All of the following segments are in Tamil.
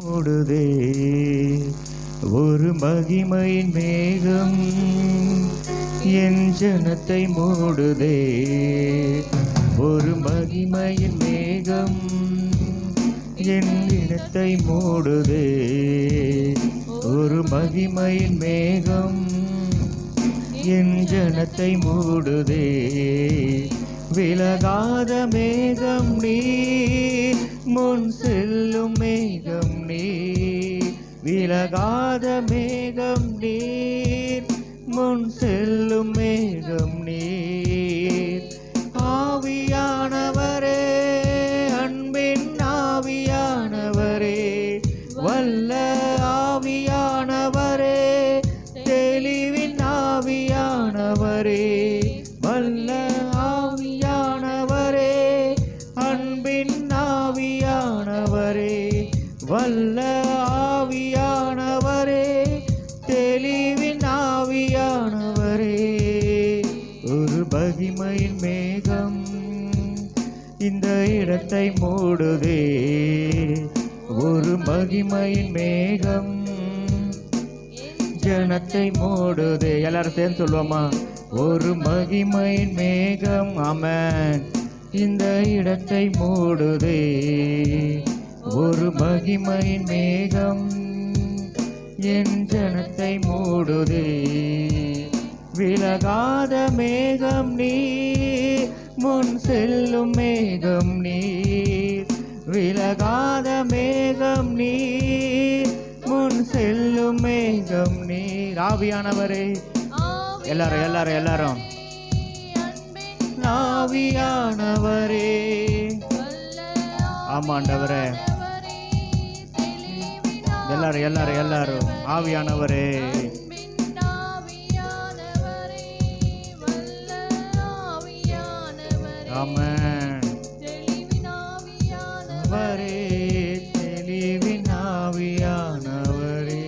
மூடுதே ஒரு மகிமையின் மேகம் என் ஜனத்தை மூடுதே. ஒரு மகிமையின் மேகம் என் இடத்தை மூடுதே. ஒரு மகிமையின் மேகம் என் ஜனத்தை மூடுதே. விலகாத மேகம் நீ, முன் செல்லும் மேகம் நீ. விலகாத மேகம் நீர், முன் செல்லும் மேகம் நீர். ஆவியானவரே, அன்பின் ஆவியானவரே, வல்ல ஆவியானவரே, தெளிவின் ஆவியானவரே, வல்ல ஆவியானவரே, அன்பின் ஆவியானவரே, வல்ல ஆவியானவரே, தெளிவின் ஆவியானவரே. ஒரு மகிமையின் மேகம் இந்த இடத்தை மூடுதே. ஒரு மகிமையின் மேகம் ஜனத்தை மூடுதே. எல்லாரும் சேர்ந்து சொல்லுவோமா? ஒரு மகிமையின் மேகம், ஆமென், இந்த இடத்தை மூடுதே. ஒரு மகிமையின் மேகம் என் ஜனத்தை மூடுதே. விலகாத மேகம் நீர், முன் செல்லும் மேகம் நீர். விலகாத மேகம் நீர், முன் செல்லும் மேகம் நீர். ஆவியானவரே, எல்லாரும் எல்லாரும் எல்லாரும் ஆவியானவரே, ஆமாண்டவரே, எல்லாரும் எல்லாரும் எல்லாரும் ஆவியானவரே, ஆமென், அவரே, தெளிவின் ஆவியானவரே.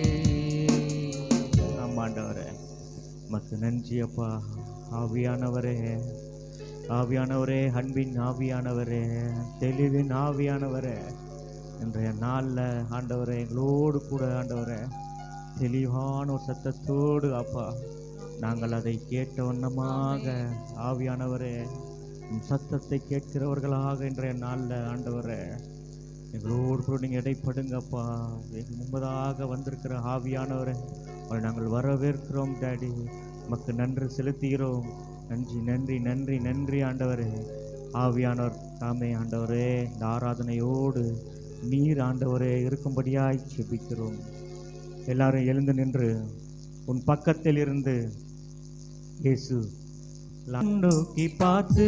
ஆமாண்டவரே, மக்கு நன்றி அப்பா. ஆவியானவரே, ஆவியானவரே, அன்பின் ஆவியானவரே, தெளிவின் ஆவியானவரே, இன்றைய நாளில் ஆண்டவரே எங்களோடு கூட ஆண்டவரே தெளிவான ஒரு சத்தத்தோடு அப்பா நாங்கள் அதை கேட்ட வண்ணமாக ஆவியானவரே சத்தத்தை கேட்கிறவர்களாக இன்றைய நாளில் ஆண்டவரே எங்களோடு கூட நீங்கள் இடைப்படுங்கப்பா. எங்கள் முன்பதாக வந்திருக்கிற ஆவியானவரே நாங்கள் வரவேற்கிறோம் டாடி. நமக்கு நன்றி செலுத்துகிறோம். நன்றி நன்றி நன்றி நன்றி ஆண்டவரே. ஆவியானவர் தாமே ஆண்டவரே இந்த ஆராதனையோடு நீர் ஆண்டவரே இருக்கும்படியாய் செபிக்கிறோம். எல்லாரும் எழுந்து நின்று உன் பக்கத்தில் இருந்து இயேசு நோக்கி பார்த்து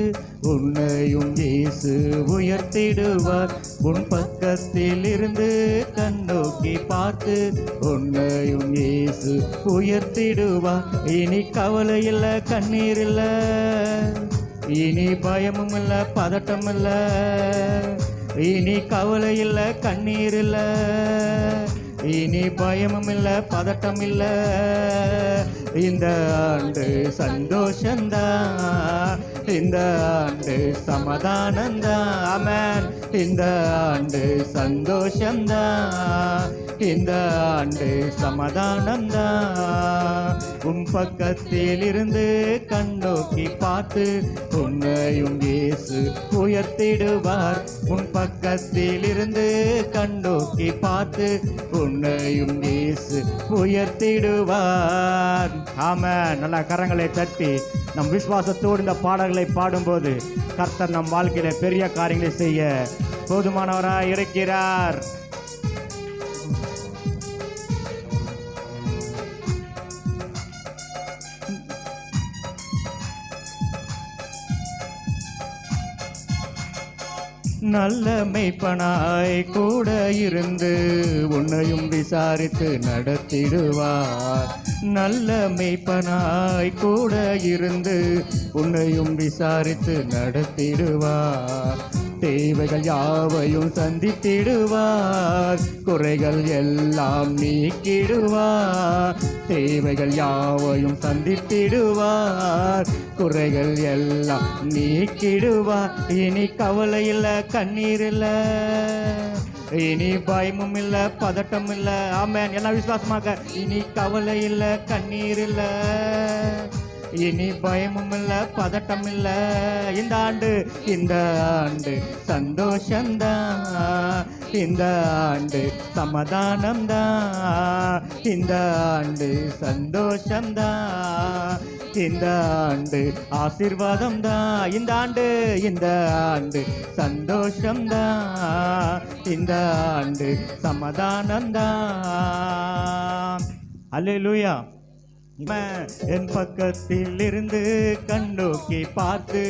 உன்னையும் இயேசு உயர்த்திடுவார். உன் பக்கத்தில் இருந்து கண்ணோக்கி பார்த்து உன்னையும் இயேசு உயர்த்திடுவார். இனி கவலை இல்லை, கண்ணீர் இல்லை, இனி பயமும் இல்லை, பதட்டம் இல்லை. இனி கவலை இல்லை, கண்ணீர் இல்லை, இனி பயமும் இல்லை, பதட்டம் இல்லை. இந்த ஆண்டு சந்தோஷந்தான், இந்த ஆண்டு சமாதானந்தான். ஆமென். இந்த ஆண்டு சந்தோஷந்தான், இந்த ஆண்டு சமாதானந்தான். உன் பக்கத்தில் இருந்து கண்ணோக்கி பார்த்து உன்னையும் இயேசு உயர்த்திடுவார். உன் பக்கத்தில் இருந்து கண்ணோக்கி பார்த்து உன்னையும் இயேசு உயர்த்திடுவார். ஆமென். நல்ல கரங்களை தட்டி நம் விசுவாசத்தோடு இந்த பாடல்களை பாடும்போது கர்த்தர் நம் வாழ்க்கையில பெரிய காரியங்களை செய்ய போதுமானவராய் இருக்கிறார். நல்ல மெய்ப்பனாய் கூட இருந்து உன்னையும் விசாரித்து நடத்திடுவார். நல்ல மெய்ப்பனாய் கூட இருந்து உன்னையும் விசாரித்து நடத்திடுவார். தேவைகள் யாவையும் சந்தித்திடுவார், குறைகள் எல்லாம் நீக்கிடுவார். தேவைகள் யாவையும் சந்தித்திடுவார், குறைகள் எல்லாம் நீக்கிடுவார். இனி கவலை இல்லை, கண்ணீர் இல்லை, இனி பயமும் இல்ல பதட்டம் இல்ல. ஆமென். எல்லாம் விசுவாசமாக. இனி கவலை இல்ல கண்ணீர் இல்ல, இனி பயமும் இல்ல பதட்டம் இல்ல. இந்த ஆண்டு சந்தோஷம்தான், இந்த ஆண்டு சமாதானம்தான், இந்த ஆண்டு சந்தோஷம்தான், இந்த ஆண்டு ஆசீர்வாதம் தான். இந்த ஆண்டு சந்தோஷம்தான், இந்த ஆண்டு சமாதானம் தான். அல்லேலூயா. என் பக்கத்தில் இருந்து கண்ணோக்கி பார்த்து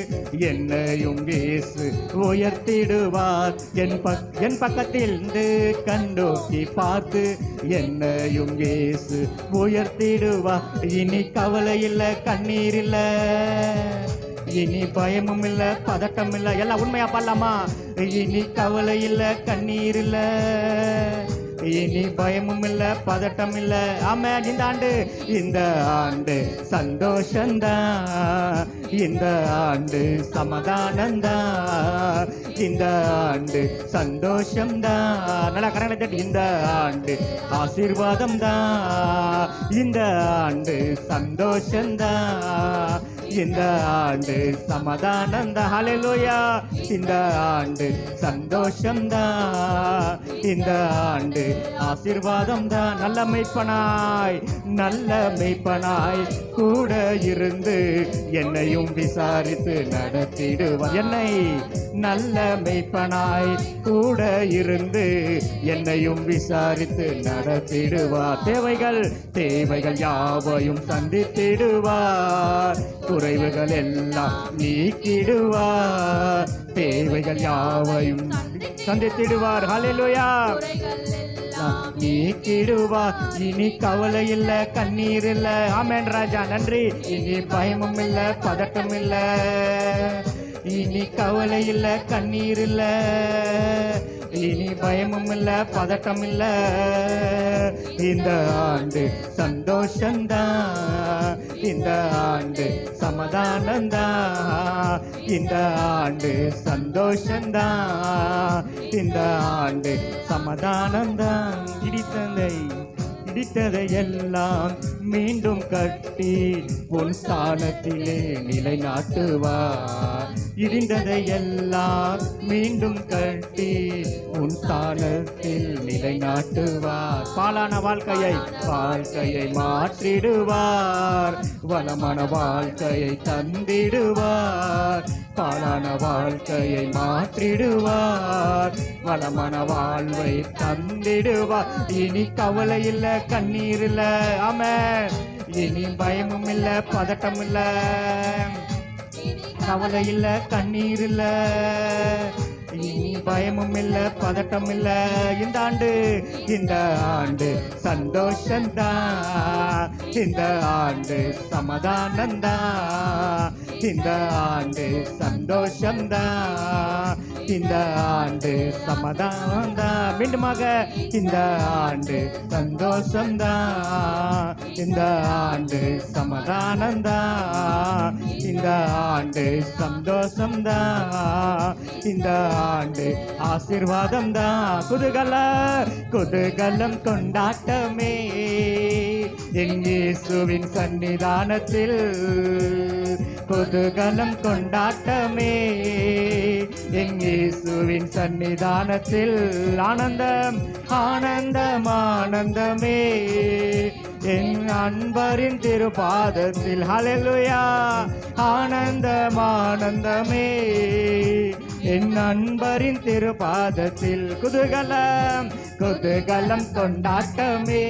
என்னையும் இயேசு உயர்த்திடுவார். என் பக்கத்தில் இருந்து கண்ணோக்கி பார்த்து என்னையும் இயேசு உயர்த்திடுவார். இனி கவலை இல்லை கண்ணீர் இல்லை, இனி பயமும் இல்ல பதட்டம் இல்ல. எல்லாம் உண்மையா பாடலாமா? இனி கவலை இல்ல கண்ணீர் இல்ல, இனி பயமும் இல்ல பதட்டம் இல்ல. ஆமென். இந்த ஆண்டு சந்தோஷம்தான், இந்த ஆண்டு சமாதானம்தான், இந்த ஆண்டு சந்தோஷம்தான். நல்லா கரங்களை தட்டி. இந்த ஆண்டு ஆசீர்வாதம் தான், இந்த ஆண்டு சந்தோஷம்தான், இந்த ஆண்டு சமாதானம்தான். ஹல்லேலூயா. இந்த ஆண்டு சந்தோஷம்தான், இந்த ஆண்டு ஆசீர்வாதம் தான். நல்ல மெய்ப்பனாய் கூட இருந்து என்னையும் விசாரித்து நடத்திடுவார். என்னை நல்ல மெய்ப்பனாய் கூட இருந்து என்னையும் விசாரித்து நடத்திடுவார். தேவைகள் யாவையும் சந்தித்திடுவார், குறைவுகள் எல்லாம் நீக்கிடுவார். தேவைகள் யாவையும் சந்தித்திடுவார். ஹல்லேலூயா. நீக்கிடுவார். இனி கவலை இல்ல கண்ணீர் இல்ல. ஆமென் ராஜா. நன்றி. இனி பயமும் இல்ல பதட்டம் இல்ல, இனி கவலை இல்ல கண்ணீர் இல்ல, இனி பயமும் இல்ல பதட்டம் இல்ல. இந்த ஆண்டு சந்தோஷம்தான், இந்த ஆண்டு சமாதானம்தான், இந்த ஆண்டு சந்தோஷம்தான், இந்த ஆண்டு சமாதானம்தான். இடித்ததை எல்லாம் மீண்டும் கட்டி உன் ஸ்தானத்திலே நிலைநாட்டுவார். இடிந்ததை எல்லாம் மீண்டும் கட்டி உன் ஸ்தானத்தில் நிலைநாட்டுவார். பாலான வாழ்க்கையை மாற்றிடுவார், வளமான வாழ்க்கையை தந்திடுவார். பாலான வாழ்க்கையை மாற்றிடுவார், வளமான வாழ்வை தந்திடுவார். இனி கவலை இல்ல கண்ணீர் இல்ல. ஆமென். இனி பயமும் இல்ல பதட்டம் இல்ல, கவலை இல்ல கண்ணீர் இல்ல, இனி பயமும் இல்ல பதட்டம் இல்ல. இந்த ஆண்டு சந்தோஷம்தான், இந்த ஆண்டு சமாதானம்தான், இந்த ஆண்டு சந்தோஷம்தான், இந்த ஆண்டு சமாதானம்தான். மீண்டுமாக இந்த ஆண்டு சந்தோஷம்தான், இந்த ஆண்டு சமாதானம்தான், இந்த ஆண்டு சந்தோஷம்தான், இந்த ஆண்டு ஆசீர்வாதம் தான். குதூகலம் கொண்டாட்டமே என் இயேசுவின் சன்னிதானத்தில், குதூகலம் கொண்டாட்டமே என் இயேசுவின் சன்னிதானத்தில். ஆனந்தம் ஆனந்தம் ஆனந்தமே என் அன்பரின் திருப்பாதத்தில். ஹல்லேலூயா. ஆனந்தம் ஆனந்தமே என் அன்பரின் திருப்பாதத்தில். குதூகலம் கொண்டாட்டமே.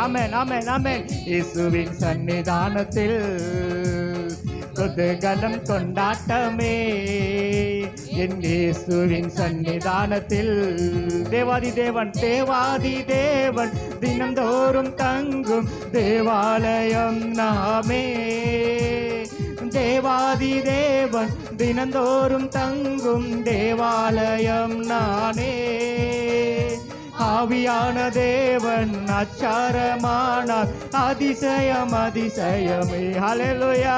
ஆமென் ஆமென் ஆமென். இயேசுவின் சன்னிதானத்தில் குதூகலம் கொண்டாட்டமே என் இயேசுவின் சன்னிதானத்தில். தேவாதி தேவன் தினந்தோறும் தங்கும் தேவாலயம் நாமே. தேவாதி தேவன் தினந்தோறும் தங்கும் தேவாலயம் நானே. ஆவியான தேவன் அச்சாரமானார் அதிசயம் அதிசயமே. ஹல்லேலூயா.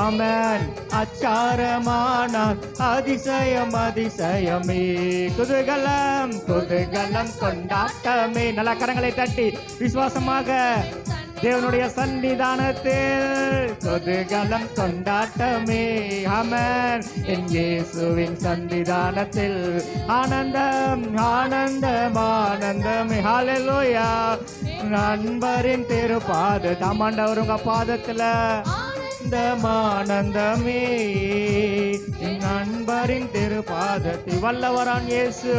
ஆமென். அச்சாரமானால் அதிசயம் அதிசயமே. குதூகலம் குதூகலம் கொண்டாட்டமே. நல்ல கரங்களை தட்டி விசுவாசமாக தேவனுடைய சன்னிதானத்தில் குதூகலம் கொண்டாட்டமே. ஆமென். என் இயேசுவின் சன்னிதானத்தில் ஆனந்தம் ஆனந்தம் ஆனந்தமே. ஹல்லேலூயா. நண்பரின் திருப்பாத தாமாண்டவர் உங்க பாதத்துல ஆனந்தமே. நண்பரின் திருப்பாதத்தில் வல்லவரான் இயேசு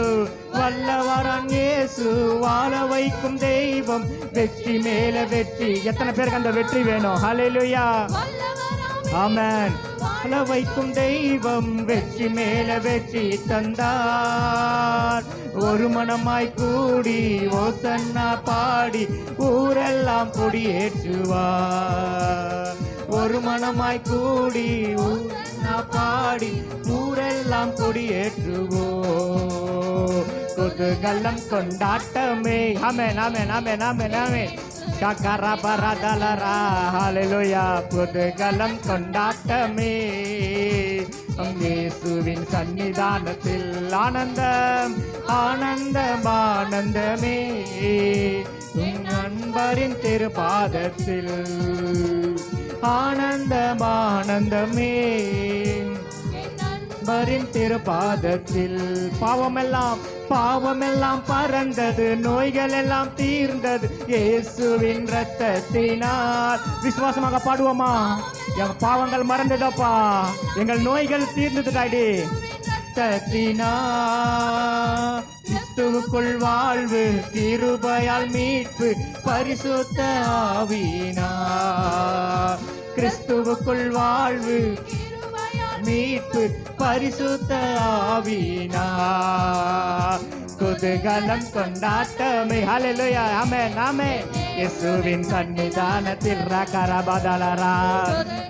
வல்லவரான் இயேசு வாழ வைக்கும் தெய்வம் வெற்றி மேல வெற்றி. எத்தனை பேருக்கு அந்த வெற்றி வேணும்? ஹல்லேலூயா. ஆமென். வாழ வைக்கும் தெய்வம் வெற்றி மேல வெற்றி தந்தார். ஒரு மனமாய் கூடி ஓசன்னா பாடி ஊரெல்லாம் கொடியேற்றுவார். ஒரு மனமாய் கூடி ஊசன்னா பாடி ஊரெல்லாம் கொடியேற்றுவோ. குதூகலம் கொண்டாட்டமே. ஆமென் ஆமென் ஆமென் ஆமென் ஆமென். கக்கரபரதலரா. ஹல்லேலூயா. குதூகலம் கொண்டாட்டமே. இயேசுவின் சன்னிதானத்தில் ஆனந்தம் ஆனந்தம் ஆனந்தமே. நண்பரின் திருப்பாதத்தில் ஆனந்தம் ஆனந்தமே. நண்பரின் திருப்பாதத்தில் பாவமெல்லாம் பறந்தது, நோய்கள் எல்லாம் தீர்ந்தது இயேசுவின் ரத்தத்தினால். விசுவாசமாக பாடுவோமா? எங்க பாவங்கள் மறந்ததப்பா, எங்கள் நோய்கள் தீர்ந்தது டாடி. ரத்தத்தினால் கிறிஸ்துவுக்குள் வாழ்வு, கிருபையால் மீட்பு, பரிசுத்த ஆவியினார். கிறிஸ்துவுக்குள் வாழ்வு, மீட்பு, பரிசுத்த ஆவியினார். குதூகலம் கொண்டாட்டமே. ஹல்லேலூயா. ஆமென் ஆமென். இயேசுவின் சன்னிதானத்தில் ரகரபதலரா.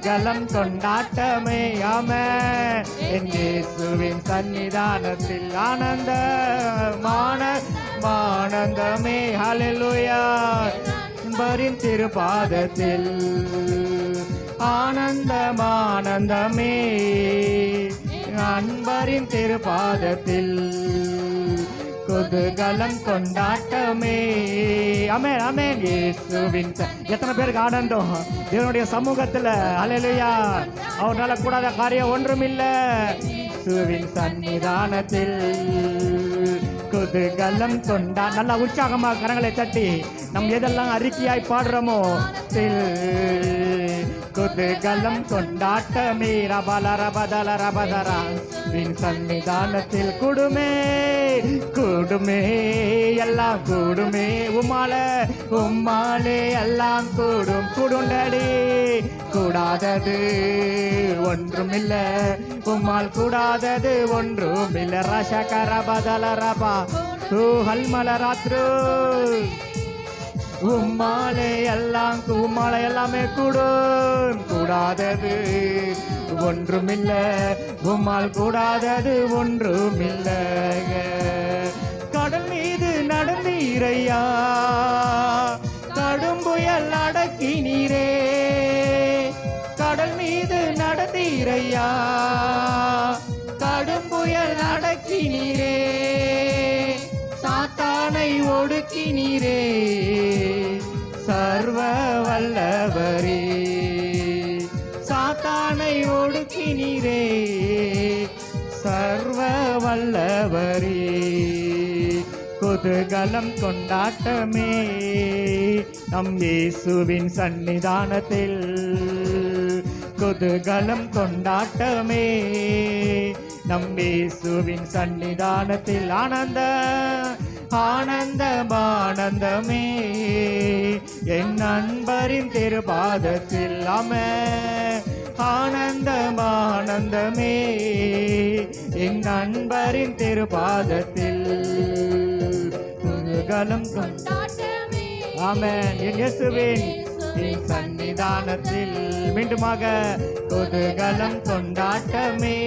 கலம் கொண்டாட்டமே. ஆமென். என் இயேசுவின் சன்னிதானத்தில் ஆனந்தமான ஆனந்தமே. ஹல்லேலூயா. நண்பரின் திருப்பாதத்தில் ஆனந்தம் ஆனந்தமே. நண்பரின் திருப்பாதத்தில் குதூகலம் கொண்டாட்டமே. ஆமென் ஆமென். இயேசுவின் எத்தனை பேருக்கு ஆனந்தம் தேவனுடைய சமூகத்துல? ஹல்லேலூயா. அவரால கூடாத காரியம் ஒன்றும் இல்ல. இயேசுவின் சன்னிதானத்தில் குதூகலம் கொண்டா. நல்லா உற்சாகமாக கரங்களை தட்டி நம் எதெல்லாம் அறிக்கையாய் பாடுறோமோ குதூகலம் கொண்டாட்டமே. ரபல ரபதல ரபதரா. சன்னிதானத்தில் கூடுமே கூடுமே எல்லாம் கூடுமே. உம்மாலே எல்லாம் கூடும். கூடுண்டடி கூடாதது ஒன்றுமில்ல. உம்மால் கூடாதது ஒன்றுமில்ல. ரஷகர பதல ரபா ஹல்மல ராத்ரு. உம்மாலே எல்லாமே கூடும். கூடாதது ஒன்றுமில்ல. உம்மால் கூடாதது ஒன்றுமில்ல. கடல் மீது நடந்தீரையா, கடும் புயல் அடக்கினீரே. கடல் மீது நடந்தீரையா, கடும் புயல் அடக்கினீரே. சாத்தானை ஒடுக்கினீரே. சர்வ வல்லவரே. சாத்தானை ஒடுக்கினீரே. சர்வ வல்லவரே. குதூகலம் கொண்டாட்டமே. நம் இயேசுவின் சன்னிதானத்தில் குதூகலம் கொண்டாட்டமே. நம் இயேசுவின் சன்னிதானத்தில் ஆனந்தம் ஆனந்தமே. என் நண்பரின் திருபாதத்தில் ஆனந்தம் ஆனந்தமே. என் நண்பரின் திருபாதத்தில் குதூகலம் கொண்டாட்டமே. ஆமென். என் இயேசுவின் சன்னிதானத்தில் மீண்டுமாக குதூகலம் கொண்டாட்டமே.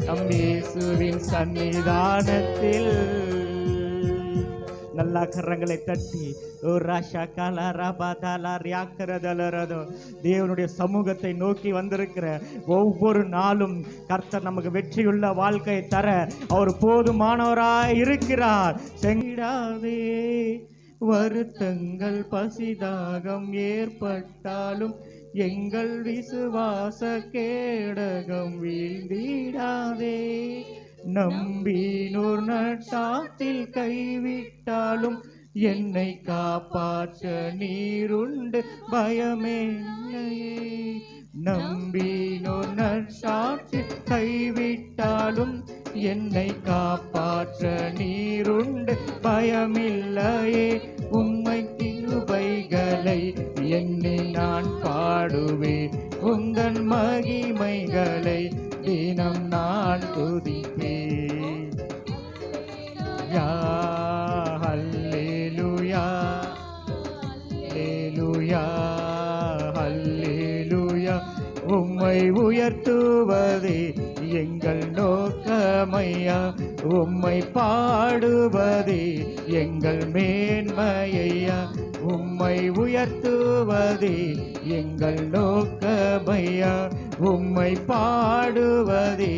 நம் இயேசுவின் சன்னிதானத்தில் நல்லா கரங்களை தட்டி ஓ ராஷா காலா ரபாதாலா ரியாக்கரதலரதோ தேவனுடைய சமூகத்தை நோக்கி வந்திருக்கிற ஒவ்வொரு நாளும் கர்த்தர் நமக்கு வெற்றியுள்ள வாழ்க்கை தர அவர் போதுமானவராய் இருக்கிறார். செங்கிடாதே வருத்தங்கள் பசிதாகம் ஏற்பட்டாலும் எங்கள் விசுவாச கேடகம் வீழ்ந்திடாதே. நம்பினோர் நட்டாத்தில் கைவிட்டாலும் என்னை காப்பாற்ற நீருண்டு பயமேனையே. நம்பினோர் நட்டாத்தில் கைவிட்டாலும் என்னை காப்பாற்ற நீருண்டு பயமில்லையே. உம்மை கிருபைகளை எண்ணி நான் பாடுவேன், உந்தன் மகிமைகளை தினம் நான் துதிப்பேன். யா ஹல்லேலூயா ஹல்லேலூயா ஹல்லேலூயா. உம்மை உயர்த்துவதே எங்கள் நோக்கமையா, உம்மை பாடுவதே எங்கள் மேன்மையா. உம்மை உயர்த்துவதே எங்கள் நோக்கமையா, உம்மை பாடுவதே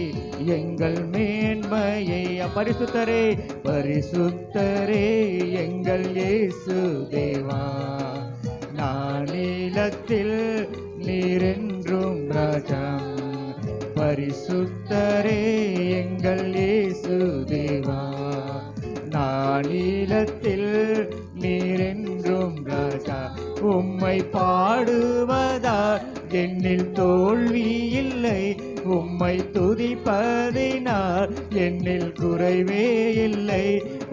எங்கள் மேன்மையா. பரிசுத்தரே பரிசுத்தரே எங்கள் இயேசு தேவா, நானிலத்தில் நீரென்றும் ராஜம். பரிசுத்தரே எங்கள் இயேசு தேவா, நானிலத்தில் நீரென்றும் ராஜா. உம்மை பாடுவதால் என்னில் தோல்வி இல்லை, உம்மை துதிப்பதினால் என்னில் குறைவே இல்லை.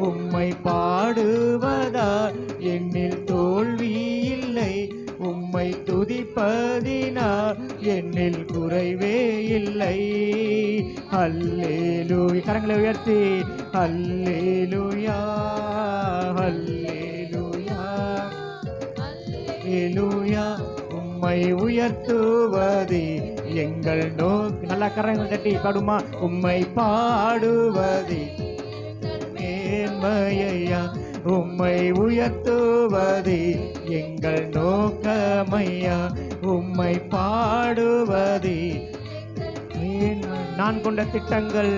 உம்மை பாடுவதால் என்னில் தோல்வி இல்லை, உம்மை துதிப்பதினால் என்னில் குறைவே இல்லை. ஹல்லேலூயா. கரங்களை உயர்த்தி ஹல்லேலூயா ஹல்லேலூயா ஹல்லேலூயா. உம்மை உயர்த்துவதே எங்கள் நோக்கு. நல்லா கரங்களை தட்டி பாடுமா. உம்மை பாடுவதே மேன்மையா, உம்மை உயர்த்துவதே எங்கள் நோக்கமையா, உம்மை பாடுவதே. நான் கொண்ட திட்டங்கள்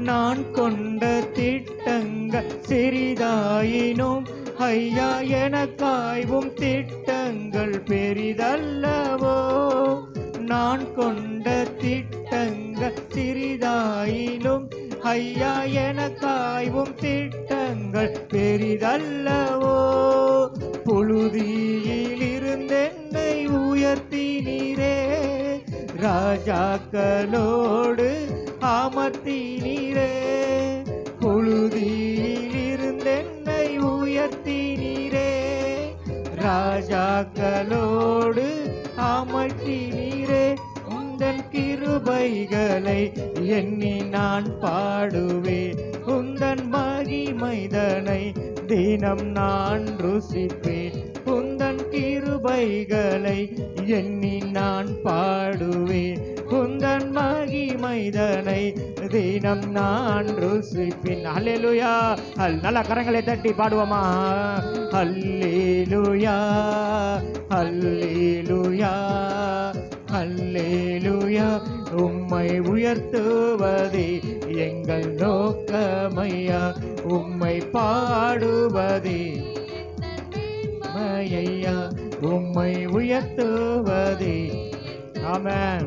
நான் கொண்ட திட்டங்கள் சிறிதாயினும் ஐயா எனக்காய்வும் திட்டங்கள் பெரிதல்லவோ. நான் கொண்ட திட்டங்கள் சிறிதாயினும் ஐயா எனக்காய்வும் திட்டங்கள் பெரிதல்லவோ. புழுதியில் இருந்தென்னை உயர்த்தினீரே, ராஜாக்களோடு அமர்த்தினீரே. புழுதியில் இருந்தென்னை உயர்த்தினீரே, ராஜாக்களோடு அமர்த்தினீரே. உந்தன் கிருபைகளை எண்ணி நான் பாடுவேன், உந்தன் மகிமைதனை தினம் நான் ருசிப்பேன். உந்தன் கிருபைகளை எண்ணி நான் பாடுவேன், உந்தன் மகிமைதனை தினம் நான் ருசிப்பேன். ஹல்லேலூயா. நல்ல கரங்களை தட்டி பாடுவோமா. ஹல்லேலூயா ஹல்லேலூயா ஹல்லேலூயா. உம்மை உயர்த்துவதே எங்கள் நோக்கமையா, உம்மை பாடுவதே மையா, உம்மை உயர்த்துவதே. ஆமென்.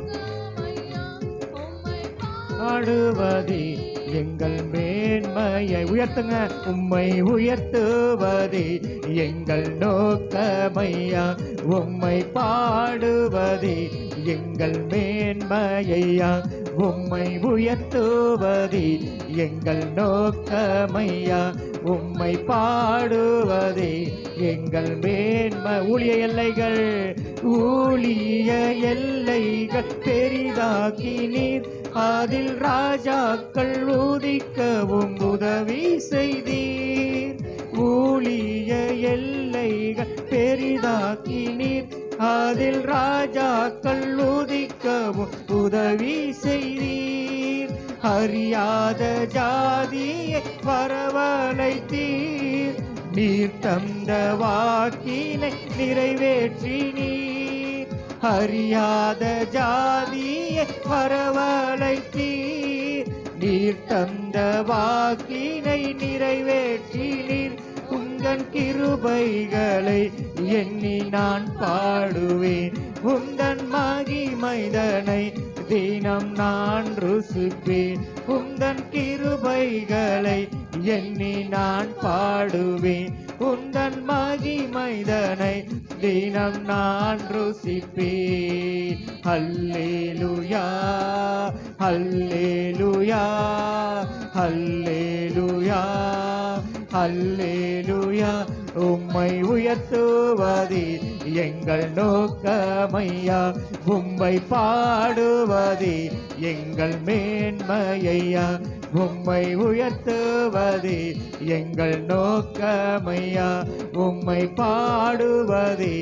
பாடுவதே எங்கள் மேன்மையை. உயர்த்துங்க. உம்மை உயர்த்துவதே எங்கள் நோக்கமையா, உம்மை பாடுவதே எங்கள் மேன்மையா. உம்மை உயர்த்துவதே எங்கள் நோக்கமையா, உம்மை பாடுவதே எங்கள் மேன்மை. ஊழிய எல்லைகள் பெரிதாக்கி நீர், அதில் ராஜாக்கள் உதிக்கவும் உதவி செய்தீர். ஊழிய எல்லைகள் பெரிதாக்கி நீர், அதில் ராஜாக்கள் உதிக்கவும் உதவி செய்தீர். அறியாத ஜாதியை வரவழைத்தீர், நீர் தந்த வாக்கினை நிறைவேற்றி நீர் அறியாத ஜாதியை வரவழைத்தீர். நீர் தந்த வாக்கினை நிறைவேற்றி நீர் உந்தன் கிருபைகளை எண்ணி நான் பாடுவேன். உந்தன் மகிமைதனை தினம் நான் ருசிப்பேன். உந்தன் கிருபைகளை எண்ணி நான் பாடுவேன். உந்தன் மகிமைதனை தினம் நான் ருசிப்பேன். அல்லேலூயா அல்லேலூயா அல்லேலூயா அல்லேலூயா. உம்மை உயர்த்துவதே எங்கள் நோக்கமையா. உம்மை பாடுவதே எங்கள் மேன்மையா. உம்மை உயர்த்துவதே எங்கள் நோக்கமையா. உம்மை பாடுவதே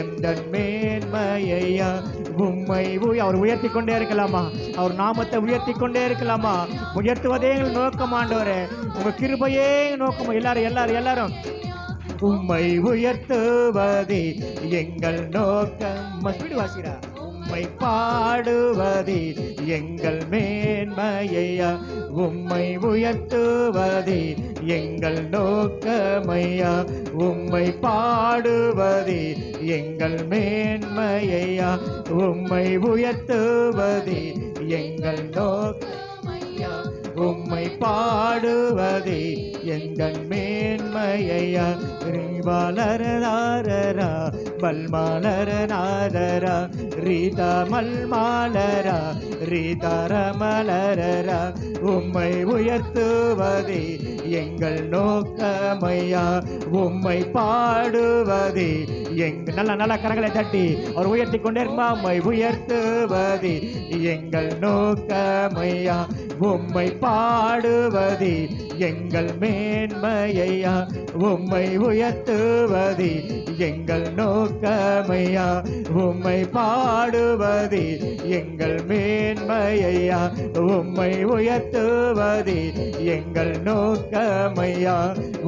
எங்கள் மேன்மையா. உம்மை அவர் உயர்த்தி கொண்டே இருக்கலாமா? அவர் நாமத்தை உயர்த்தி கொண்டே இருக்கலாமா? உயர்த்துவதே எங்கள் நோக்கம் ஆண்டவரே. உங்க கிருபையே நோக்கம். எல்லாரும் உம்மை உயர்த்துவதே எங்கள் நோக்கம். வாசிரா. உம்மை பாடுவதே எங்கள் மேன்மையா. உம்மை உயர்த்துவதே எங்கள் நோக்கமையா. உம்மை பாடுவதே எங்கள் மேன்மையா. உம்மை உயர்த்துவதே எங்கள் நோக்கமையா. உம்மை பாடுவதே எங்கள் மேன்மையா. ரிவாலரதாரரா பல்மாலரநாதரா ரீதா மல்மாலரா ரீதாரமலரா. உம்மை உயர்த்துவதே எங்கள் நோக்கமையா. உம்மை பாடுவதே நல்ல கரங்களை தட்டி அவர் உயர்த்தி கொண்டே இருக்குமா? உம்மை உயர்த்துவதே எங்கள் நோக்கமையா. உம்மை பாடுவதே எங்கள் மேன்மையா. உம்மை உயர்த்துவதே எங்கள் நோக்கமையா. உம்மை பாடுவதே எங்கள் மேன்மையா. உம்மை உயர்த்துவதே எங்கள் நோக்கமையா.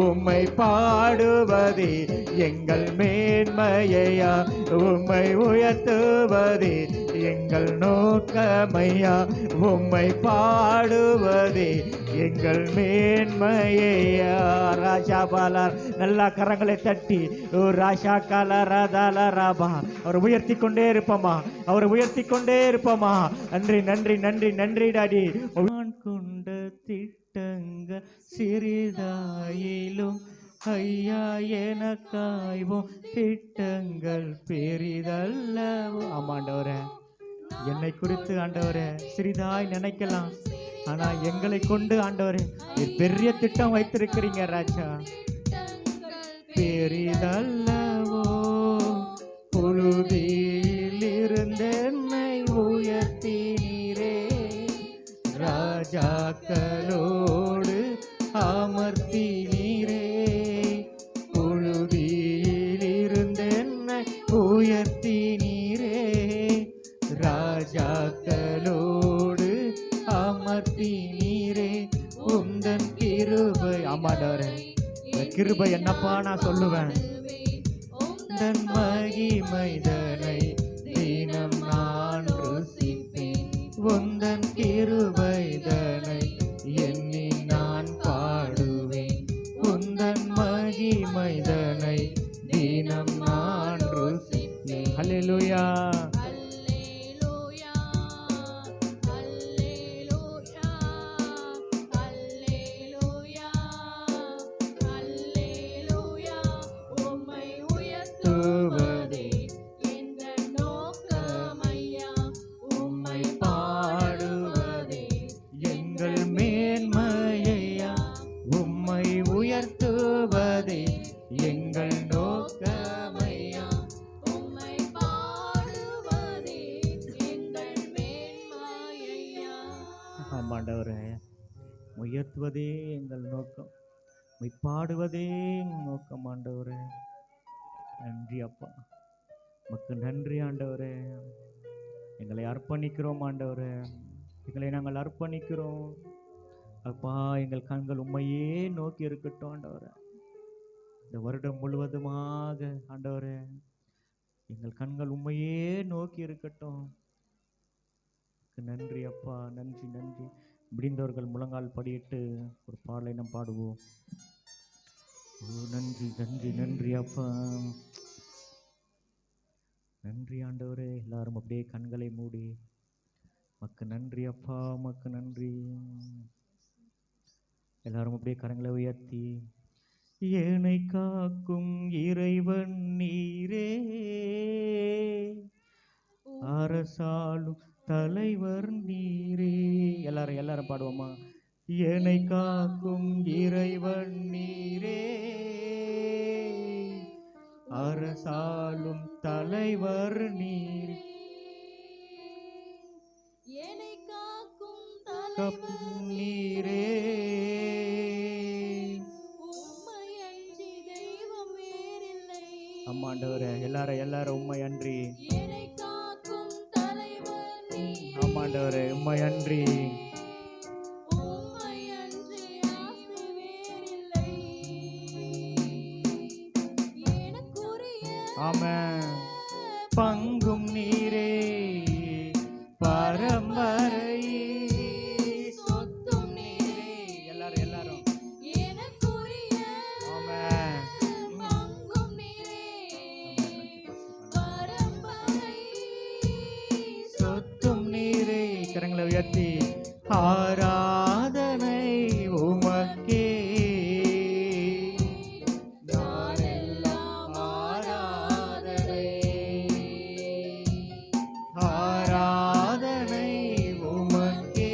உம்மை பாடுவதே எங்கள் மேன்மையா. உம்மை உயர்த்துவதே எங்கள் நோக்கமையா. உம்மை பாடுவதே எங்கள் மேன்மையா. ராஜா பாலார் நல்லா கரங்களை தட்டி ராஷா காலராபா அவர் உயர்த்தி கொண்டே இருப்போமா? அவர் உயர்த்தி கொண்டே இருப்போமா? நன்றி நன்றி நன்றி நன்றி டாடி. கொண்ட திட்டங்க சிறிதாயிலும் ஐயா எனக்காய்வோம் திட்டங்கள் பெரிதல்லவோ. ஆமாண்டவரே, என்னை குறித்து ஆண்டவரே சிறிதாய் நினைக்கலாம், ஆனா எங்களை கொண்டு ஆண்டவரே பெரிய திட்டம் வைத்திருக்கிறீங்க ராஜா. பெரிதல்லவோ புழுதியில் இருந்த என்னை உயர்த்தினீரே. ராஜாக்களோடு அமர்த்தினீரே. புழுதியில் இருந்த என்னை உயர்த்தினீரே. ராஜாக்களோடு அமர்த்தினீரே. உந்தன் கிருபை. ஆமாண்டவரே, கிருபை என்னப்பா நான் சொல்லுவேன். உந்தன் மகிமைதனை தினம் நான் ருசிப்பேன். உந்தன் கிருபைதனை எண்ணி நான் பாடுவேன். உந்தன் மகிமைதனை தினம் நான் ருசிப்பேன். ஹல்லேலூயா. உயர்த்துவதே எங்கள் நோக்கம், பாடுவதே எங்கள் நோக்கம் ஆண்டவரே. நன்றி அப்பா, உமக்கு நன்றி ஆண்டவரே. எங்களை அர்ப்பணிக்கிறோம் ஆண்டவரே, எங்களை நாங்கள் அர்ப்பணிக்கிறோம் அப்பா. எங்கள் கண்கள் உண்மையே நோக்கி இருக்கட்டும் ஆண்டவரே. இந்த வருடம் முழுவதுமாக ஆண்டவரே எங்கள் கண்கள் உண்மையே நோக்கி இருக்கட்டும். நன்றி அப்பா, நன்றி நன்றி. முடிந்தவர்கள் முழங்கால் படியிட்டு ஒரு பாடலை நாம் பாடுவோம். ஓ நன்றி நன்றி நன்றி அப்பா, நன்றி ஆண்டவரே. எல்லாரும் அப்படியே கண்களை மூடி மக்கு நன்றி அப்பா, மக்கு நன்றி. எல்லாரும் அப்படியே கரங்களை உயர்த்தி, என்னை காக்கும் இறைவன் நீரே, அரசாளும் தலைவர் நீரே. எல்லாரும் பாடுவோமா? என்னை காக்கும் இறைவன் நீரே, அரசாளும் தலைவர் நீரே, என்னை காக்கும் தலைவர் நீரே, உம்மையன்றி தெய்வம் வேறில்லை. ஆமாண்டவரே, எல்லாரும் உம்மை அன்றி. என்னை காக்கும் தலைவர் நீரே, ஆமாண்டவரே, உம்மை அன்றி. உம்மையன்றி ஆசை வேறில்லை. எனக்குரிய ஆமென். பங்கும் நீரே, பரம்பரை சொத்தும் நீரே. எல்லாரும் எனக்குரிய ஆமென். பங்கும் நீரே, பரம்பரை சொத்தும் நீரே. கரங்களை உயர்த்தி, ஆராதனை உமக்கே, நாளெல்லாம் ஆராதனை, ஆராதனை உமக்கே,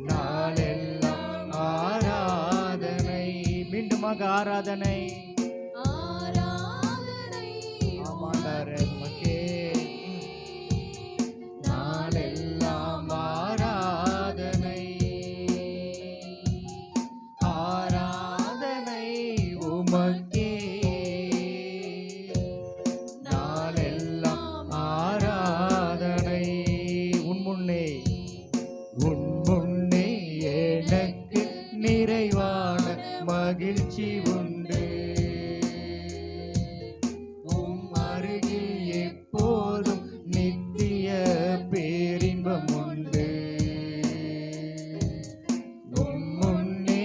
நாளெல்லாம் ஆராதனை. மீண்டுமாக ஆராதனை, ஆராதனை ஆமாண்டவரே உமக்கே, நாளெல்லாம் ஆராதனை, ஆராதனை உமக்கே, நாளெல்லாம் ஆராதனை. உன் முன்னே எனக்கு நிறைவான மகிழ்ச்சி உண்டு, உம் அருகில் எப்போதும் நித்திய பேரின்பம் உண்டு. உம் முன்னே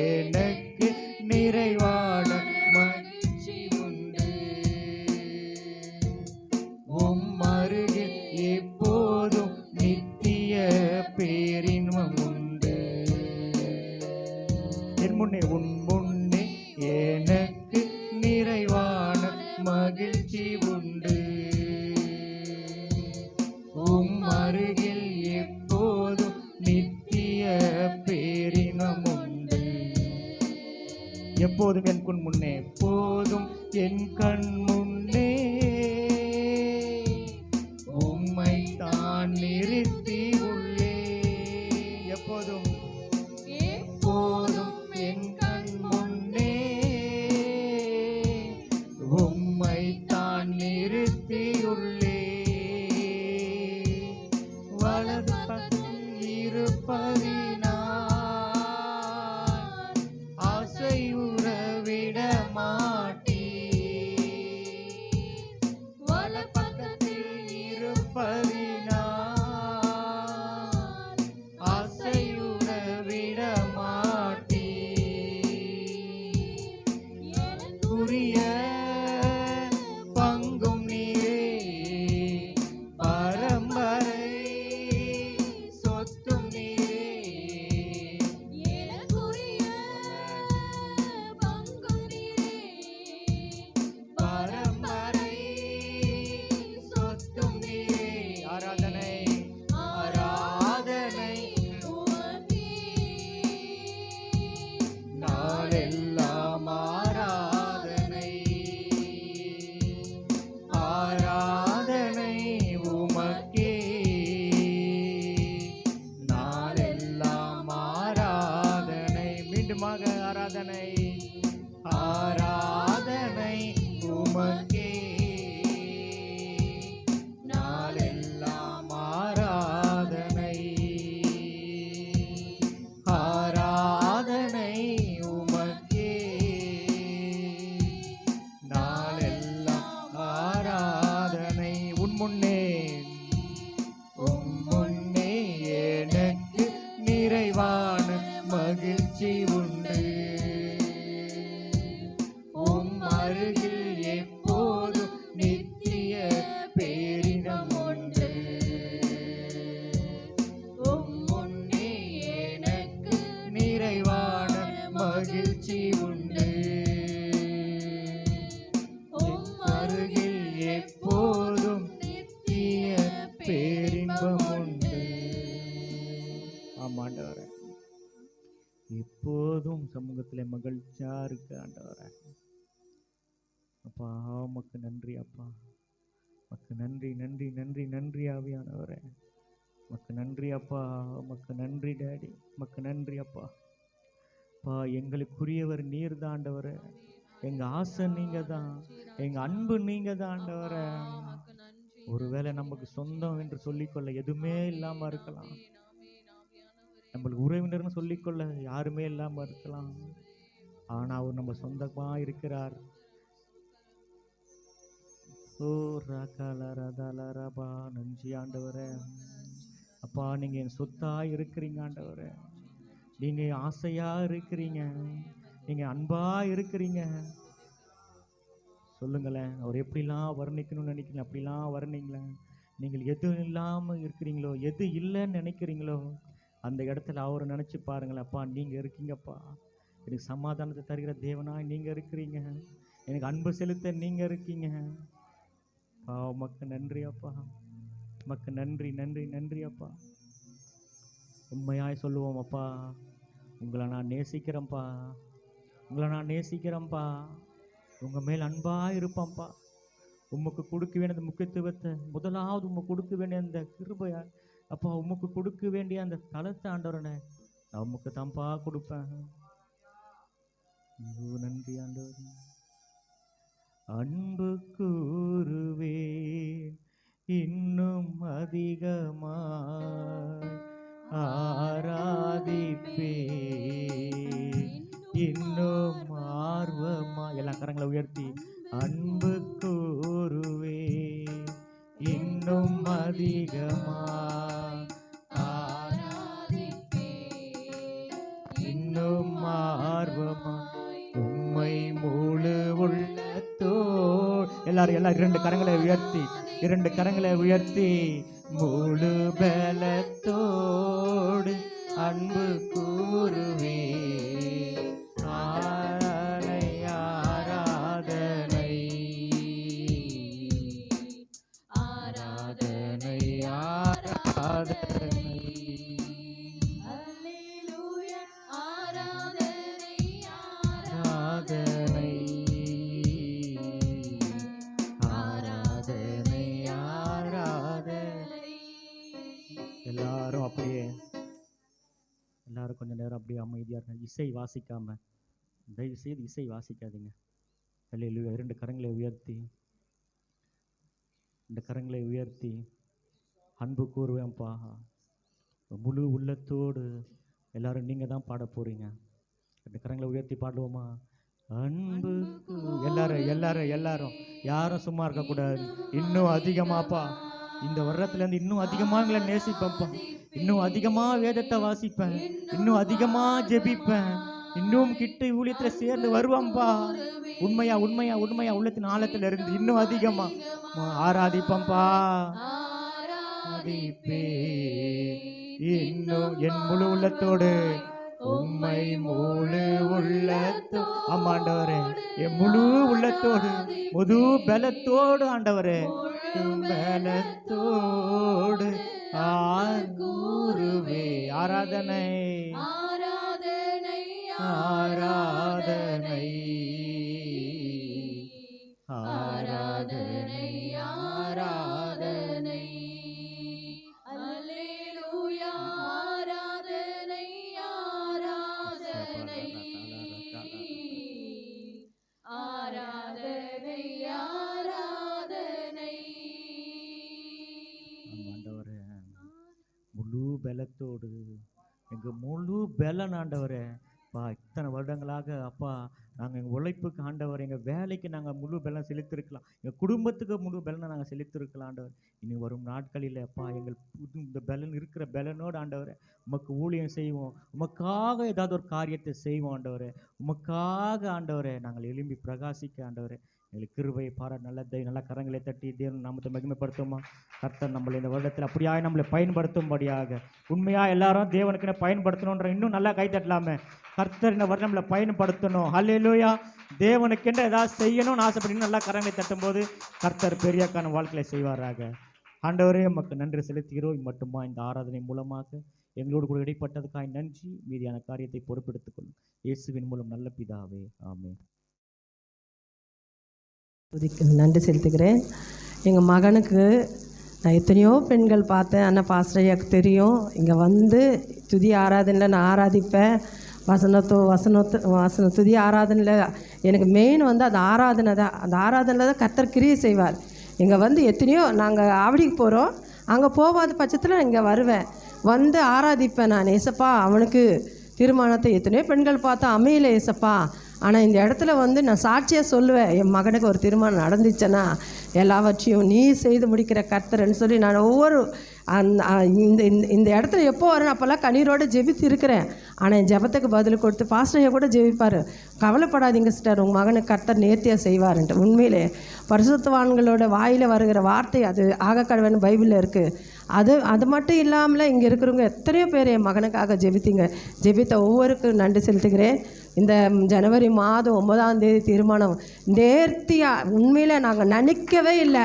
எனக்கு நிறைவான மகிழ்ச்சி உண்டு, உம் அருகில் எப்போதும் நித்திய பேரின்பம் உண்டு. என் முன்னே உன் முன்னே எனக்கு நிறைவான மகிழ்ச்சி உண்டு, உம் அருகில் எப்போதும் நித்திய பேரினம் உண்டு. எப்போதும் என் கண் முன்னே, எப்போதும் என் கண் முன்னே உம்மை தான் நிறுத்தி உள்ளே. எப்போதும் எப்போதும் என் கண் முன்னே உம்மை தான் நிறுத்தியுள்ளே. வலது பக்கம் இருப்பதினால் ஆசை உறவிட மாட்டீர். வலது பக்கத்தில் இருப்பதினால் ஆசை உறவிட மாட்டீர். எனக்குரிய பங்கும் நீரே, பரம்பரை சொத்தும் நீரே. எனக்குரிய பங்கும் நீரே, பரம்பரை சொத்தும் நீரே. ஆராதனை, ஆராதனை உமக்கே. நாளெல்லாம் ஆராதனை, ஆராதனை உமக்கே, நாளெல்லாம் ஆராதனை. மீண்டுமாக ஆராதனை, ஆராதனை உமக்கே, நாளெல்லாம் ஆராதனை, ஆராதனை உமக்கே, மகிழ்ச்சி உண்டு. உம் அருகில் எப்போதும் நித்திய பேரினம் உண்டு. உம் முன்னே எனக்கு நிறைவான மகிழ்ச்சி உண்டு. உம் அருகில் எப்போதும் நித்திய பேரின்பம் உண்டு. ஆமாண்டவரே, எப்போதும் சமூகத்திலே மகிழ்ச்சியா இருக்கு ஆண்டவரே. அப்பா உமக்கு நன்றி அப்பா, உமக்கு நன்றி நன்றி நன்றி நன்றி ஆவியானவரே. உமக்கு நன்றி அப்பா, உமக்கு நன்றி டாடி, உமக்கு நன்றி அப்பா. அப்பா எங்களுக்குரியவர் நீர் தான் ஆண்டவரே. எங்க ஆசை நீங்க தான், எங்க அன்பு நீங்க தான் ஆண்டவரே. ஒருவேளை நமக்கு சொந்தம் என்று சொல்லிக்கொள்ள எதுவுமே இல்லாம இருக்கலாம், நம்மளுக்கு உறவினர்னு சொல்லிக்கொள்ள யாருமே இல்லாம இருக்கலாம். ஆனா அவர் நம்ம சொந்தமா இருக்கிறார். ஓ ராகாலரதலரபா, நன்றி ஆண்டவரே. அப்பா நீங்க என் சொத்தா இருக்கிறீங்க ஆண்டவரே. நீங்க ஆசையா இருக்கிறீங்க, நீங்க அன்பா இருக்கிறீங்க. சொல்லுங்களேன், அவர் எப்படிலாம் வர்ணிக்கணும்னு நினைக்கிறீங்க அப்படிலாம் வர்ணிங்களேன். நீங்கள் எது இல்லாம இருக்கிறீங்களோ, எது இல்லைன்னு நினைக்கிறீங்களோ அந்த இடத்துல அவரை நினைச்சு பாருங்களேன். அப்பா நீங்க இருக்கீங்கப்பா, எனக்கு சமாதானத்தை தருகிற தேவனா நீங்க இருக்கிறீங்க, எனக்கு அன்பு செலுத்த நீங்க இருக்கீங்க. அப்பா உமக்கு நன்றி அப்பா, உமக்கு நன்றி நன்றி நன்றி அப்பா. உண்மையாய் சொல்லுவோம் அப்பா, உங்களை நான் நேசிக்கிறேன்ப்பா, உங்களை நான் நேசிக்கிறேன்ப்பா, உங்க மேல் அன்பா இருப்பேன்ப்பா. உமக்கு கொடுக்க வேண்டிய அந்த முக்கியத்துவத்தை, முதலாவது உமக்கு கொடுக்க வேண்டிய அந்த கிருபையா அப்பா, உமக்கு கொடுக்க வேண்டிய அந்த தலத்தை ஆண்டவரனே நான் உமக்கு தான்ப்பா கொடுப்பேன். நன்றி ஆண்டவர். அன்பு கூறுவேன் இன்னும் அதிகமாய், ஆராதிப்பேன் இன்னும் ஆர்வமா. எல்லா கரங்களை உயர்த்தி அன்பு கூறுவேன் இன்னும் அதிகமாய், இன்னும் ஆர்வமா உம்மை முழு உள்ளத்தோ. எல்லாரும் இரண்டு கரங்களை உயர்த்தி, இரண்டு கரங்களை உயர்த்தி முழு பலத்தோடு அன்பு கூறுவே. ஆராதனை ஆராதனை ஆராதனை ஆராதனை. அல்லேலூயா ஆராதனை ஆராதனை ஆராதனை ஆராதனை. எல்லாரும் அப்படியே, எல்லாரும் கொஞ்ச நேரம் அப்படியே அமைதியா இருக்காங்க. இசை வாசிக்காம, தயவு செய்து இசை வாசிக்காதீங்க. அல்லேலூயா. இரண்டு கரங்களை உயர்த்தி, இந்த கரங்களை உயர்த்தி அன்பு கூறுவேன்ப்பா. முழு உள்ளத்தோடு எல்லாரும் நீங்க தான் பாட போறீங்க. இந்த கரங்களை உயர்த்தி பாடுவோமா? அன்பு எல்லாரும் எல்லாரும் எல்லாரும் யாரும் சும்மா இருக்க கூடாது. இன்னும் அதிகமாப்பா, இந்த வருடத்துல இருந்து இன்னும் அதிகமா எங்களை நேசிப்பேன்ப்பா, இன்னும் அதிகமா வேதத்தை வாசிப்பேன், இன்னும் அதிகமா ஜெபிப்பேன், இன்னும் கிட்ட ஊழியத்துல சேர்ந்து வருவான்பா. உண்மையா உண்மையா உண்மையா உள்ளத்தின் ஆழத்துல இருந்து இன்னும் அதிகமா ஆராதிப்பம்பா. ஆராதிப்பே இன்னும் என் முழு உள்ளத்தோடு, உம்மை முழு உள்ளத்தோ. ஆமா ஆண்டவரே, என் முழு உள்ளத்தோடு முழு பலத்தோடு ஆண்டவரே, பலத்தோடு கூறுவே. ஆராதனை ஆராதனை ஆராதனை ஆராதனை ஆராதனை. அல்லேலூயா ஆராதனை ஆராதனை ஆராதனை ஆராதனை. முழு பலத்தோடு, எங்க முழு பலன் ஆண்டவரே அப்பா இத்தனை வருடங்களாக அப்பா நாங்கள் எங்கள் உழைப்புக்கு ஆண்டவர், எங்கள் வேலைக்கு நாங்கள் முழு பலன் செலுத்திருக்கலாம், எங்கள் குடும்பத்துக்கு முழு பலனை நாங்கள் செலுத்திருக்கலாம் ஆண்டவர். இனி வரும் நாட்களில் அப்பா எங்கள் இந்த பலன் இருக்கிற பலனோடு ஆண்டவரை உமக்கு ஊழியம் செய்வோம், உமக்காக ஏதாவது ஒரு காரியத்தை செய்வோம் ஆண்டவரே. உமக்காக ஆண்டவரே நாங்கள் எழும்பி பிரகாசிக்க ஆண்டவரே எங்களுக்கு கிருபை பார நல்ல கரங்களை தட்டி தேவன் நாமத்தை மகிமைப்படுத்துமா. கர்த்தர் நம்மளை இந்த வருடத்தில் அப்படியாக நம்மளை பயன்படுத்தும்படியாக உண்மையாக எல்லாரும் தேவனுக்குன்னு பயன்படுத்தணுன்ற இன்னும் நல்லா கை தட்டலாமே. கர்த்தர் இந்த வருடம் நம்மளை பயன்படுத்தணும். ஹல்லேலூயா. தேவனுக்கென்று ஏதாவது செய்யணும்னு ஆசைப்பட்டு நல்லா கரங்களை தட்டும்போது கர்த்தர் பெரியாக்கான வாழ்க்கையை செய்வாராக. ஆண்டவரே உமக்கு நன்றி செலுத்துகிறோம். மட்டுமா இந்த ஆராதனை மூலமாக எங்களோடு கூட இடைப்பட்டதுக்காய் நன்றி. மீதியான காரியத்தை பொறுப்பெடுத்துக் கொள்ளும் இயேசுவின் மூலம் நல்ல பிதாவே, ஆமென். நன்றி செலுத்துகிறேன். எங்கள் மகனுக்கு நான் எத்தனையோ பெண்கள் பார்த்தேன், ஆனால் பாஸ்டரையாக்கு தெரியும். இங்கே வந்து துதி ஆராதனையில் நான் ஆராதிப்பேன். வசன துதி ஆராதனையில் எனக்கு மெயின் வந்து அந்த ஆராதனை தான். அந்த ஆராதனையில் தான் கர்த்தர் கிரியை செய்வார். இங்கே வந்து எத்தனையோ நாங்கள் ஆவடிக்கு போகிறோம், அங்கே போகாத பட்சத்தில் இங்கே வருவேன், வந்து ஆராதிப்பேன் நான். ஏசப்பா அவனுக்கு திருமணத்தை எத்தனையோ பெண்கள் பார்த்தா அமையல ஏசப்பா, ஆனால் இந்த இடத்துல வந்து நான் சாட்சியாக சொல்லுவேன், என் மகனுக்கு ஒரு திருமணம் நடந்துச்சுன்னா எல்லாவற்றையும் நீ செய்து முடிக்கிற கர்த்தர்ன்னு சொல்லி நான் ஒவ்வொரு இந்த இந்த இடத்துல எப்போ வரேன் அப்போல்லாம் கண்ணீரோடு ஜெபித்து இருக்கிறேன். ஆனால் என் ஜெபத்துக்கு பதில் கொடுத்து பாஸ்டரையை கூட ஜெபிப்பார், கவலைப்படாதீங்க சிஸ்டர் உங்கள் மகனுக்கு கர்த்தர் நேர்த்தியாக செய்வார்ன்ட்டு. உண்மையிலே பரிசுத்தவான்களோட வாயில் வருகிற வார்த்தை அது ஆகக்கடவன் பைபிளில் இருக்குது. அது மட்டும் இல்லாமல் இங்கே இருக்கிறவங்க எத்தனையோ பேர் என் மகனுக்காக ஜெபித்த ஒவ்வொருக்கும் நன்றி செலுத்துகிறேன். இந்த ஜனவரி மாதம் 9ஆம் தேதி திருமணம் நேர்த்தியாக உண்மையில் நாங்கள் நினைக்கவே இல்லை,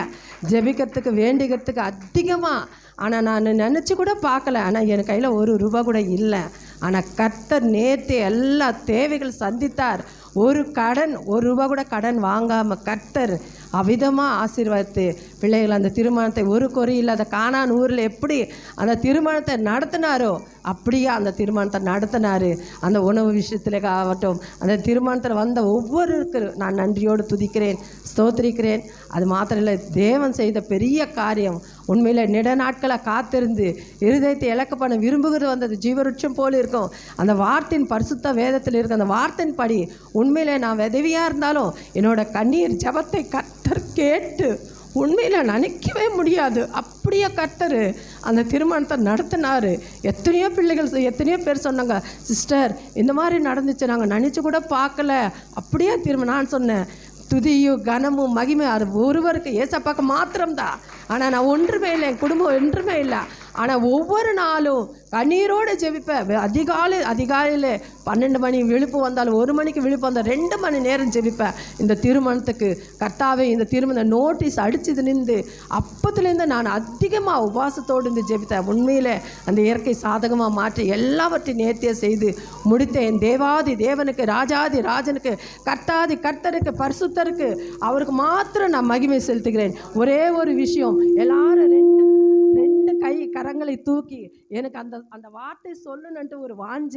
ஜெபிக்கிறதுக்கு வேண்டிக்கிறதுக்கு அதிகமாக. ஆனால் நான் நினச்சி கூட பார்க்கல, ஆனால் என் கையில் ஒரு ரூபா கூட இல்லை. ஆனால் கர்த்தர் நேர்த்தி எல்லா தேவைகள் சந்தித்தார். ஒரு ரூபா கூட கடன் வாங்காமல் கர்த்தர் அவிதமாக ஆசீர்வாதித்து பிள்ளைகள் அந்த திருமணத்தை ஒரு குறை இல்லாத கானான் ஊரில் எப்படி அந்த திருமணத்தை நடத்தினாரோ அப்படியே அந்த திருமணத்தை நடத்தினார். அந்த உணவு விஷயத்தில் ஆகட்டும், அந்த திருமணத்தில் வந்த ஒவ்வொருக்கு நான் நன்றியோடு துதிக்கிறேன், ஸ்தோத்திரிக்கிறேன். அது மாத்திரம் இல்லை, தேவன் செய்த பெரிய காரியம். உண்மையில் நெட நாட்களை காத்திருந்து இருதயத்தை இலக்க பண்ண விரும்புகிறது வந்தது ஜீவருட்சம் போல் இருக்கும். அந்த வார்த்தையின் பரிசுத்த வேதத்தில் இருக்க அந்த வார்த்தையின் படி உண்மையில் நான் விதவியாக இருந்தாலும் என்னோட கண்ணீர் ஜபத்தை கர்த்தர் கேட்டு உண்மையில் நினைக்கவே முடியாது, அப்படியே கர்த்தர் அந்த திருமணத்தை நடத்தினார். எத்தனையோ பிள்ளைகள் எத்தனையோ பேர் சொன்னாங்க, சிஸ்டர் இந்த மாதிரி நடந்துச்சு நாங்கள் நினச்சி கூட பார்க்கல, அப்படியே திரும்ப நான் சொன்னேன் துதியும் கனமும் மகிமை அது ஒருவருக்கு ஏசப்பாக்க மாத்திரம்தான். ஆனால் நான் ஒன்றுமே இல்லை, என் குடும்பம் ஒன்றுமே இல்லை. ஆனால் ஒவ்வொரு நாளும் கண்ணீரோடு ஜெபிப்பேன். அதிகாலையில் 12 மணி விழிப்பு வந்தாலும் 1 மணிக்கு விழிப்பு வந்தால் 2 மணி நேரம் ஜெபிப்பேன். இந்த திருமணத்துக்கு கர்த்தாவே இந்த திருமண நோட்டீஸ் அடிச்சது நின்று அப்பத்துலேருந்து நான் அதிகமாக உபவாசத்தோடு இருந்து ஜெபித்தேன். உண்மையில் அந்த இயற்கை சாதகமாக மாற்றி எல்லாவற்றையும் நேர்த்தியாக செய்து முடித்தேன். தேவாதி தேவனுக்கு, ராஜாதி ராஜனுக்கு, கர்த்தாதி கர்த்தருக்கு, பரிசுத்தருக்கு அவருக்கு மாத்திரம் நான் மகிமை செலுத்துகிறேன். ஒரே ஒரு விஷயம், எல்லாரும் ரெண்டு கை கரங்களை தூக்கி எனக்கு அந்த வார்த்தை சொல்லணுன்ட்டு ஒரு வாஞ்ச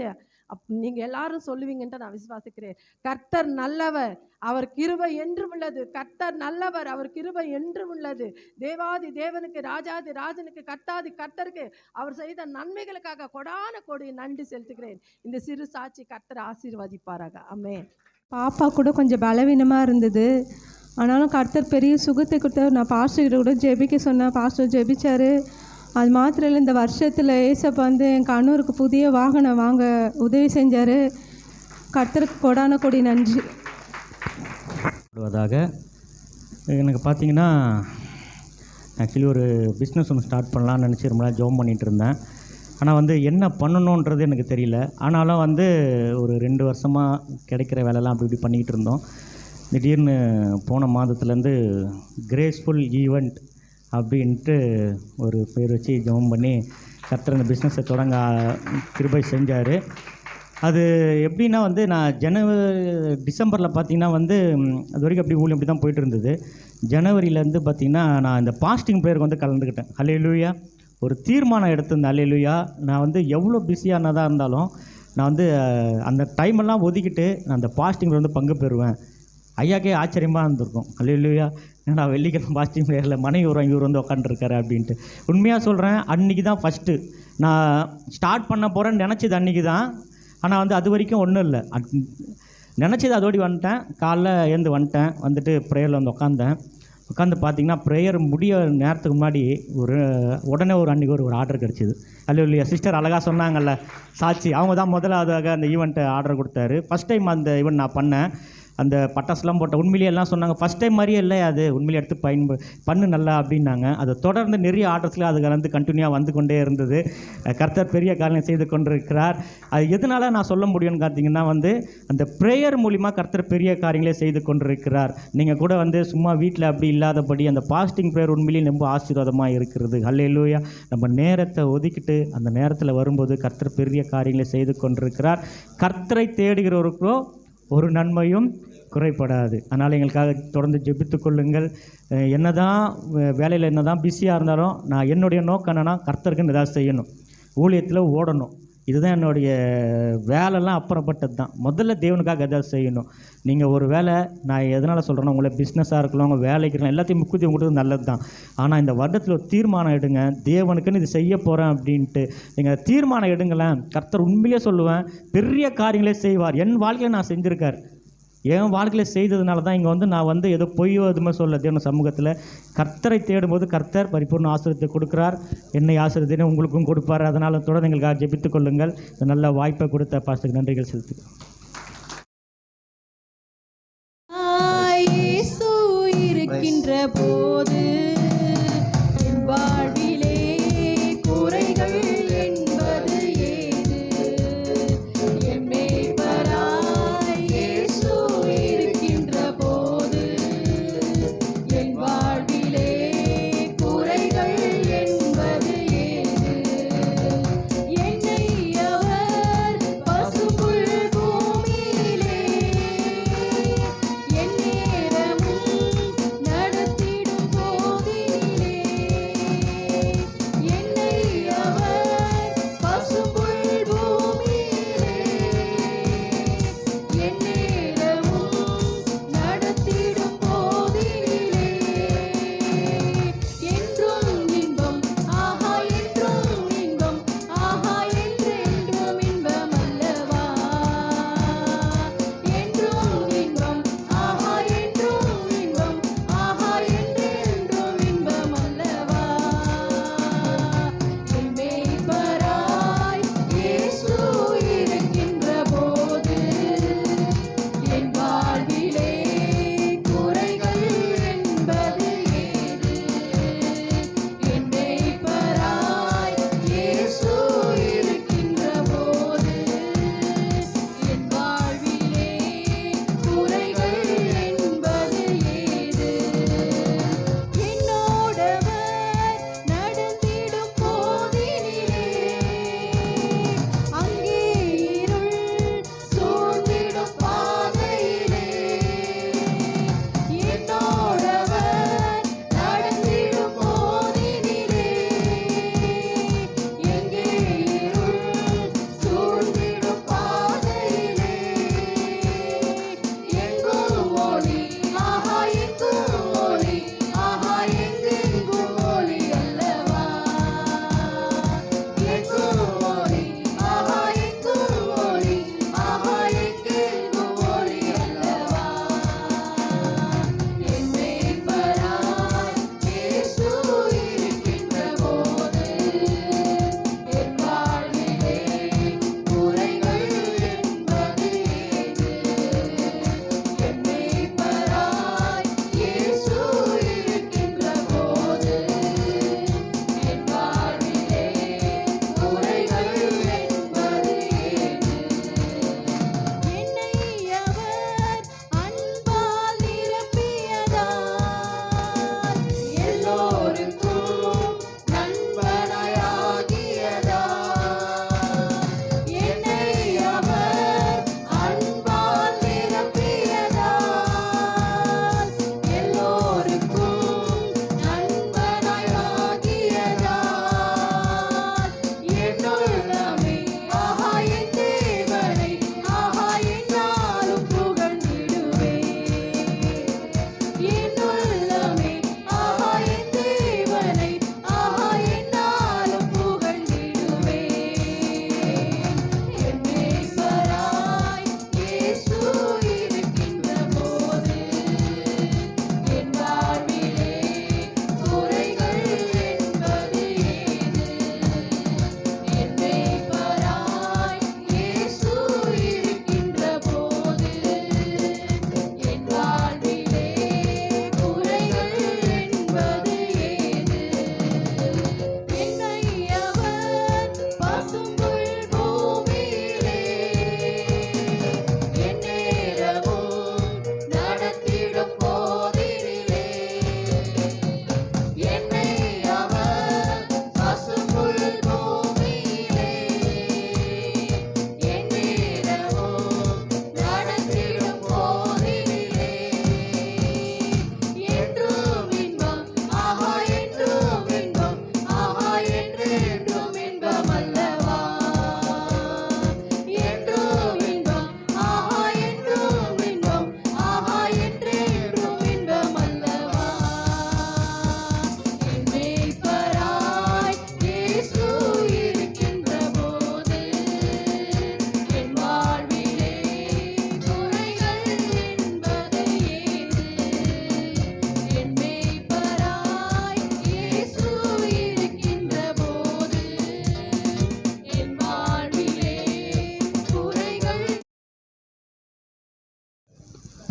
நீங்கள் எல்லாரும் சொல்லுவீங்கன்ட்டு நான் விசுவாசிக்கிறேன். கர்த்தர் நல்லவர், அவர் கிருபை என்றும் உள்ளது. கர்த்தர் நல்லவர், அவர் கிருபை என்றும் உள்ளது. தேவாதி தேவனுக்கு, ராஜாதி ராஜனுக்கு, கர்த்தாதி கர்த்தருக்கு அவர் செய்த நன்மைகளுக்காக கொடான கோடி நன்றி செலுத்துகிறேன். இந்த சிறு சாட்சி கர்த்தர் ஆசீர்வதிப்பாராக. ஆமென். பாப்பா கூட கொஞ்சம் பலவீனமாக இருந்தது, ஆனாலும் கர்த்தர் பெரிய சுகத்தை கொடுத்தார். நான் பாஸ்டர்கிட்ட கூட ஜெபிக்க சொன்னேன், பாஸ்டர் ஜெபிச்சார். அது மாத்திரம் இல்லை, இந்த வருஷத்தில் ஏசப்பா வந்து என் கண்ணூருக்கு புதிய வாகனம் வாங்க உதவி செஞ்சார். கர்த்தருக்கு கொடான கொடி நன்றி. எனக்கு பார்த்தீங்கன்னா ஆக்சுவலி ஒரு பிஸ்னஸ் ஒன்று ஸ்டார்ட் பண்ணலான்னு நினச்சி ரொம்ப நாள் ஜாப் பண்ணிகிட்டு இருந்தேன். ஆனால் வந்து என்ன பண்ணணுன்றது எனக்கு தெரியல. ஆனாலும் வந்து ஒரு 2 வருஷமாக கிடைக்கிற வேலைலாம் அப்படி இப்படி பண்ணிக்கிட்டு இருந்தோம். திடீர்னு போன மாதத்துலேருந்து கிரேஸ்ஃபுல் ஈவெண்ட் அப்படின்ட்டு ஒரு பேர் வச்சு ஜெபம் பண்ணி கர்த்தர் அந்த பிஸ்னஸை தொடங்க கிருபை செஞ்சார். அது எப்படின்னா வந்து நான் டிசம்பரில் பார்த்திங்கன்னா வந்து அது வரைக்கும் அப்படி ஊழியம் அப்படி தான் போயிட்டு இருந்தது. ஜனவரியிலேருந்து பார்த்திங்கன்னா நான் இந்த பாஸ்டிங் ப்ரேயருக்கு வந்து கலந்துக்கிட்டேன். ஹல்லேலூயா. ஒரு தீர்மானம் எடுத்திருந்தேன். ஹல்லேலூயா. நான் வந்து எவ்வளோ பிஸியானதாக இருந்தாலும் நான் வந்து அந்த டைமெல்லாம் ஒதுக்கிட்டு நான் அந்த பாஸ்டிங்கில் வந்து பங்கு பெறுவேன். ஐயாக்கே ஆச்சரியமாக இருந்திருக்கும். ஹல்லேலூயா. ஏன்னா வெள்ளிக்கிழமை பாஸ்டிங் ப்ரேயரில் மனைவி இவர் வந்து உட்காந்துருக்காரு அப்படின்ட்டு. உண்மையாக சொல்கிறேன், அன்றைக்கி தான் ஃபஸ்ட்டு நான் ஸ்டார்ட் பண்ண போகிறேன்னு நினச்சது அன்றைக்கி தான். ஆனால் வந்து அது வரைக்கும் ஒன்றும் இல்லை. நினச்சது அதோடி வந்துட்டேன். காலைல எழுந்து வந்துட்டேன். வந்துட்டு ப்ரேயரில் வந்து உட்காந்து பார்த்தீங்கன்னா ப்ரேயர் முடிய நேரத்துக்கு முன்னாடி உடனே அன்றைக்கி ஒரு ஆர்டர் கிடச்சிது. அல்ல சிஸ்டர் அழகாக சொன்னாங்கல்ல சாட்சி, அவங்க தான் முதலாவதாக அந்த ஈவெண்ட்டை ஆர்டர் கொடுத்தாரு. ஃபஸ்ட் டைம் அந்த ஈவெண்ட் நான் பண்ணேன். அந்த பட்டாசுலாம் போட்ட உண்மையிலேயே எல்லாம் சொன்னாங்க, ஃபஸ்ட் டைம் மாதிரியே இல்லை அது, உண்மையிலே எடுத்து பண்ணு நல்லா அப்படின்னாங்க. அதை தொடர்ந்து நிறைய ஆர்டர்ஸில் அது வந்து கண்டினியூவாக வந்து கொண்டே இருந்தது. கர்த்தர் பெரிய காரியம் செய்து கொண்டிருக்கிறார். அது எதனால் நான் சொல்ல முடியும்னு பார்த்தீங்கன்னா வந்து அந்த ப்ரேயர் மூலிமா கர்த்தர் பெரிய காரியங்களே செய்து கொண்டிருக்கிறார். நீங்கள் கூட வந்து சும்மா வீட்டில் அப்படி இல்லாதபடி அந்த பாஸ்டிங் ப்ரேயர் உண்மையிலேயே ரொம்ப ஆசீர்வாதமாக இருக்கிறது. ஹல்லேலூயா. நம்ம நேரத்தை ஒதுக்கிட்டு அந்த நேரத்தில் வரும்போது கர்த்தர் பெரிய காரியங்களை செய்து கொண்டிருக்கிறார். கர்த்தரை தேடுகிறவருக்கோ ஒரு நன்மையும் குறைப்படாது. அதனால் எங்களுக்காக தொடர்ந்து ஜெபித்து கொள்ளுங்கள். என்ன தான் வேலையில் என்ன தான் பிஸியாக இருந்தாலும் நான் என்னுடைய நோக்கம் என்னென்னா கர்த்தருக்குன்னு ஏதாவது செய்யணும், ஊழியத்தில் ஓடணும். இதுதான் என்னுடைய வேலைலாம் அப்புறப்பட்டது தான். முதல்ல தேவனுக்காக எதாவது செய்யணும். நீங்கள் ஒரு வேலை, நான் எதனால் சொல்கிறேன்னா உங்களை பிஸ்னஸாக இருக்கலாம், உங்கள் வேலைக்கு இருக்கலாம், எல்லாத்தையும் முக்கியத்துவம் கொடுத்தது நல்லது தான். ஆனால் இந்த வருடத்தில் ஒரு தீர்மானம் எடுங்க, தேவனுக்குன்னு இது செய்ய போகிறேன் அப்படின்ட்டு. நீங்கள் தீர்மானம் எடுங்களேன். கர்த்தர் உண்மையிலே சொல்லுவேன் பெரிய காரியங்களே செய்வார். என் வாழ்க்கையில் நான் செஞ்சுருக்கார். என் வாழ்க்கையில் செய்ததுனால தான் இங்கே வந்து நான் வந்து ஏதோ பொய்யோ எதுவுமே சொல்ல. தேவன சமூகத்தில் கர்த்தரை தேடும்போது கர்த்தர் பரிபூர்ண ஆசீர்வாதத்தை கொடுக்குறார். என்னை ஆசீர்வாதத்தை உங்களுக்கும் கொடுப்பார். அதனால் தொடர்ந்து எங்களுக்காக ஜெபித்துக் கொள்ளுங்கள். இந்த நல்ல வாய்ப்பை கொடுத்த பாஸ்டருக்கு நன்றிகள் செலுத்துகிறேன். இருக்கின்ற போது என் வாழ்விலே குறைகள் என்பது ஏது? என் மேய்ப்பராய் இயேசு இருக்கின்ற போது என் வாழ்விலே குறைகள் என்பது ஏது? என்னை அவர் பசும்புல் பூமியிலே என் நேரமும் நடத்திடும் போதிலே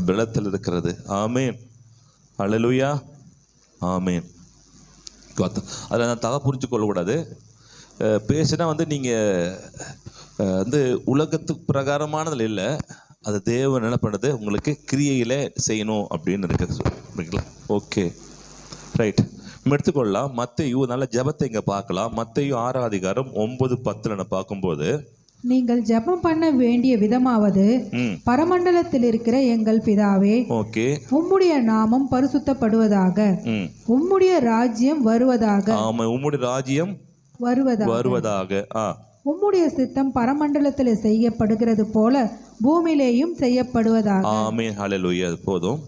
பலத்தில் இருக்கிறது. ஆமேன். அல்லேலூயா. ஆமேன். அதை நான் தகவல் புரிஞ்சு கொள்ளக்கூடாது. பேசுனா நீங்கள் உலகத்துக்கு பிரகாரமானதில் இல்லை, அது தேவன் என்ன பண்ணுறது உங்களுக்கு கிரியையில் செய்யணும் அப்படின்னு இருக்குங்களா? Okay, right. நம்ம எடுத்துக்கொள்ளலாம். மத்தேயு நல்ல ஜெபத்தை இங்கே பார்க்கலாம். மத்தேயு 6 அதிகாரம் 9-10 பார்க்கும்போது, நீங்கள் ஜெபம் பண்ண வேண்டிய விதமாவது, பரமண்டலத்தில் இருக்கிற எங்கள் பிதாவே, ஓகே, உம்முடைய நாமம் பரிசுத்தப்படுவதாக, உம்முடைய ராஜ்யம் வருவதாக. ஆமா, உம்முடைய ராஜ்யம் வருவதாக. உம்முடைய சித்தம் பரமண்டலத்தில் செய்யப்படுகிறது போல பூமியிலேயும் செய்யப்படுவதாக. ஆமென். ஹல்லேலூயா. அது போதும்.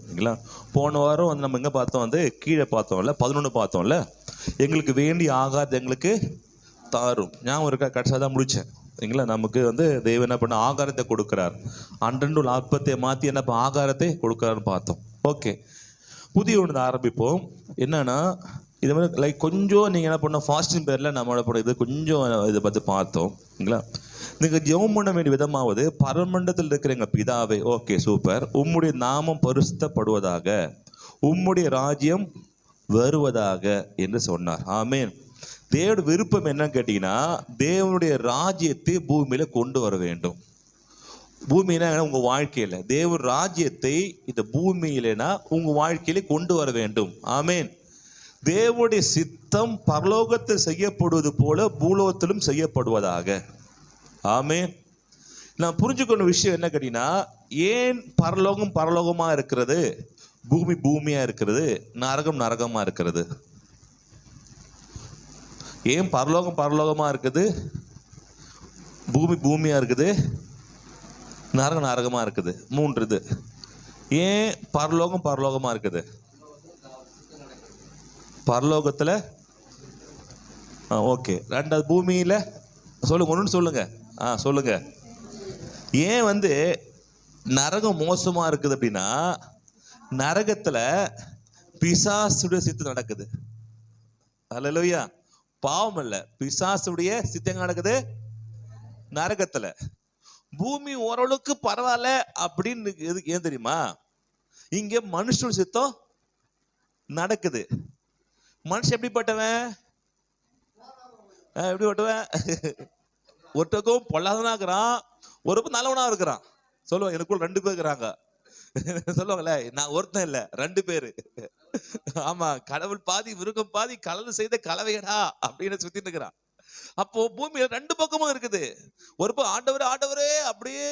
போன வாரம் நம்ம எங்கே பார்த்தோம்? கீழே பார்த்தோம்ல, 11 பார்த்தோம்ல, எங்களுக்கு வேண்டிய ஆகாரத்தை எங்களுக்கு தாரும். ஞாபகம் இருக்கா? கடைசியாக தான் முடித்தேன். நமக்கு தெய்வம் என்ன பண்ண ஆகாரத்தை கொடுக்குறார். அன்றன்று அப்பத்தை மாற்றி என்ன ஆகாரத்தை கொடுக்குறாருன்னு பார்த்தோம். ஓகே, புதிய ஒன்று ஆரம்பிப்போம். என்னன்னா, இது மாதிரி கொஞ்சம் நீங்கள் என்ன பண்ணோம், ஃபாஸ்டிங் பேரில் நம்மளோட இது கொஞ்சம் இதை பற்றி பார்த்தோம். நீங்கள் ஜெபம் பண்ண வேண்டிய விதமாவது, பரமண்டலத்தில் இருக்கிற எங்கள் பிதாவே, ஓகே சூப்பர், உம்முடைய நாமம் பரிசுத்தப்படுவதாக, உம்முடைய ராஜ்யம் வருவதாக என்று சொன்னார். ஆமேன். தேவனுடைய விருப்பம் என்னன்னு கேட்டீங்கன்னா, தேவனுடைய ராஜ்யத்தை பூமியில கொண்டு வர வேண்டும். பூமியில உங்க வாழ்க்கையில தேவ ராஜ்யத்தை இந்த பூமியிலனா உங்க வாழ்க்கையில கொண்டு வர வேண்டும். ஆமேன். தேவனுடைய சித்தம் பரலோகத்தில் செய்யப்படுவது போல பூலோகத்திலும் செய்யப்படுவதாக. ஆமேன். நான் புரிஞ்சுக்கொண்ட விஷயம் என்ன கேட்டீங்கன்னா, ஏன் பரலோகம் பரலோகமா இருக்கிறது, பூமி பூமியா இருக்கிறது, நரகம் நரகமா இருக்கிறது? ஏன் பரலோகம் பரலோகமா இருக்குது, பூமி பூமியா இருக்குது, நரகம் நரகமா இருக்குது? 3 இது. ஏன் பரலோகம் பரலோகமா இருக்குது? பரலோகத்தில் ஓகே, 2வது பூமியில் சொல்லுங்க, ஒன்று சொல்லுங்க. சொல்லுங்க. ஏன் நரகம் மோசமா இருக்குது அப்படின்னா, நரகத்தில் பிசாசுடைய சித்து நடக்குது. அல்லேலூயா. பாவம் இல்ல, பிசாசுடைய சித்தம் நடக்குது நரகத்துல. பூமி ஓரளவுக்கு பரவாயில்ல அப்படின்னு ஏன் தெரியுமா? இங்க மனுஷன் சித்தம் நடக்குது. மனுஷன் எப்படிப்பட்டவன்? எப்படிப்பட்டவன்? ஒருத்தருக்கும் பொல்லாதவனா இருக்கிறான், ஒரு நல்லவனா இருக்கிறான். சொல்லுவாங்க, எனக்குள்ள 2 பேர் இருக்கிறாங்க. சொல்லுவாங்கல்ல, நான் ஒருத்தன் இல்ல, 2 பேரு. ஆமா, கடவுள் பாதி மிருகம் பாதி கலந்து செய்த கலவையடா அப்படின்னு சுத்திட்டு இருக்கிறான். அப்போ பூமியில 2 பக்கமும் இருக்குது. ஒரு பக்கம் ஆண்டவரே ஆண்டவரே அப்படியே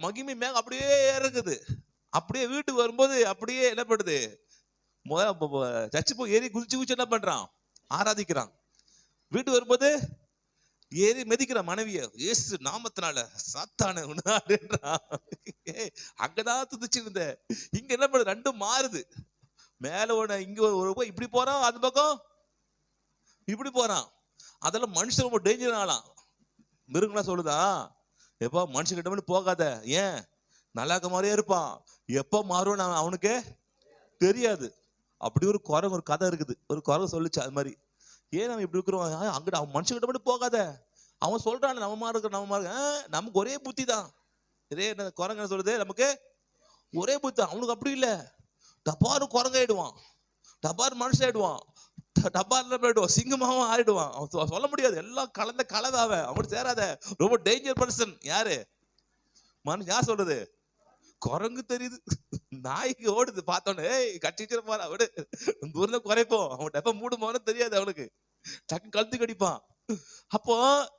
மகிமை மேக அப்படியே இருக்குது. அப்படியே வீட்டுக்கு வரும்போது அப்படியே என்ன பண்ணுது, சர்ச்சு போய் ஏறி குதிச்சு என்ன பண்றான், ஆராதிக்கிறான். வீட்டுக்கு வரும்போது ஏறி மிதிக்கிறான் மனைவிய, இயேசு நாமத்தினால சாத்தான அப்படின்றான். அங்கதான் துதிச்சு இருந்த. இங்க என்ன பண்ணுது, 2 மாறுது. மேல ஒண்ணு, இங்க ஒரு இப்படி போறான், அந்த பக்கம் இப்படி போறான். அதெல்லாம் மனுஷன் ரொம்ப டேஞ்சர் ஆகலாம். மிருகங்களா சொல்லுதான், எப்போ மனுஷன் கிட்ட போகாத, ஏன் நல்லா இருக்க மாதிரியே இருப்பான், எப்போ மாறும் அவனுக்கு தெரியாது. அப்படி ஒரு குரங்கு, ஒரு கதை இருக்குது, ஒரு குரங்கு சொல்லிச்சு அது மாதிரி. ஏன் நம்ம இப்படி இருக்கிறோம், அங்கிட்ட அவன் மனுஷன் கிட்ட மட்டும் போகாத, அவன் சொல்றான் நம்ம மாதிரி இருக்கிற, நம்ம மாதிரி நமக்கு ஒரே புத்தி தான். இதே குரங்கு சொல்லுது, நமக்கு ஒரே புத்தி தான். அவனுக்கு அப்படி இல்லை, டப்பாரு குரங்காயிடுவான், டப்பாரு மனுஷன் ஆயிடுவான், டப்பார்ல போயிடுவான், சிங்கமாவும் ஆயிடுவான். அவன் சொல்ல முடியாது, எல்லாம் கலந்த கலவை. அவன் சேராத, ரொம்ப டேஞ்சர் பர்சன். யாரு மனுஷன்? யார் சொல்றது? குரங்கு தெரியுது, நாய்க்கு ஓடுது, பார்த்தோன்னே கட்டிச்சு போறா, விடு தூரத்துல குறைப்போம். அவன் டப்ப மூடுமான்னு தெரியாது அவனுக்கு, டக்கு கழுத்து கடிப்பான். அப்போ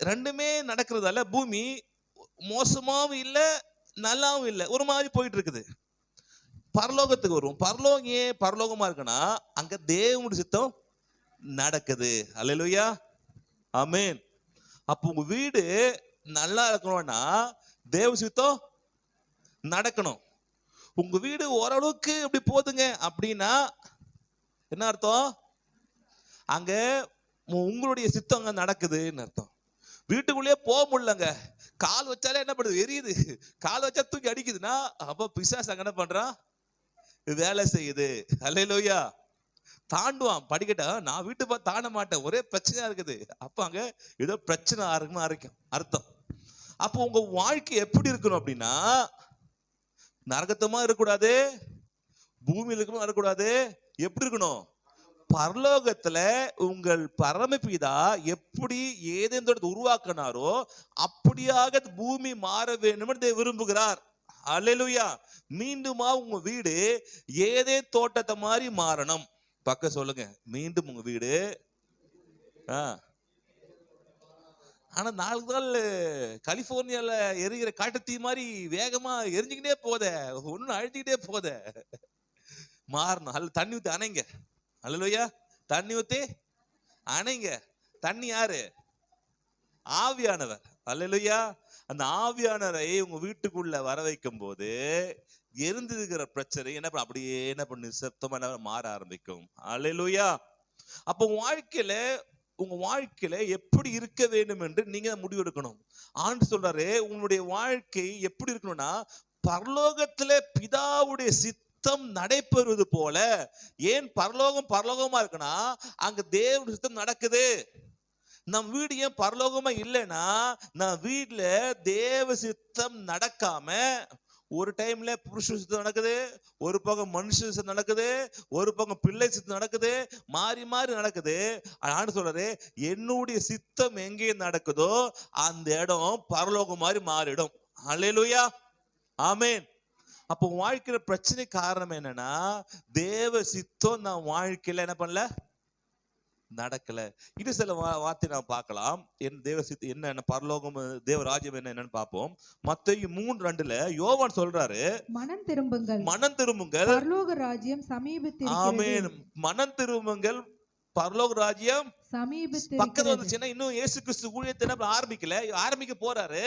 2மே நடக்கிறதால பூமி மோசமாவும் இல்லை நல்லாவும் இல்லை, ஒரு மாதிரி போயிட்டு இருக்குது. பரலோகத்துக்கு வருவோம். பரலோகம் ஏன் பரலோகமா இருக்குன்னா, அங்க தேவனுடைய சித்தம் நடக்குது. அல்லேலூயா. ஆமென். அப்போ உங்க வீடு நல்லா இருக்கணும்னா தேவ சித்தம் நடக்கணும். உங்க வீடு ஓரளவுக்கு இப்படி போதுங்க அப்படின்னா என்ன அர்த்தம்? அங்க உங்களுடைய சித்தம் அங்க நடக்குதுன்னு அர்த்தம். வீட்டுக்குள்ளேயே போக முடியலங்க, கால் வச்சாலே என்ன பண்ணுது, எரியுது, கால் வச்சா தூக்கி அடிக்குதுன்னா அப்ப பிசாசு அங்க என்ன பண்றான், வேலை செய்யுது. அல்லேலூயா. தாண்டுவான் படிக்கட்ட. நான் வீட்டு பார்த்து தாண்ட மாட்டேன், ஒரே பிரச்சனையா இருக்குது. அப்ப அங்க ஏதோ பிரச்சனை அர்த்தம். அப்போ உங்க வாழ்க்கை எப்படி இருக்கணும் அப்படின்னா, நரகத்தமா இருக்கக்கூடாது, பூமியில இருக்கணும் வரக்கூடாது. எப்படி இருக்கணும்? பரலோகத்துல உங்கள் பரமபிதா எப்படி ஏதேன் தோட்டத்தை உருவாக்கினாரோ அப்படியாக பூமி மாற வேண்டும் என்று விரும்புகிறார். அல்லேலூயா. மீண்டுமா உங்க வீடு ஏதேன் தோட்டத்தை மாதிரி மாறணும். பக்க சொல்லுங்க, மீண்டும் உங்க வீடு. ஆனா 4 நாள் கலிபோர்னியால எரிகிற காட்டுத்தீ மாதிரி வேகமா எரிஞ்சுக்கிட்டே போத, ஒண்ணு அழிஞ்சுக்கிட்டே போத. மாறணும். அல்ல தண்ணி ஊத்தி அணைங்க. அல்லேலூயா. தண்ணி ஊத்தி அணைங்க. தண்ணி யாரு? ஆவியானவர். அல்லேலூயா. அந்த ஆவியானவரை உங்க வீட்டுக்குள்ள வர வைக்கும் போது எரிந்திருக்கிற பிரச்சனை என்ன அப்படியே என்ன பண்ணு சத்தமா மாற ஆரம்பிக்கும். அல்லேலூயா. அப்போ உங்க வாழ்க்கையில எப்படி இருக்க வேண்டும் என்று நீங்க முடிவு எடுக்கணும். ஆண்டு சொல்றாரு, உங்களுடைய வாழ்க்கை எப்படி இருக்கணும்னா பரலோகத்திலே பிதாவுடைய சித்தம் நடைபெறுவது போல. ஏன் பரலோகமா இருக்குன்னா அங்க தேவனுடைய சித்தம் நடக்குது. நம் வீடு ஏன் பரலோகமா இல்லைன்னா நம் வீட்டுல தேவ சித்தம் நடக்காம ஒரு டைம்ல புருஷ சித்தம் நடக்குது, ஒரு பக்கம் மனுஷ சித்தம் நடக்குது, ஒரு பக்கம் பிள்ளை சித்தம் நடக்குது, மாறி மாறி நடக்குது. ஆண்டு சொல்றாரு, என்னுடைய சித்தம் எங்கே நடக்குதோ அந்த இடம் பரலோகம் மாதிரி மாறிடும். அல்லேலூயா. ஆமென். அப்போ வாழ்க்கையில பிரச்சனை காரணம் என்னன்னா தேவ சித்தம் நான் வாழ்க்கையில என்ன பண்ணல, நடக்கல. இது சில வார்த்தை நாம் பார்க்கலாம். என் தேவ சித்தம் என்ன, பரலோகம் தேவ ராஜ்யம் என்னன்னு பார்ப்போம். மத்தேயு 3:2 யோவான் சொல்றாரு, மனம் திரும்புங்கள் பரலோக ராஜ்யம் சமீபத்தில். ஆமென். மனம் திரும்புங்கள், பரலோக ராஜ்யம் சமீபத்தில். பக்கத்துல வந்துச்சுன்னா இன்னும் இயேசு கிறிஸ்து ஊழியத்தை ஆரம்பிக்க போறாரு.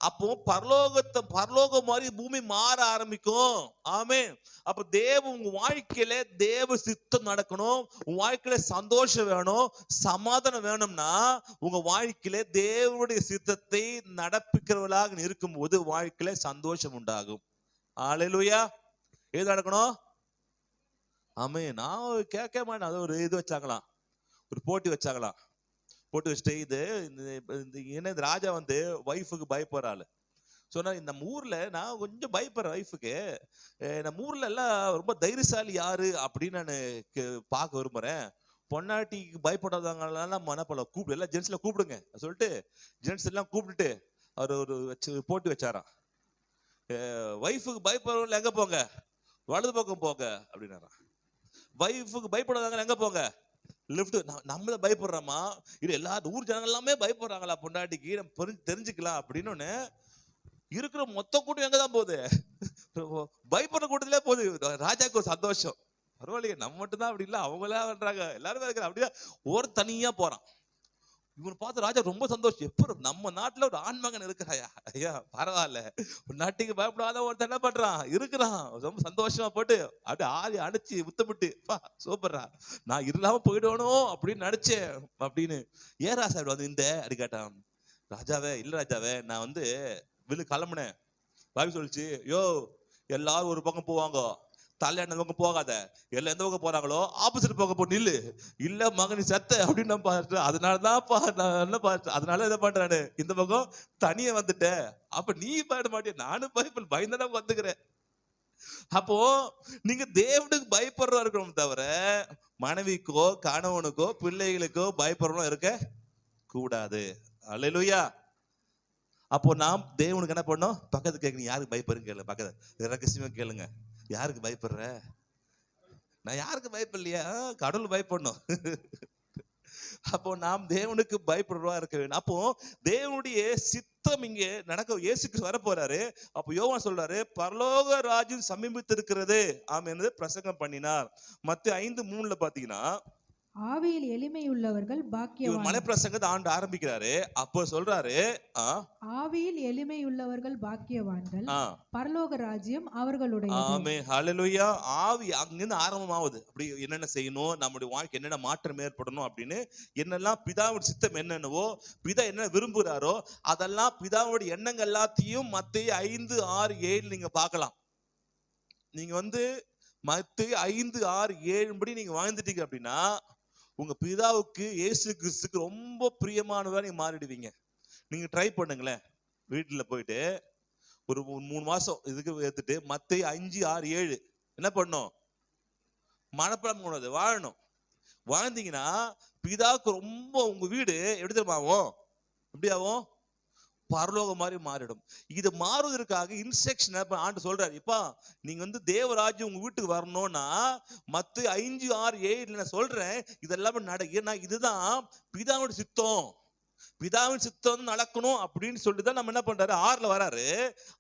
அப்போ பரலோகம் மாதிரி பூமி மாற ஆரம்பிக்கும். ஆமென். அப்ப உங்க வாழ்க்கையில தேவ சித்தம் நடக்கணும். உங்க வாழ்க்கையில சந்தோஷம் வேணும், சமாதானம் வேணும்னா உங்க வாழ்க்கையில தேவனுடைய சித்தத்தை நடப்பிக்கிறவர்களாக இருக்கும்போது வாழ்க்கையில சந்தோஷம் உண்டாகும். அல்லேலூயா. எது நடக்கணும்? ஆமென். நான் கேட்க மாட்டேன். அது ஒரு இது வச்சாங்களாம், ஒரு போட்டி வச்சாங்களாம். போட்டு வச்சுட்டு இது ராஜா வந்து ஒய்ஃபுக்கு பயப்படுறாள். சொன்னா நம்ம ஊர்ல நான் கொஞ்சம் பயப்படுறேன் ஒய்ஃபுக்கு. நம்ம ஊர்ல எல்லாம் ரொம்ப தைரியசாலி யாரு அப்படின்னு நான் பார்க்க விரும்புறேன். பொன்னாட்டிக்கு பயப்படாதவங்கலாம் மனப்பல கூப்பிடு, எல்லாம் ஜென்ஸ்ல கூப்பிடுங்க சொல்லிட்டு ஜென்ஸ் எல்லாம் கூப்பிட்டுட்டு அவர் ஒரு போட்டி வச்சாராம். ஒய்ஃபுக்கு பயப்படுறவங்க எங்க போங்க, வலது பக்கம் போங்க அப்படின்னாராம். ஒய்ஃபுக்கு பயப்படாதவங்க எங்க போங்க, லெஃப்ட். நம்மள பயப்படுறோமா, இது எல்லாரும் ஊர் ஜனங்கள் எல்லாமே பயப்படுறாங்களா பொண்டாட்டிக்கு, நம்ம தெரிஞ்சுக்கலாம் அப்படின்னு இருக்கிற மொத்த கூட்டம் எங்கதான் போகுது, பயப்படுற கூட்டத்திலே போகுது. ராஜாக்கு ஒரு சந்தோஷம், பரவாயில்லையே நம்ம மட்டும் தான் அப்படி இல்லை, அவங்களா பண்றாங்க, எல்லாருமே இருக்கிறாங்க. அப்படியே ஒரு தனியா போறான். இவனை பார்த்து ராஜா ரொம்ப சந்தோஷம். எப்ப நம்ம நாட்டுல ஒரு ஆண்மகன் இருக்கிறாயா, ஐயா பரவாயில்ல, ஒரு நாட்டுக்கு பயப்படாத ஒருத்தர் என்ன பண்றான் இருக்கிறான். ரொம்ப சந்தோஷமா போட்டு அப்படியே ஆறி அடிச்சு முத்தமிட்டு சூப்பர்ரா, நான் இல்லாம போயிடுவனும் அப்படின்னு நினைச்சேன் அப்படின்னு. ஏன் ராசா வந்து இந்த அப்படி கேட்டான். ராஜாவே இல்ல ராஜாவே, நான் வந்து கிளம்புனேன். பாபி சொல்லிச்சு, யோ எல்லாரும் ஒரு பக்கம் போவாங்க, தலையான பக்கம் போகாத, எல்லாம் எந்த பக்கம் போறாங்களோ ஆப்போசிட் பக்கம் போ நில்லு, இல்ல மகனி செத்த அப்படின்னு நான் பாத்துட்டேன். அதனாலதான்ப்பா நான் என்ன பாத்து, அதனால என்ன பண்றானு இந்த பக்கம் தனியா வந்துட்டேன். அப்ப நீ பயப்பட மாட்டேன், நானும் பயந்துதான் வந்துக்கிறேன். அப்போ நீங்க தேவனுக்கு பயப்படுறதா இருக்கணும் தவிர மனைவிக்கோ கணவனுக்கோ பிள்ளைகளுக்கோ பயப்படுறோம் இருக்க கூடாது. அல்லேலூயா. அப்போ நாம் தேவனுக்கு என்ன பண்ணோம், பக்கத்து கேட்க யாருக்கு பயப்படுறீங்க கேளு, பக்கத்து ரகசியமா கேளுங்க, யாருக்கு பயப்படுற, நான் யாருக்கு பயப்படலையா, கடவுள் பயப்படணும். அப்போ நாம் தேவனுக்கு பயப்படுறவா இருக்க வேண்டும். அப்போ தேவனுடைய சித்தம் இங்க நடக்க இயேசுக்கு வர போறாரு. அப்போ யோவான் சொல்றாரு, பரலோக ராஜ்யம் சமீபித்திருக்கிறது ஆமென் பிரசங்கம் பண்ணினார். மத்தேயு 5:3 பாத்தீங்கன்னா, ஆவியில் எளிமை உள்ளவர்கள் பாக்கியவான்கள். மலை பிரசங்கத்தை ஆண்டு ஆரம்பிக்கிறாரு. அப்போ சொல்றாரு, ஆவியில் எளிமை உள்ளவர்கள் பாக்கியவான்கள், பரலோக ராஜ்யம் அவர்களுடையது. ஆமென். ஹல்லேலூயா. ஆவி அங்கிருந்து ஆரம்பமாகுது. அப்படி என்னென்ன செய்யணும், நம்முடைய வாழ்க்கை என்னென்ன மாற்றம் ஏற்படணும் அப்படின்னு என்னெல்லாம் பிதாவுடைய சித்தம் என்னென்னவோ, பிதா என்ன விரும்புகிறாரோ அதெல்லாம் பிதாவுடைய எண்ணங்கள் எல்லாத்தையும் மத்தேயு 5:6-7 நீங்க பார்க்கலாம். நீங்க வந்து மத்தேயு 5:6-7 படி நீங்க வாழ்ந்துட்டீங்க அப்படின்னா உங்க பிதாவுக்கு இயேசு கிறிஸ்துக்கு ரொம்ப பிரியமானவரா நீங்க மாறிடுவீங்க. நீங்க ட்ரை பண்ணுங்களேன். வீட்டுல போயிட்டு ஒரு 3 மாசம் இதுக்கு ஏத்துட்டு மத்தேயு 5, 6, 7 என்ன பண்ணும்? மனப்பாடம் பண்ணது வாழணும். வாழ்ந்தீங்கன்னா பிதாவுக்கு ரொம்ப உங்க வீடு எப்படி தெரியுமா ஆகும்? எப்படி ஆகும்? பரலோகம் மாதிரி மாறிடும். இது மாறுவதற்காக இன்ஸ்ட்ரக்ஷன் ஆண்டு சொல்றாரு, இப்பா நீங்க தேவராஜ்யம் உங்க வீட்டுக்கு வரணும்னா மத்தேயு 5, 6, 7 நான் சொல்றேன் இதெல்லாமே ஏன்னா இதுதான் பிதாவோட சித்தம். பிதாவின் சித்தம் நடக்கணும் அப்படின்னு சொல்லிட்டு தான் நம்ம என்ன பண்றாரு 6ல வராரு.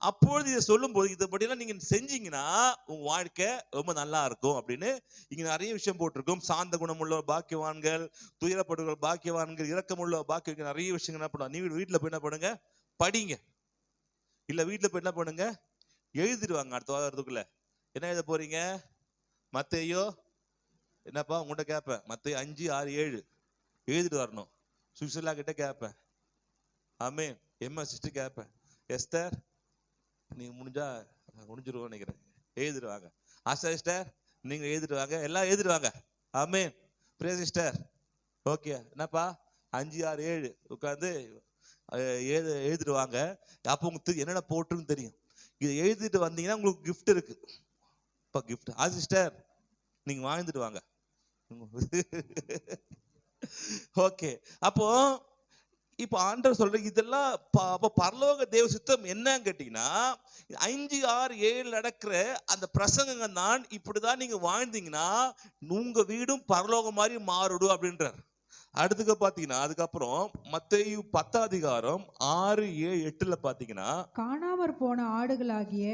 அப்பொழுது இதை சொல்லும் போது இதுபடியெல்லாம் நீங்க செஞ்சீங்கன்னா உங்க வாழ்க்கை ரொம்ப நல்லா இருக்கும் அப்படின்னு இங்க நிறைய விஷயம் போட்டிருக்கும். சாந்த குணமுள்ள பாக்கியவான்கள், துயரப்படுகள் பாக்கியவான்கள், இரக்கமுள்ள பாக்கிய நிறைய விஷயங்கள் என்ன பண்ணுவாங்க. நீ வீட்டுல போய் என்ன பண்ணுங்க? படிங்க. இல்ல வீட்டுல போய் என்ன பண்ணுங்க? எழுதிடுவாங்க. அடுத்த வாரத்துக்குள்ள என்ன எழுத போறீங்க? மத்தேயு என்னப்பா உங்கள்கிட்ட கேட்பேன். மத்தேயு 5, 6, 7 எழுதிட்டு வரணும். சுவிட்சர்லா கிட்ட கேட்பேன். ஆமென். எம்எஸ் கேட்பேன். எஸ்தர் நீங்க முடிஞ்சிருவோம் நினைக்கிறேன். எழுதிடுவாங்க. ஆஷா சிஸ்டர் நீங்க எழுதிடுவாங்க. எல்லாம் எழுதிடுவாங்க. ஆமென். Praise sister okay. என்னப்பா 5, 6, 7 உட்காந்து எழுதிடுவாங்க. அப்போ உங்களுக்கு என்னென்ன போட்டுன்னு தெரியும். இதை எழுதிட்டு வந்தீங்கன்னா உங்களுக்கு கிஃப்ட் இருக்கு. இப்போ கிஃப்ட் சிஸ்டர் நீங்க வாழ்ந்துட்டு வாங்க. ஓகே. அப்போ இப்ப ஆண்டவர் சொல்ற இதெல்லாம் பரலோக தேவ சித்தம் என்னன்னு கேட்டீங்கன்னா 5, 6, 7 நடக்கிற அந்த பிரசங்கங்கள் தான். இப்படிதான் நீங்க வாழ்ந்தீங்கன்னா உங்க வீடும் பரலோகம் மாதிரி மாறிடும் அப்படின்றார். அடுத்துக்கு பாத்தீங்கன்னா அதுக்கப்புறம் மத்தேயு 10 அதிகாரம் 6, 7, 8ல பாத்தீங்கன்னா காணாமற் போன ஆடுகளாகிய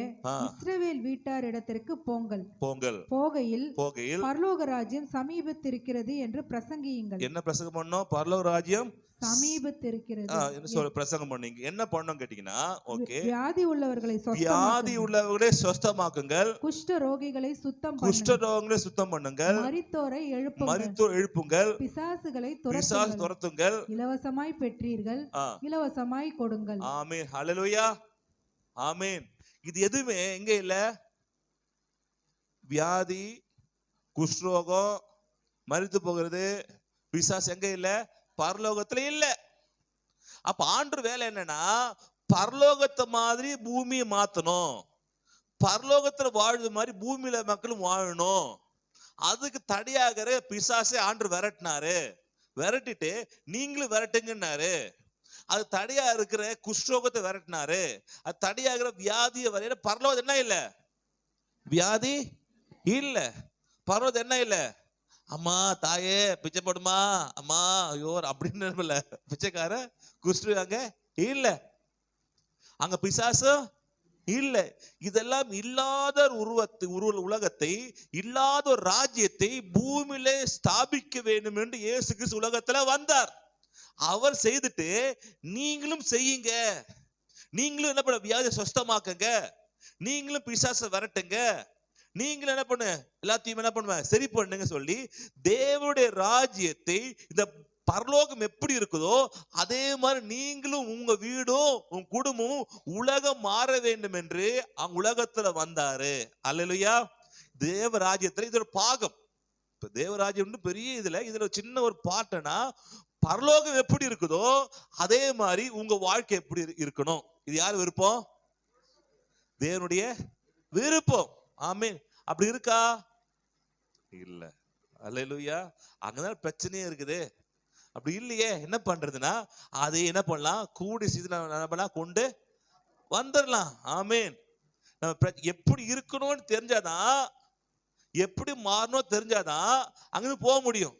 இஸ்ரவேல் வீட்டார் இடத்திற்கு போங்கள். போகையில் பரலோக ராஜ்யம் சமீபத்திருக்கிறது என்று பிரசங்கியுங்கள். என்ன பிரசங்கம் பண்ணோம்? பரலோக ராஜ்யம் சமீபத்திருக்கிறது பிரசங்கம் பண்ணீங்க. என்ன பண்ணோம் கேட்டீங்கன்னா ஓகே வியாதி உள்ளவர்களை சுத்தமாக்குங்கள், குஷ்ட ரோகிகளை சுத்தம் பண்ணுங்கள், மரித்தோரை எழுப்புங்கள், பிசாசுகளை துரத்துங்கள், இலவசமாய் பெற்றீர்கள் இலவசமாய் கொடுங்கள். ஆமென். ஹல்லேலூயா. ஆமென். இது எதுவுமே எங்க இல்ல? வியாதி, குஷ்ரோகம், மரித்து போகிறது, பிசாசு எங்க இல்ல? பரலோகத்துல இல்ல. அப்ப ஆண்டவர் வேலை என்னன்னா பரலோகத்தை மாதிரி பூமியை மாத்தணும். பரலோகத்துல வாழ்றது மாதிரி பூமியில மக்களும் வாழணும். அதுக்கு தடையாகிற பிசாசை ஆண்டவர் விரட்டிட்டு நீங்களும் விரட்டுங்கன்னாரு. அது தடையா இருக்கிற குஷ்ரோகத்தை விரட்டினாரு. அது தடையாகிற வியாதியை வரையில பரலோகம் என்ன இல்ல? வியாதி இல்ல. பரலோகம் என்ன இல்ல? அம்மா தாயே பிச்சை போடுமா அம்மா ஐயோ அப்படின்னு பிச்சைக்கார குஷ்டு அங்க இல்ல. அங்க பிசாசு இல்ல. இதெல்லாம் இல்லாத உலகத்தை, இல்லாத ஒரு ராஜ்யத்தை பூமியிலே ஸ்தாபிக்க வேண்டும் என்று இயேசு கிறிஸ்து உலகத்துல வந்தார். அவர் செய்துட்டு நீங்களும் செய்யுங்க, நீங்களும் என்ன பண்ண வியாதியை சுத்தமாக்குங்க, நீங்களும் பிசாசை விரட்டுங்க, நீங்களும் என்ன பண்ணு எல்லாத்தையும் என்ன பண்ணுவேன் சரி பண்ணுங்க சொல்லி தேவனுடைய ராஜ்யத்தை இந்த பரலோகம் எப்படி இருக்குதோ அதே மாதிரி நீங்களும் உங்க வீடும் உங்க குடும்பமும் உலகம் மாற வேண்டும் என்று அவங்க உலகத்துல வந்தாரு. அல்லேலூயா. தேவராஜ்யத்துல இது ஒரு பாகம். இப்ப தேவராஜ்யம் பெரிய இதுல சின்ன ஒரு பாட்டுனா பரலோகம் எப்படி இருக்குதோ அதே மாதிரி உங்க வாழ்க்கை எப்படி இருக்கணும். இது யார் விருப்பம்? தேவனுடைய விருப்பம். ஆமென். அப்படி இருக்கா? இல்ல. அல்லேலூயா. அங்கதான் பிரச்சனையே இருக்குது. அப்படி இல்லையே என்ன பண்றதுன்னா அதை என்ன பண்ணலாம்? கூடி சீக்கிரம் கொண்டு வந்துடலாம். ஆமென். நம்ம எப்படி இருக்கணும்னு தெரிஞ்சாதான், எப்படி மாறணும் தெரிஞ்சாதான் அங்கிருந்து போக முடியும்.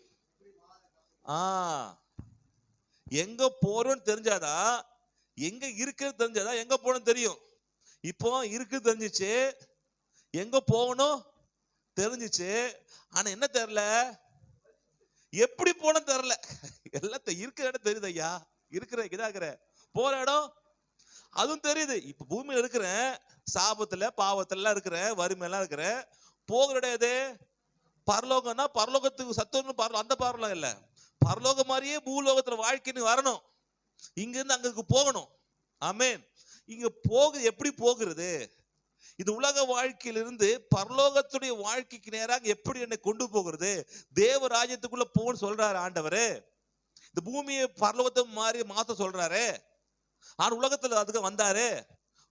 எங்க போறோம்னு தெரிஞ்சாதான், எங்க இருக்கிறது தெரிஞ்சாதான் எங்க போகணும் தெரியும். இப்போ இருக்கு தெரிஞ்சிச்சு, எங்க போகணும் தெரிஞ்சிச்சு, ஆனா என்ன தெரியல, எப்படி போன தெரியல. எல்லாத்தையும் இருக்கிற இடம் தெரியுது ஐயா, இருக்கிற இதாகிற போற இடம் அதுவும் தெரியுது. இப்ப பூமியில இருக்கிறேன், சாபத்துல பாவத்துல இருக்கிறேன், வறுமையெல்லாம் இருக்கிறேன். போகிற இடம் எது? பரலோகம்னா பரலோகத்துக்கு சத்துவம் அந்த பரலோகம் இல்ல, பரலோகம் மாதிரியே பூலோகத்துல வாழ்க்கைன்னு வரணும். இங்க இருந்து அங்க போகணும். ஆமென். இங்க போகுது. எப்படி போகிறது? இது உலக வாழ்க்கையிலிருந்து பரலோகத்துடைய வாழ்க்கைக்கு நேராக எப்படி என்னை கொண்டு போகிறது? தேவ ராஜ்யத்துக்குள்ள போன்னு சொல்றாரு ஆண்டவரு. இந்த பூமியை பரலோகத்தை மாறி மாத்த சொல்றாரு. ஆனா உலகத்துல அதுக்கு வந்தாரு.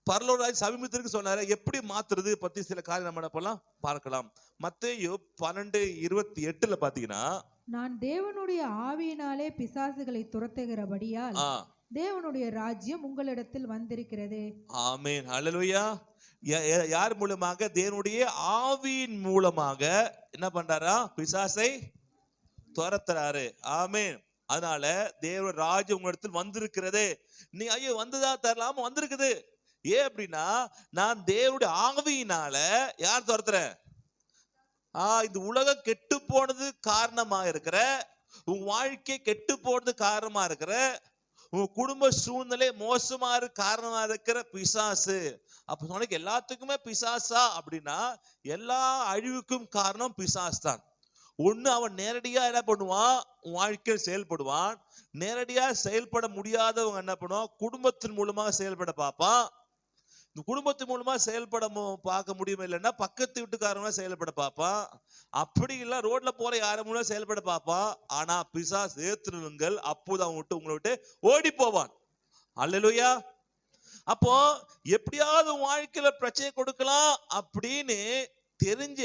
பரலோக ராஜ்யம் சமீபத்திற்கு சொன்னாரு. எப்படி மாத்துறது பத்தி சில காரியம் நம்ம என்ன பார்க்கலாம். மத்தேயு 12:28 பாத்தீங்கன்னா, நான் தேவனுடைய ஆவியினாலே பிசாசுகளை துரத்துகிறபடியால் தேவனுடைய ராஜ்யம் உங்களிடத்தில் வந்திருக்கிறது. ஆமென், ஹல்லேலூயா. யார் மூலமாக? தேவனுடைய ஆவியின் மூலமாக என்ன பண்றாரா? பிசாசை துரத்துறாரு. ஆமென். அதனால தேவ ராஜ்யம் உங்களிடத்தில் வந்திருக்கிறது. நீ ஐயோ வந்ததா தரலாம வந்திருக்குது. ஏன் அப்படின்னா, நான் தேவனுடைய ஆவியினால யார் துரத்துறேன்? இந்த உலகம் கெட்டு போனது காரணமா இருக்கிற, உன் வாழ்க்கை கெட்டு போனது காரணமா இருக்கிற, உன் குடும்ப சூழ்நிலை மோசமா காரணமா இருக்கிற பிசாசு. அப்ப சொன்ன எல்லாத்துக்குமே பிசாசா அப்படின்னா, எல்லா அழிவுக்கும் காரணம் பிசாசு தான். ஒண்ணு அவன் நேரடியா என்ன பண்ணுவான்? வாழ்க்கையில் செயல்படுவான். நேரடியா செயல்பட முடியாதவங்க என்ன பண்ணுவான்? குடும்பத்தின் மூலமாக செயல்பட பார்ப்பான். இந்த குடும்பத்தின் மூலமா செயல்பட பார்க்க முடியுமா? இல்லைன்னா பக்கத்து வீட்டுக்காரங்க செயல்பட பார்ப்பான். அப்படி இல்ல ரோட்ல போற யாரும் மூலம் செயல்பட பார்ப்பான். ஆனா பிசாசு ஏத்துனுங்கள் அப்போது அவன் விட்டு உங்களை விட்டு ஓடி போவான். அல்லேலூயா. அப்போ எப்படியாவது வாழ்க்கையில பிரச்சனை கொடுக்கலாம் அப்படின்னு தெரிஞ்ச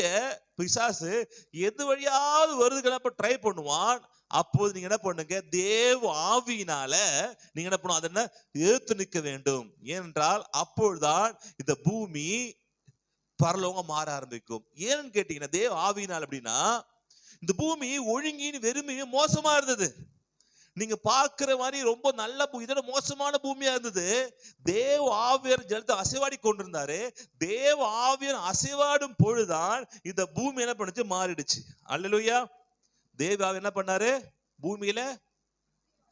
பிசாசு எது வழியாவது வருதுக்கு ட்ரை பண்ணுவான். அப்போது நீங்க என்ன பண்ணுங்க? தேவ ஆவியினால நீங்க என்ன பண்ணுவோம்? அதை ஏத்து நிற்க வேண்டும். ஏனென்றால் அப்பொழுதுதான் இந்த பூமி பரலோகம் மாற ஆரம்பிக்கும். ஏன்னு கேட்டீங்கன்னா, தேவ ஆவியினால் அப்படின்னா, இந்த பூமி ஒழுங்கின்னு வெறுமையும் மோசமா இருந்தது. நீங்க பாக்குற மாதிரி ரொம்ப நல்ல இதோட மோசமான பூமியா இருந்தது. தேவ ஆவியர் ஜலத்தை அசைவாடி கொண்டிருந்தாரு. தேவ ஆவியர் அசைவாடும் பொழுதுதான் இந்த பூமி என்ன பண்ணுச்சு? மாறிடுச்சு. அல்லேலூயா. தேவ ஆவி என்ன பண்ணாரு? பூமியில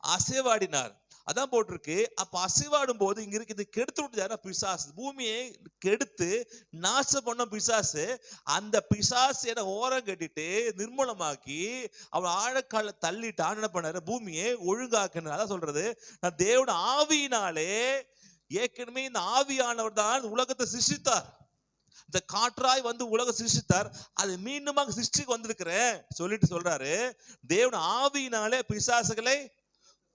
அசைவாடினார். அதான் போட்டிருக்கு. அப்ப அசைவாடும் போது இங்க இருக்கு, இது கெடுத்து விட்டு பிசாசு, பூமியை கெடுத்து நாசம் பண்ண பிசாசு. அந்த பிசாசு என்ன ஓரம் கட்டிட்டு நிர்மூலமாக்கி அவன் ஆழக்கால தள்ளிட்டான். என்ன பண்ணாரு? பூமியை ஒழுங்காக்குனார். அதான் சொல்றது, நான் தேவனோட ஆவியினாலே, ஏற்கனவே இந்த ஆவியானவர் தான் உலகத்தை சிருஷ்டித்தார். இந்த காற்றாய் வந்து உலக சிருஷ்டித்தார். அது மீண்டுமாக சிருஷ்டிக்கு வந்திருக்கிறேன் சொல்லிட்டு சொல்றாரு. தேவன் ஆவியினாலே பிசாசுகளை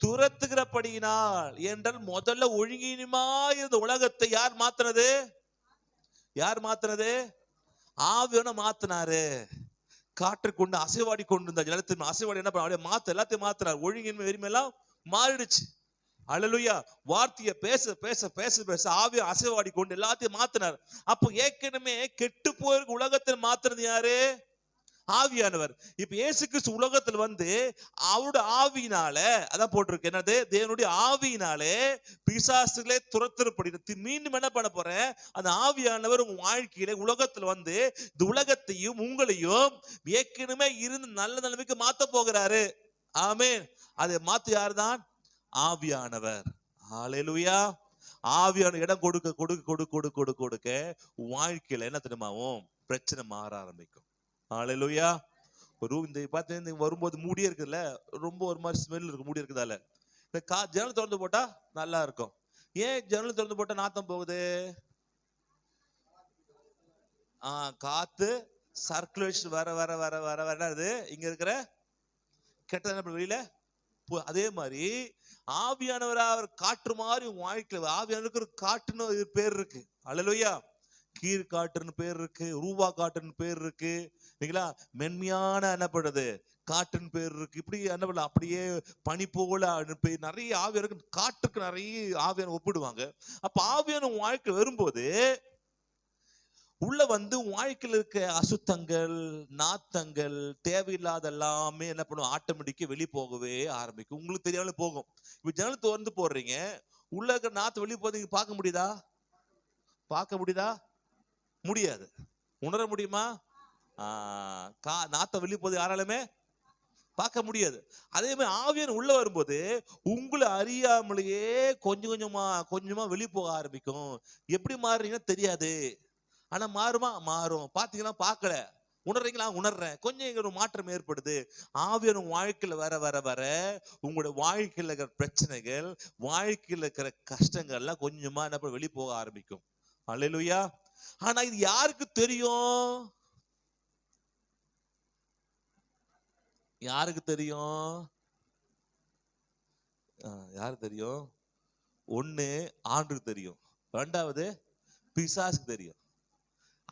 துரத்துகிறபடியினால். என்றால் முதல்ல ஒழுங்கினுமா இருந்த உலகத்தை யார் மாத்துறது? யார் மாத்துறது? ஆவியான மாத்தினாரு. காற்று கொண்டு அசைவாடி கொண்டு இருந்த ஜலத்தின் அசைவாடி என்ன பண்ண மாத்த எல்லாத்தையும் மாத்தினார். ஒழுங்கின்மை வெறுமையெல்லாம் மாறிடுச்சு. அல்லேலூயா. வார்த்தையை பேச பேச பேச பேச ஆவியை அசைவாடி கொண்டு எல்லாத்தையும் மாத்தினார். அப்போ ஏற்கனவே கெட்டு போயிருக்க உலகத்தில் மாத்துறது யாரு? ஆவியானவர். இப்ப இயேசு கிறிஸ்து உலகத்தில் வந்து அவருடைய ஆவியினால, அதான் போட்டிருக்கு, என்னது? தேவனுடைய ஆவியினாலே பிசாசுகளை துரத்துறப்படி மீண்டும் என்ன பண்ண போறேன்? அந்த ஆவியானவர் உங்க வாழ்க்கையில உலகத்துல வந்து இந்த உலகத்தையும் உங்களையும் ஏற்கனவே இருந்து நல்ல நிலைமைக்கு மாத்த போகிறாரு. ஆமென். அதை மாத்து யாருதான்? ஆவியானவர். ஹல்லேலூயா. ஆவியான இடம் கொடுக்க கொடுக்க கொடுக்க கொடுக்க கொடுக்க கொடுக்க வாழ்க்கையில என்ன தெரியுமாவும்? பிரச்சனை மாற ஆரம்பிக்கும். ஹல்லேலூயா. ஒரு இந்த பார்த்தீங்கன்னா வரும்போது மூடியே இருக்குல்ல, ரொம்ப ஒரு மாதிரி ஸ்மெல் இருக்கு. மூடி இருக்குதால இந்த ஜன்னல் திறந்து போட்டா நல்லா இருக்கும். ஏன் ஜன்னல் திறந்து போட்டா நாத்தம் போகுது? காத்து சர்க்குலேஷன் வர வர வர வர வர இங்க இருக்கிற கெட்ட வெளியில. அதே மாதிரி ஆவியானவரா அவர் காற்று மாதிரி வாழ்க்கையில ஆவியானவருக்கு ஒரு காற்றுன்னு பேர் இருக்கு. அல்லேலூயா. கீழ் காற்றுன்னு பேர் இருக்கு, ரூபா காற்றுன்னு பேர் இருக்கு. இல்லைங்களா? மென்மையான என்னப்படுது காற்றுன்னு பேர் இருக்கு. இப்படி என்ன பண்ணல, அப்படியே பனி போல நிறைய ஆவியானருக்கு, காற்றுக்கு நிறைய ஆவியான ஒப்பிடுவாங்க. அப்ப ஆவியான வாழ்க்கை வரும்போது உள்ள வந்து வாழ்க்கையில் இருக்க அசுத்தங்கள், நாத்தங்கள், தேவையில்லாத எல்லாமே என்ன பண்ணும்? ஆட்டோமேட்டிக்கா வெளியே போகவே ஆரம்பிக்கும். உங்களுக்கு தெரியாமலே போகும். இப்ப ஜன்னல் திறந்து போடுறீங்க, உள்ள இருக்கிற நாத்து வெளியே போது பார்க்க முடியுதா? பார்க்க முடியுதா? முடியாது. உணர முடியுமா? நாத்த வெளியே போது யாராலுமே பார்க்க முடியாது. அதே மாதிரி ஆவியான உள்ள வரும்போது உங்களை அறியாமலேயே கொஞ்சம் கொஞ்சமா கொஞ்சமா வெளியே போக ஆரம்பிக்கும். எப்படி மாறுறீங்கன்னா தெரியாது. ஆனா மாறுமா? மாறும். பாத்தீங்கன்னா பார்க்கல, உணர்றீங்களா? உணர்றேன். கொஞ்சம் இங்க ஒரு மாற்றம் ஏற்படுது. ஆவியான வாழ்க்கையில வர வர வர உங்களுடைய வாழ்க்கையில இருக்கிற பிரச்சனைகள், வாழ்க்கையில இருக்கிற கஷ்டங்கள்லாம் கொஞ்சமா என்ன வெளியே போக ஆரம்பிக்கும். அல்லேலூயா. ஆனா இது யாருக்கு தெரியும்? யாருக்கு தெரியும்? யாருக்கு தெரியும்? ஒண்ணு ஆண்டுக்கு தெரியும், ரெண்டாவது பிசாசுக்கு தெரியும்.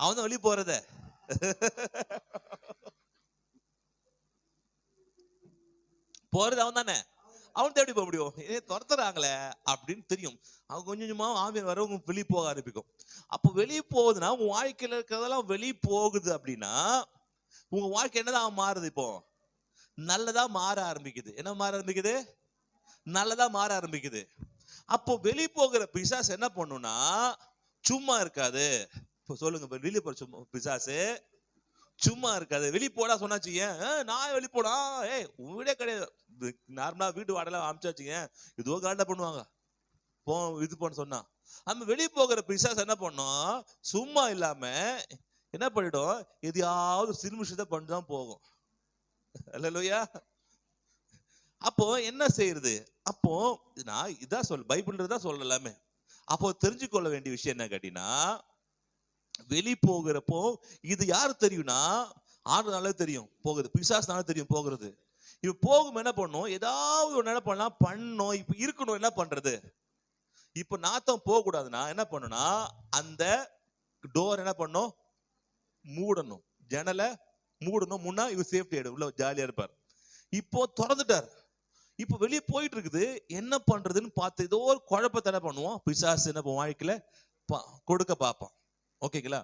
அவன் தான் வெளியே போறத. போறது அவன் தானே. அவன் எப்படி போக முடியும்? துரத்துறாங்களே அப்படின்னு தெரியும். அவன் கொஞ்சம் கொஞ்சமா ஆவியன் வரவங்க வெளியே போக ஆரம்பிக்கும். அப்போ வெளியே போகுதுன்னா உங்க வாழ்க்கையில இருக்கிறதெல்லாம் வெளியே போகுது அப்படின்னா உங்க வாழ்க்கை என்னதான் மாறுது? இப்போ நல்லதா மாற ஆரம்பிக்குது. என்ன மாற ஆரம்பிக்குது? நல்லதா மாற ஆரம்பிக்குது. அப்போ வெளியே போகிற பிசாசு என்ன பண்ணும்னா சும்மா இருக்காது. இப்போ சொல்லுங்க, வெளியே போற சும்மா பிசாசு சும்மா இருக்காது. வெளியே போடா சொன்னாச்சு, ஏன் நான் வெளியே போடா, வீடே கிடையாது, நார்மலா வீட்டு வாடலாம் அமிச்சாச்சுங்க, இதோ காண்டா பண்ணுவாங்க போ இது பண்ண சொன்னா. நம்ம வெளியே போகிற பிசாசு என்ன பண்ணும்? சும்மா இல்லாம என்ன பண்ணிடும்? எதையாவது சிறுமிஷத்தை பண்ணிதான் போகும். அல்லேலூயா. அப்போ என்ன செய்யறது? அப்போ நான் இதான் பைபிள்தான் சொல்லலாமே. அப்போ தெரிஞ்சுக்கொள்ள வேண்டிய விஷயம் என்ன கேட்டீங்கன்னா, வெளி போகிறப்போ இது யாரு தெரியும்னா ஆடுனால தெரியும் போகுது, பிசாசுனால தெரியும் போகிறது. இப்ப போகும் என்ன பண்ணும்? ஏதாவது ஒண்ணு என்ன பண்ணலாம் பண்ணும். இப்ப இருக்கணும், என்ன பண்றது? இப்ப நாத்தம் போக கூடாதுன்னா என்ன பண்ணுனா அந்த டோர் என்ன பண்ணும்? மூடணும், ஜன்னலை மூடணும். முன்னா இவர் சேஃப்டி ஆயிடும், உள்ள ஜாலியா இருப்பார். இப்போ திறந்துட்டார், இப்போ வெளியே போயிட்டு இருக்குது, என்ன பண்றதுன்னு பார்த்து ஏதோ ஒரு குழப்பத்தை என்ன பண்ணுவோம்? பிசாசு என்ன வாழ்க்கையில கொடுக்க பார்ப்போம். ஓகேங்களா?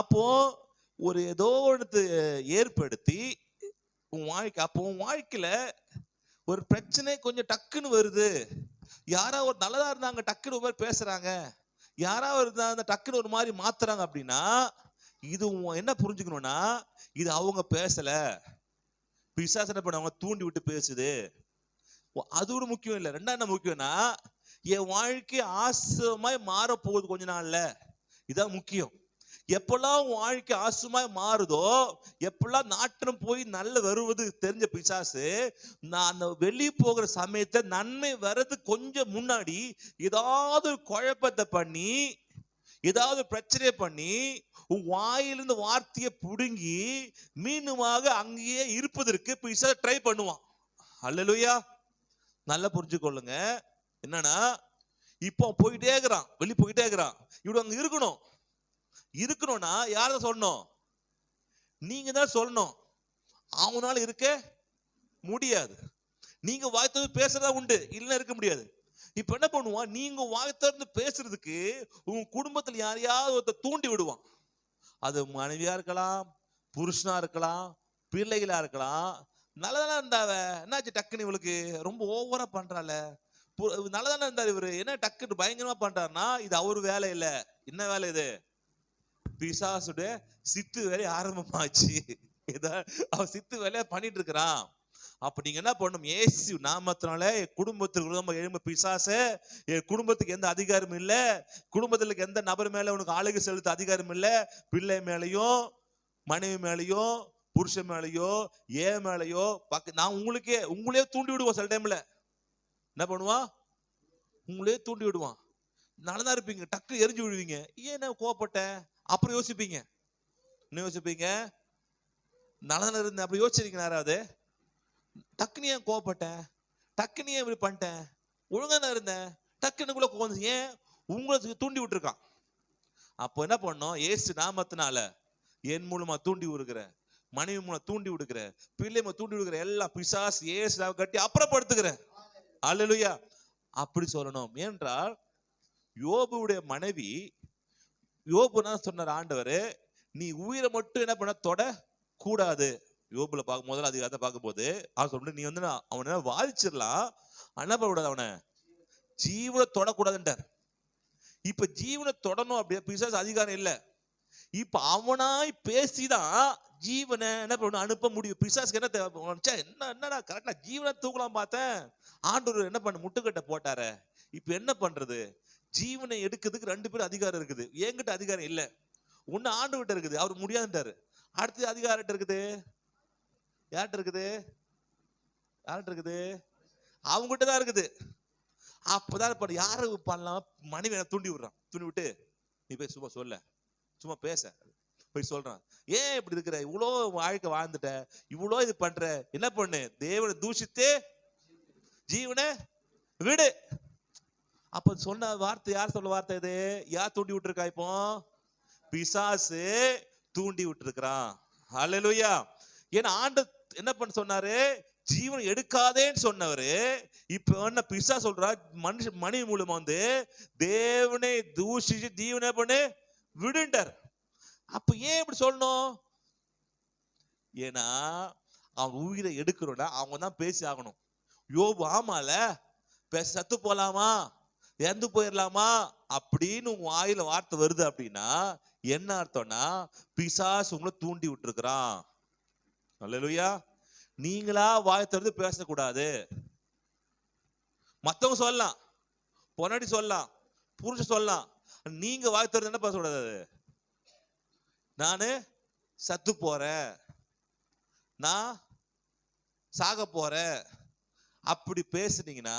அப்போ ஒரு ஏதோ ஒன்று ஏற்படுத்தி உன் வாழ்க்கை, அப்போ உன் வாழ்க்கையில ஒரு பிரச்சனை கொஞ்சம் டக்குன்னு வருது. யாராவது ஒரு நல்லதா இருந்தாங்க டக்குன்னு ஒரு மாதிரி பேசுறாங்க, யாராவது இருந்தாங்க டக்குன்னு ஒரு மாதிரி மாத்துறாங்க அப்படின்னா இது என்ன புரிஞ்சுக்கணும்னா இது அவங்க பேசல, பிசாசு என்ன பண்ண அவங்க தூண்டி விட்டு பேசுது. அது ஒரு முக்கியம் இல்லை. ரெண்டாவது என்ன முக்கியம்னா என் வாழ்க்கை ஆசுமாய் மாற போகுது கொஞ்ச நாள்ல, இதான் முக்கியம். எப்பெல்லாம் வாழ்க்கை ஆசுமாய் மாறுதோ, எப்பெல்லாம் நாட்டம் போய் நல்ல வருவது தெரிஞ்ச பிசாசு நான் அந்த வெளியே போகிற சமயத்தை நன்மை வர்றது கொஞ்சம் முன்னாடி ஏதாவது குழப்பத்தை பண்ணி ஏதாவது பிரச்சனையை பண்ணி உன் வாயிலிருந்து வார்த்தையை புடுங்கி மீண்டுமாக அங்கேயே இருப்பதற்கு பிசாசு ட்ரை பண்ணுவான். அல்லேலூயா. நல்லா புரிஞ்சுக்கொள்ளுங்க. என்னன்னா இப்போ போயிட்டே இருக்கிறான், வெளியே போயிட்டே இருக்கிறான். இவரு அங்க இருக்கணும். இருக்கணும்னா யார்தான் சொல்லணும்? நீங்க தான் சொல்லணும். அவனால இருக்க முடியாது. நீங்க வாய் திறந்து பேசுறதா உண்டு, இல்லைன்னா இருக்க முடியாது. இப்ப என்ன பண்ணுவான்? நீங்க வாய் திறந்து பேசுறதுக்கு உங்க குடும்பத்துல யாரையாவது ஒருத்தர் தூண்டி விடுவான். அது மனைவியா இருக்கலாம், புருஷனா இருக்கலாம், பிள்ளைகளா இருக்கலாம். நல்லதானே இருந்தாவ, என்னாச்சு டக்குன்னு இவளுக்கு ரொம்ப ஓவரா பண்றால, நல்லதானே இருந்தாரு இவரு, என்ன டக்குன்னு பயங்கரமா பண்றாருன்னா இது அவரு வேலை இல்ல. என்ன வேலை இது? பிசாசுடைய சித்து வேலையை ஆரம்பமாச்சு. அவன் சித்து வேலையை பண்ணிட்டு இருக்கிறான். அப்ப நீங்க என்ன பண்ணணும்? இயேசு நாமத்தினால குடும்பத்துக்கு எழும்ப பிசாசு, என் குடும்பத்துக்கு எந்த அதிகாரமும் இல்ல, குடும்பத்துல எந்த நபர் மேல உனக்கு ஆளுகை செலுத்த அதிகாரம் இல்ல, பிள்ளை மேலையும் மனைவி மேலையும் புருஷன் மேலையோ ஏன் மேலையோ நான் உங்களே தூண்டி விடுவோம். சில டைம்ல என்ன பண்ணுவான்? உங்களே தூண்டி விடுவான். நல்லதா இருப்பீங்க, டக்கு எரிஞ்சு விடுவீங்க. ஏன் கோவப்பட்டேன்? அப்புறம் யோசிப்பீங்க. என்ன யோசிப்பீங்க? நல்லதான இருந்தேன், அப்படி யோசிச்சிருக்கீங்க யாராவது? டக்குன்னு ஏன் கோவப்பட்டேன், டக்குன்னு ஏன் இப்படி பண்ணிட்டேன், ஒழுங்கா தான் இருந்தேன், டக்குனுக்குள்ள கோவம் ஏன்? உங்களை தூண்டி விட்டுருக்கான். அப்போ என்ன பண்ணோம்? ஏசு நாமத்தினால என் மூலமா தூண்டி விடுகிற, மனைவி மூலம் தூண்டி விடுகிற, பிள்ளை தூண்டி விடுகிற எல்லாம் பிசாசு ஏசு கட்டி அப்புறப்படுத்துகிற. அல்லேலூயா. அப்படி சொல்லணும். ஏனென்றால் யோபுடைய மனைவி, யோபு தான் சொன்னார் ஆண்டவர், நீ உயிரை மட்டும் என்ன பண்ண தொட கூடாது. யோபுல பார்க்கும் முதல்ல அதிகாரத்தை பார்க்கும்போது அவன் சொல்லிட்டு நீ வந்து அவனை வாதிச்சிடலாம், என்ன பண்ணக்கூடாது, அவனை ஜீவனை தொடக்கூடாதுன்றார். இப்ப ஜீவனை தொடணும் அப்படியே பிசாசு அதிகாரம் இல்லை. இப்ப அவனாய் பேசிதான் ஜீவனை என்ன பண்ணணும்? அனுப்ப முடியும். பிசாசுக்கு என்ன தேவை? என்னடா கரெக்டா ஜீவனை தூக்கலாம் பார்த்தேன், ஆண்டவர் என்ன பண்ண முட்டுக்கட்டை போட்டார. இப்ப என்ன பண்றது? ஜீவனை எடுக்கிறதுக்கு 2 பேர் அதிகாரம் இருக்குது. என்கிட்ட அதிகாரம் இல்லை. ஒண்ணு ஆண்டு கிட்ட இருக்குது, அவர் முடியாதுட்டாரு. அடுத்து அதிகாரம் இருக்குது, யார்கிட்ட இருக்குது? யார்கிட்ட இருக்குது? அவங்ககிட்ட தான் இருக்குது. அப்பதான் யாரு பண்ணலாம்? மனைவி தூண்டி விடுறான். தூண்டி விட்டு நீ போய் சும்மா சொல்ல, சும்மா பேச போய் சொல்றான். ஏன் இப்படி இருக்கிற? இவ்வளோ வாழ்க்கை வாழ்ந்துட்ட, இவ்வளோ இது பண்ற, என்ன பண்ணு? தேவனை தூஷித்து ஜீவனை விடு. அப்ப சொன்ன வார்த்தை யார் சொல்ல வார்த்தை இது? யார் தூண்டி விட்டுருக்கா? இப்போ பிசாசு தூண்டி விட்டுருக்கிறான். ஹல்லேலூயா. ஏன்னா ஆண்டு என்ன பண்ண சொன்னாரு? ஜீவன் எடுக்காதேன்னு சொன்னவரு இப்ப என்ன பிசா சொல்றா? மணி மூலமா வந்து தேவனை தூஷிச்சு ஜீவனை பண்ணு விடுண்டார். அப்ப ஏன் இப்படி சொல்லணும்? ஏன்னா அவன் உயிரை எடுக்கிறோம்னா அவங்க தான் பேசி ஆகணும். யோபு ஆமால சத்து போலாமா, இறந்து போயிடலாமா அப்படின்னு உங்க வாயில வார்த்தை வருது அப்படின்னா என்ன அர்த்தம்னா பிசாசு உங்களை தூண்டி விட்டுருக்கிறான். அல்லேலூயா. நீங்களா வாய் திறந்து பேசக்கூடாது. மத்தவங்க சொல்லலாம், பொன்னாடி சொல்லலாம், புருஷன் சொல்லலாம், நீங்க வாய் திறந்து என்ன பேசக்கூடாது? நானு சத்து போறேன், நான் சாக போறேன் அப்படி பேசுனீங்கன்னா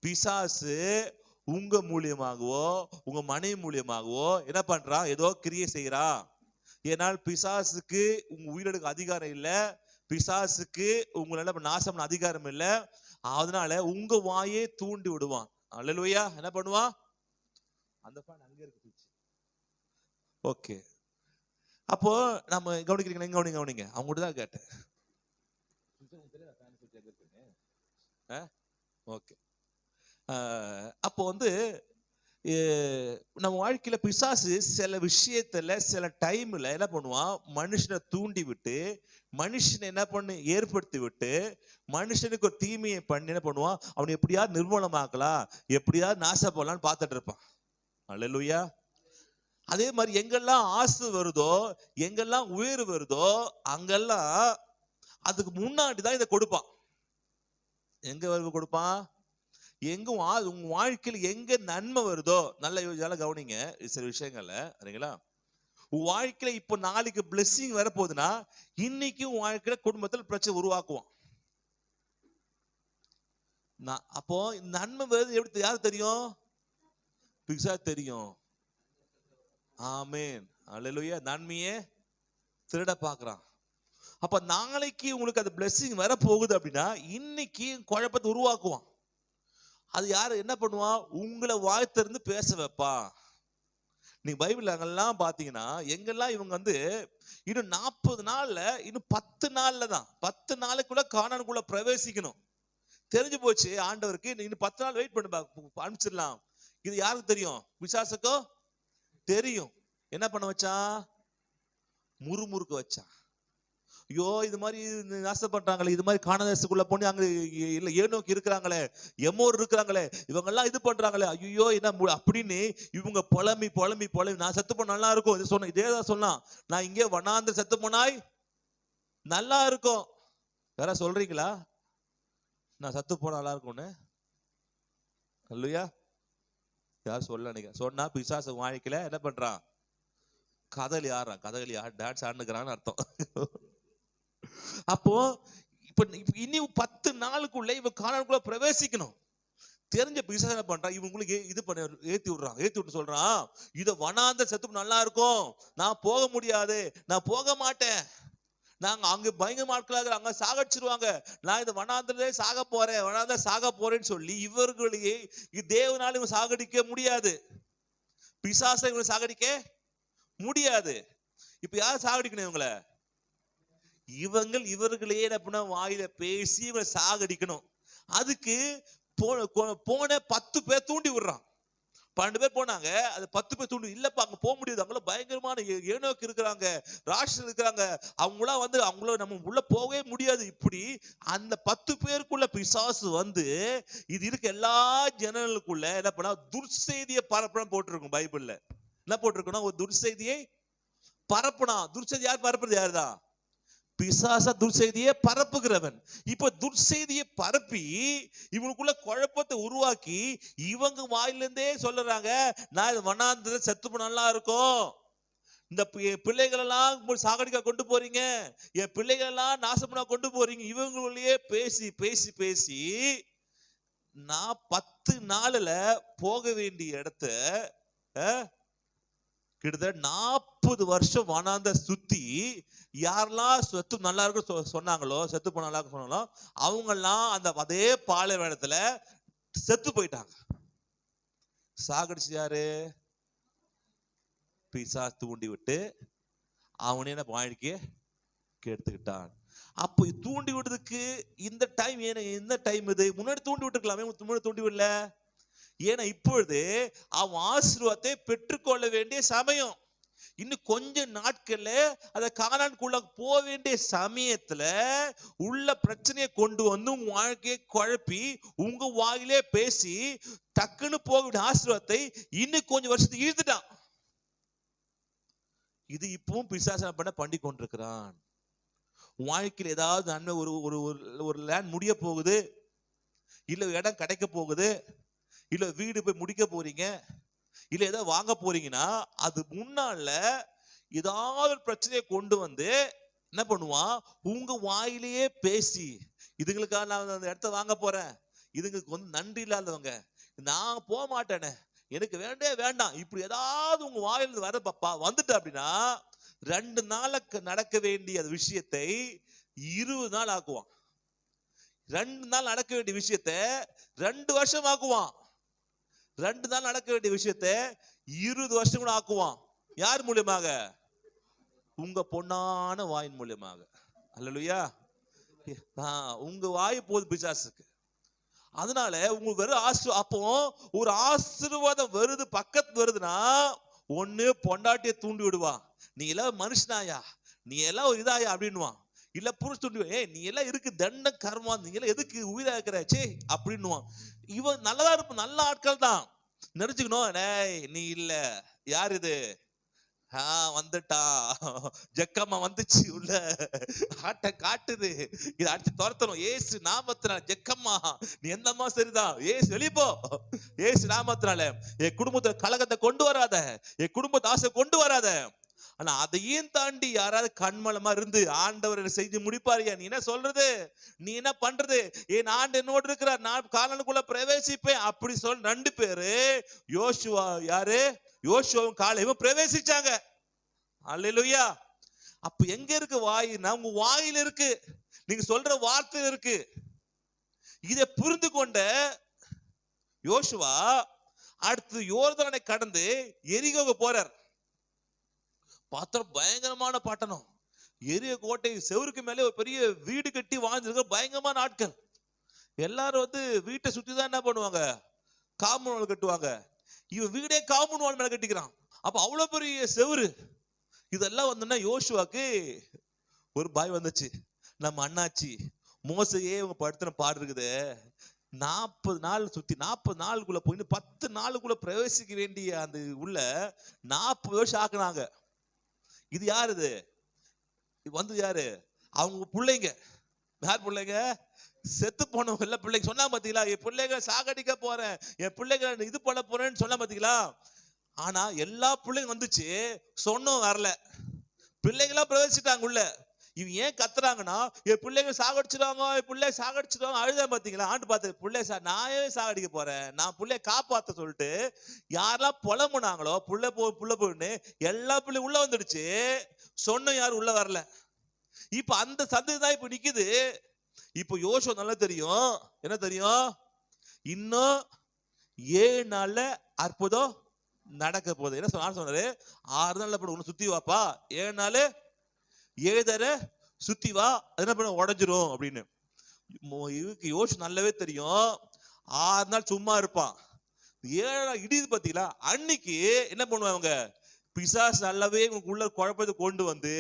பிசாசு உங்க மூலியமாகவோ உங்க மனைவி மூலியமாகவோ என்ன பண்றான்? ஏதோ கிரியை செய்யறான். ஏனால் பிசாசுக்கு உங்க உயிரெடுக்க அதிகாரம் இல்லை, பிசாசுக்கு உங்களால நாசம் அதிகாரம் இல்லை. அதனால உங்க வாயே தூண்டி விடுவான். அல்லேலூயா. என்ன பண்ணுவான்? அந்த ஃபேன் அங்க இருக்கு. ஓகே, அப்போ நம்ம கவனிக்கிறீங்க, கவனிங்க. அவங்க கூட தான் கேட்டேன். ஓகே, அப்போ வந்து நம்ம வாழ்க்கையில பிசாசு சில விஷயத்துல சில டைம்ல என்ன பண்ணுவான்? மனுஷனை தூண்டி விட்டு மனுஷனை என்ன பண்ணு ஏற்படுத்தி விட்டு மனுஷனுக்கு ஒரு தீமையை பண்ணி என்ன பண்ணுவான்? அவனை எப்படியாவது நிர்மூலமாக்கலாம், எப்படியாவது நாசப்படலான்னு பார்த்துட்டு இருப்பான். அல்லேலூயா. அதே மாதிரி எங்கெல்லாம் ஆசை வருதோ, எங்கெல்லாம் உயர்வு வருதோ அங்கெல்லாம் அதுக்கு முன்னாடி தான் இதை கொடுப்பான். எங்க வருது கொடுப்பான்? எங்க உங்க வாழ்க்கையில் எங்க நன்மை வருதோ, நல்ல கவனிங்க சில விஷயங்கள்ல. சரிங்களா? உன் வாழ்க்கையில இப்ப நாளைக்கு பிளெஸிங் வரப்போகுதுன்னா இன்னைக்கு உன் வாழ்க்கையில குடும்பத்தில் பிரச்சனை உருவாக்குவான். அப்போ நன்மை வருது எப்படி யாருக்கு தெரியும்? பிசா தெரியும். ஆமேன். அல்லேலூயா. நன்மையே திருட பாக்குறான். அப்ப நாளைக்கு உங்களுக்கு அது பிளெஸிங் வர போகுது அப்படின்னா இன்னைக்கு குழப்பத்தை உருவாக்குவான். அது யாரு என்ன பண்ணுவான்? உங்களை வாய் திறந்து பேச வைப்பான். நீங்க பைபிள் அங்கெல்லாம் பாத்தீங்கன்னா எங்கெல்லாம் இவங்க வந்து இன்னும் 40 நாள்ல இன்னும் 10 நாள்ல தான் 10 நாளுக்குள்ள கானானுக்குள்ள பிரவேசிக்கணும். தெரிஞ்சு போச்சு ஆண்டவருக்கு, இன்னும் 10 நாள் வெயிட் பண்ணி அனுப்பிச்சிடலாம். இது யாருக்கு தெரியும்? பிசாசுக்கோ தெரியும். என்ன பண்ண வச்சான்? முறுமுறுக்க வச்சான். ஐயோ இது மாதிரி நாசப்படுறாங்களே, இது மாதிரி கானாதேசத்துக்குள்ள போய் அங்க இல்ல ஏனோக்கு இருக்கிறாங்களே, எமோர் இருக்கிறாங்களே, இவங்க எல்லாம் இது பண்றாங்களே, ஐயோ என்ன அப்படின்னு இவங்க புலம்பி நான் செத்து போன நல்லா இருக்கும். இது சொன்ன இதேதான் சொன்னான், நான் இங்கே வனாந்திர செத்து போனாய் நல்லா இருக்கும். வேற சொல்றீங்களா நான் சத்து போனா நல்லா இருக்கும்னு? அல்லையா? யார் சொல்ல நினைக்கிறேன்? சொன்னா பிசாசு வாழ்க்கையில என்ன பண்றான்? கதகளி டான்ஸ் ஆடுனுக்கிறான்னு அர்த்தம். அப்போ இப்ப இனி 10 நாளுக்குள்ள இவன் கானானுக்குள்ள பிரவேசிக்கணும். தெரிஞ்ச பிசாசு என்ன பண்றான்? இவங்களுக்கு இது பண்ண ஏத்தி விட்டு சொல்றான், இத வனாந்த செத்து நல்லா இருக்கும், நான் போக முடியாது, நான் போக மாட்டேன், நாங்க அங்க பயங்கர ஆட்களாக அங்க சாகடிச்சிருவாங்க, நான் இந்த வனாந்திரே சாக போறேன்னு சொல்லி இவர்களையே தேவனால இவன் சாகடிக்க முடியாது. பிசாசை இவங்களை சாகடிக்க முடியாது. இப்ப யார் சாகடிக்கணும்? இவர்களே என்ன பண்ண வாயில பேசி இவங்களை சாகடிக்கணும். அதுக்கு போன 10 பேர் தூண்டி விடுறான். 12 பேர் போனாங்க, அது 10 பேர் தூண்டி இல்லப்பா அங்க போக முடியாது, அவங்கள பயங்கரமான ஏனோக்கு இருக்கிறாங்க, ராட்சசர் இருக்கிறாங்க, அவங்கள நம்ம உள்ள போகவே முடியாது. இப்படி அந்த 10 பேருக்குள்ள பிசாசு வந்து இது இருக்க எல்லா ஜனங்களுக்குள்ள என்ன பண்ணா துர்செய்தியை பரப்பணும் போட்டிருக்கும். பைபிள்ல என்ன போட்டிருக்கணும்? ஒரு துர்செய்தியை பரப்புனா. துர்செய்தி யார் பரப்புறது? யாருதான்? பிசாச துர்செய்தியை பரப்புகிறவன். இப்ப துர்செய்தியை பரப்பி இவனுக்குள்ள குழப்பத்தை உருவாக்கி இவங்க வாயிலிருந்தே சொல்லுறாங்க, நான் வனாந்திர செத்து நல்லா இருக்கும், இந்த பிள்ளைகள் எல்லாம் சாகடிக்க கொண்டு போறீங்க, என் பிள்ளைகள் எல்லாம் நாசப்பண்ண கொண்டு போறீங்க. இவங்களுடைய பேசி பேசி பேசி நான் 10 நாள்ல போக வேண்டிய இடத்த கிட்டத்தட்ட 40 வருஷம் வனாந்த சுத்தி யாரெல்லாம் செத்து நல்லா இருக்கும் சொன்னாங்களோ, செத்து போன நல்லா இருக்கும் சொன்னாங்களோ, அவங்க எல்லாம் அந்த அதே பாலைவனத்துல செத்து போயிட்டாங்க. சாகடிச்சு யாரு? பிசாசு தூண்டி விட்டு அவனே என்ன வாழ்க்கைய கெடுத்துக்கிட்டான். அப்போ தூண்டி விடுறதுக்கு இந்த டைம் என்ன டைம்? இது முன்னாடி தூண்டி விட்டுருக்கலாமே, முன்னாடி தூண்டி விடல. ஏன்னா இப்பொழுது அவன் ஆசீர்வாதத்தை பெற்றுக்கொள்ள வேண்டிய சமயம். இன்னும் கொஞ்ச நாட்கள்ல அத கானானுக்குள்ள போக வேண்டிய சமயத்துல உள்ள பிரச்சனையை கொண்டு வந்து உங்க வாழ்க்கையை குழப்பி உங்க வாயிலே பேசி டக்குன்னு போக வேண்டிய ஆசீர்வாதத்தை இன்னும் கொஞ்சம் வருஷத்துக்கு இழுத்துட்டான். இது இப்பவும் பிசாசன பண்ண பண்ணி கொண்டிருக்கிறான். வாழ்க்கையில் ஏதாவது நன்மை, ஒரு ஒரு ஒரு லேண்ட் முடிய போகுது, இல்ல இடம் கிடைக்க போகுது, இல்ல வீடு போய் முடிக்க போறீங்க, இல்ல ஏதாவது வாங்க போறீங்கன்னா அது முன்னால ஏதாவது பிரச்சனையை கொண்டு வந்து என்ன பண்ணுவான், உங்க வாயிலேயே பேசி இதுங்களுக்காக நான் அந்த இடத்த வாங்க போறேன், இதுங்களுக்கு வந்து நன்றி இல்லாதவங்க, நான் போக மாட்டேனே, எனக்கு வேண்டே வேண்டாம், இப்படி ஏதாவது உங்க வாயில வர பாப்பா வந்துட்டு அப்படின்னா 2 நாளுக்கு நடக்க வேண்டிய விஷயத்தை 20 நாள் ஆக்குவான். 2 நாள் நடக்க வேண்டிய விஷயத்தை 2 வருஷம் ஆக்குவான். 2 நாள் நடக்க வேண்டிய விஷயத்தை 20 வருஷம் கூட ஆக்குவான். யார் மூலியமாக? உங்க பொன்னான வாயின் மூலியமாக. அல்லேலூயா. உங்க வாய் போது பிசாசுக்கு. அதனால உங்களுக்கு வெறும் அப்போ ஒரு ஆசீர்வாதம் வருது, பக்கத்து வருதுன்னா ஒண்ணு பொண்டாட்டிய தூண்டி விடுவான், நீ எல்லாம் மனுஷனாயா, நீ எல்லாம் ஒரு இதாயா அப்படின்னுவான். இல்ல புருஷ தூண்டி, நீ எல்லாம் இருக்கு தண்ட கர்மா, நீங்க எல்லாம் எதுக்கு உயிரா இருக்கிறாச்சே அப்படின்னுவான். இவன் நல்லதா இருப்ப, நல்ல ஆட்கள் தான் நினைச்சுக்கணும். நீ இல்ல, யார் இது? வந்துட்டா ஜக்கம்மா வந்துச்சு, உள்ள ஆட்ட காட்டுது, இதை அடிச்சு துரத்தணும் ஏசு நாமத்தினால. ஜக்கம்மா நீ எந்தம்மா சரிதான், ஏசு வெளிப்போ, ஏசு நாமத்தினால என் குடும்பத்தை கலகத்தை கொண்டு வராத, என் குடும்பத்தை ஆசை கொண்டு வராத. ஆனா அதையும் தாண்டி யாராவது கண்மலமா இருந்து ஆண்டவர் செஞ்சு முடிப்பாரியா, நீ என்ன சொல்றது, நீ என்ன பண்றது, என் ஆண்டு என்னோடு இருக்கிறார், நான் காலனுக்குள்ள பிரவேசிப்பேன் அப்படி சொல் 2 பேரு யோசுவா, யாரு? யோசுவாவும் காலேபும் பிரவேசிச்சாங்க. அல்லேலூயா. அப்ப எங்க இருக்கு வாயினா? உங்க வாயில இருக்கு, நீங்க சொல்ற வார்த்தையில இருக்கு. இதை புரிந்து கொண்ட யோசுவா அடுத்து யோர்தானை கடந்து எரிகோக்கு போறார். பார்த்தா பயங்கரமான பட்டணம், எரிய கோட்டை, செவருக்கு மேலே ஒரு பெரிய வீடு கட்டி வாழ்ந்துருக்க பயங்கரமான ஆட்கள். எல்லாரும் வந்து வீட்டை சுத்தி தான் என்ன பண்ணுவாங்க, காம்பவுண்ட் வால் கட்டுவாங்க. இவன் வீடே காம்பவுண்ட் வால் மேல கட்டிக்கிறான். அப்ப அவ்வளவு பெரிய செவரு. இதெல்லாம் வந்துன்னா யோசுவாக்கு ஒரு பயம் வந்துச்சு, நம்ம அண்ணாச்சி மோசையே இவங்க படுத்தின பாடு இருக்குது, 40 நாள் சுத்தி 40 நாளுக்குள்ள போய் 10 நாளுக்குள்ள பிரவேசிக்க வேண்டிய அந்த உள்ள 40 வருஷம் ஆக்குனாங்க. இது யாரு? இது வந்து யாரு? அவங்க பிள்ளைங்க. யார் பிள்ளைங்க? செத்து போனவங்க இல்ல பிள்ளைங்க. சொன்னா பாத்தீங்களா, என் பிள்ளைங்க சாகடிக்க போறேன், என் பிள்ளைங்க இது பண்ண போறேன்னு சொன்னா பாத்தீங்களா. ஆனா எல்லா பிள்ளைங்க வந்துச்சு, சொன்னும் வரல, பிள்ளைங்களா பிரவேசிட்டாங்க உள்ள. இவன் ஏன் கத்துறாங்கன்னா, என் பிள்ளைங்க சாகடிச்சிருவாங்க, என் பிள்ளை சாகடிச்சிருவாங்க அழுதான். பாத்தீங்களா, ஆண்டு பார்த்து பிள்ளை நான் ஏன் சாகடிக்க போறேன், நான் பிள்ளைய காப்பாத்த சொல்லிட்டு யாரெல்லாம் புலம்புனாங்களோ புள்ள போன்னு எல்லா பிள்ளையும் உள்ள வந்துடுச்சு, சொன்ன யாரும் உள்ள வரல. இப்ப அந்த சந்ததி தான் இப்ப நிக்குது. இப்ப யோசுவா நல்லா தெரியும், என்ன தெரியும், இன்னும் 7 நாள்ல அற்புதம் நடக்க போகுது. என்ன சொன்னாரு, 6 நாள்ல போட ஒண்ணு சுத்தி வாப்பா, 7 நாள் 7 தடவை சுத்தி வா, என்ன பண்ண உடஞ்சிரும் அப்படின்னு. இவருக்கு யோசு நல்லாவே தெரியும், 6 நாள் சும்மா இருப்பான், 7 நாள் இடியுது பாத்தீங்களா. அன்னைக்கு என்ன பண்ணுவாங்க, பிசாசு நல்லாவே உள்ள குழப்பத்தை கொண்டு வந்து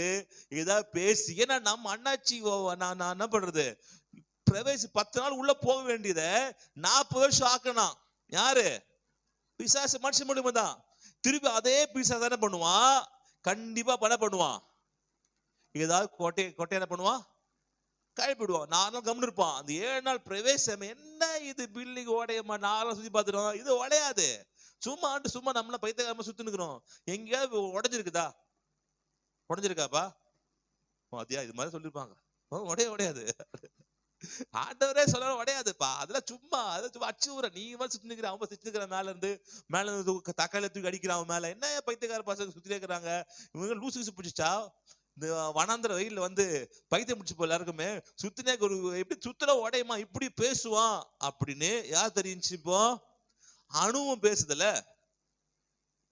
ஏதாவது பேசி, ஏன்னா நம்ம அண்ணாச்சி நான் என்ன பண்றது, பிரவேசி 10 நாள் உள்ள போக வேண்டியத 40 வருஷம் ஆக்கணும். யாரு? பிசாசு. மனுஷன் மூலியமா தான். திருப்பி அதே பிசாசு என்ன பண்ணுவான், கண்டிப்பா பண்ணுவான், ஏதாவது கோட்டை என்ன பண்ணுவான், கழிப்பிடுவான். 4 நாள் கம்னு இருப்பான். அந்த 7 நாள் பிரவேசம் என்ன இது, பில்டிங் உடையமா 4 நாள் சுத்தி பார்த்துட்டோம், இது உடையாது. சும்மா சும்மா நம்மள பைத்தியக்காரமா சுத்தி நிக்கிறோம். எங்கேயாவது உடைஞ்சிருக்குதா? உடைஞ்சிருக்காப்பா? அதியா இது மாதிரி சொல்லிருப்பாங்க. உடையாது. ஆண்டவரே சொல்ல உடையாதுப்பா, அதெல்லாம் சும்மா அச்சு ஊற நீ சுத்தி நிக்கிற, அவங்க சுத்தி நிக்கிற, மேல இருந்து தக்காளி தூக்கி அடிக்கிறான் அவன் மேல. என்ன பைத்தியக்கார பசங்க சுத்தி இருக்கிறாங்க, இவங்க லூசு பிடிச்சா இந்த வனாந்திர வெயில்ல வந்து பைத்தியம் முடிச்சு போல எல்லாருக்குமே சுத்தினே ஒரு எப்படி சுத்தல உடையமா இப்படி பேசுவான் அப்படின்னு யார் தெரிஞ்சு. இப்போ அனுபவம் பேசுதுல.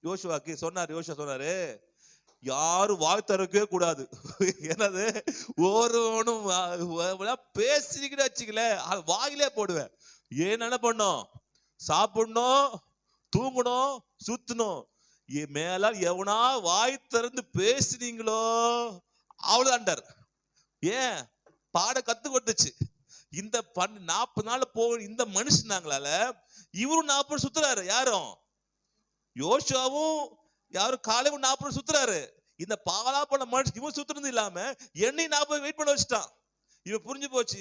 யோசுவாக்கு சொன்னாரு, யோசுவா சொன்னாரு, யாரும் வாய் திறக்கவே கூடாது. என்னது, ஒருவனும் பேசிக்கிட்டு வச்சுக்கல, வாயிலே போடுவேன். ஏன் என்ன பண்ணும், சாப்பிடணும், தூங்கணும், சுத்தணும். மேல எவனா வாய் திறந்து பேசுனீங்களோ அவ்வளவுதான்டார். ஏன், பாட கத்து கொடுத்துச்சு. இந்த 40 நாள் இந்த மனுஷனாங்களால இவரும் 40 சுத்துறாரு. யாரும், யோசுவாவும் யாரும் காலையும் 40 சுத்துறாரு. இந்த பாலா பண்ண மனுஷன் இவன் சுத்துறது இல்லாம என்னை 40 வெயிட் பண்ண வச்சுட்டான். இவன் புரிஞ்சு போச்சு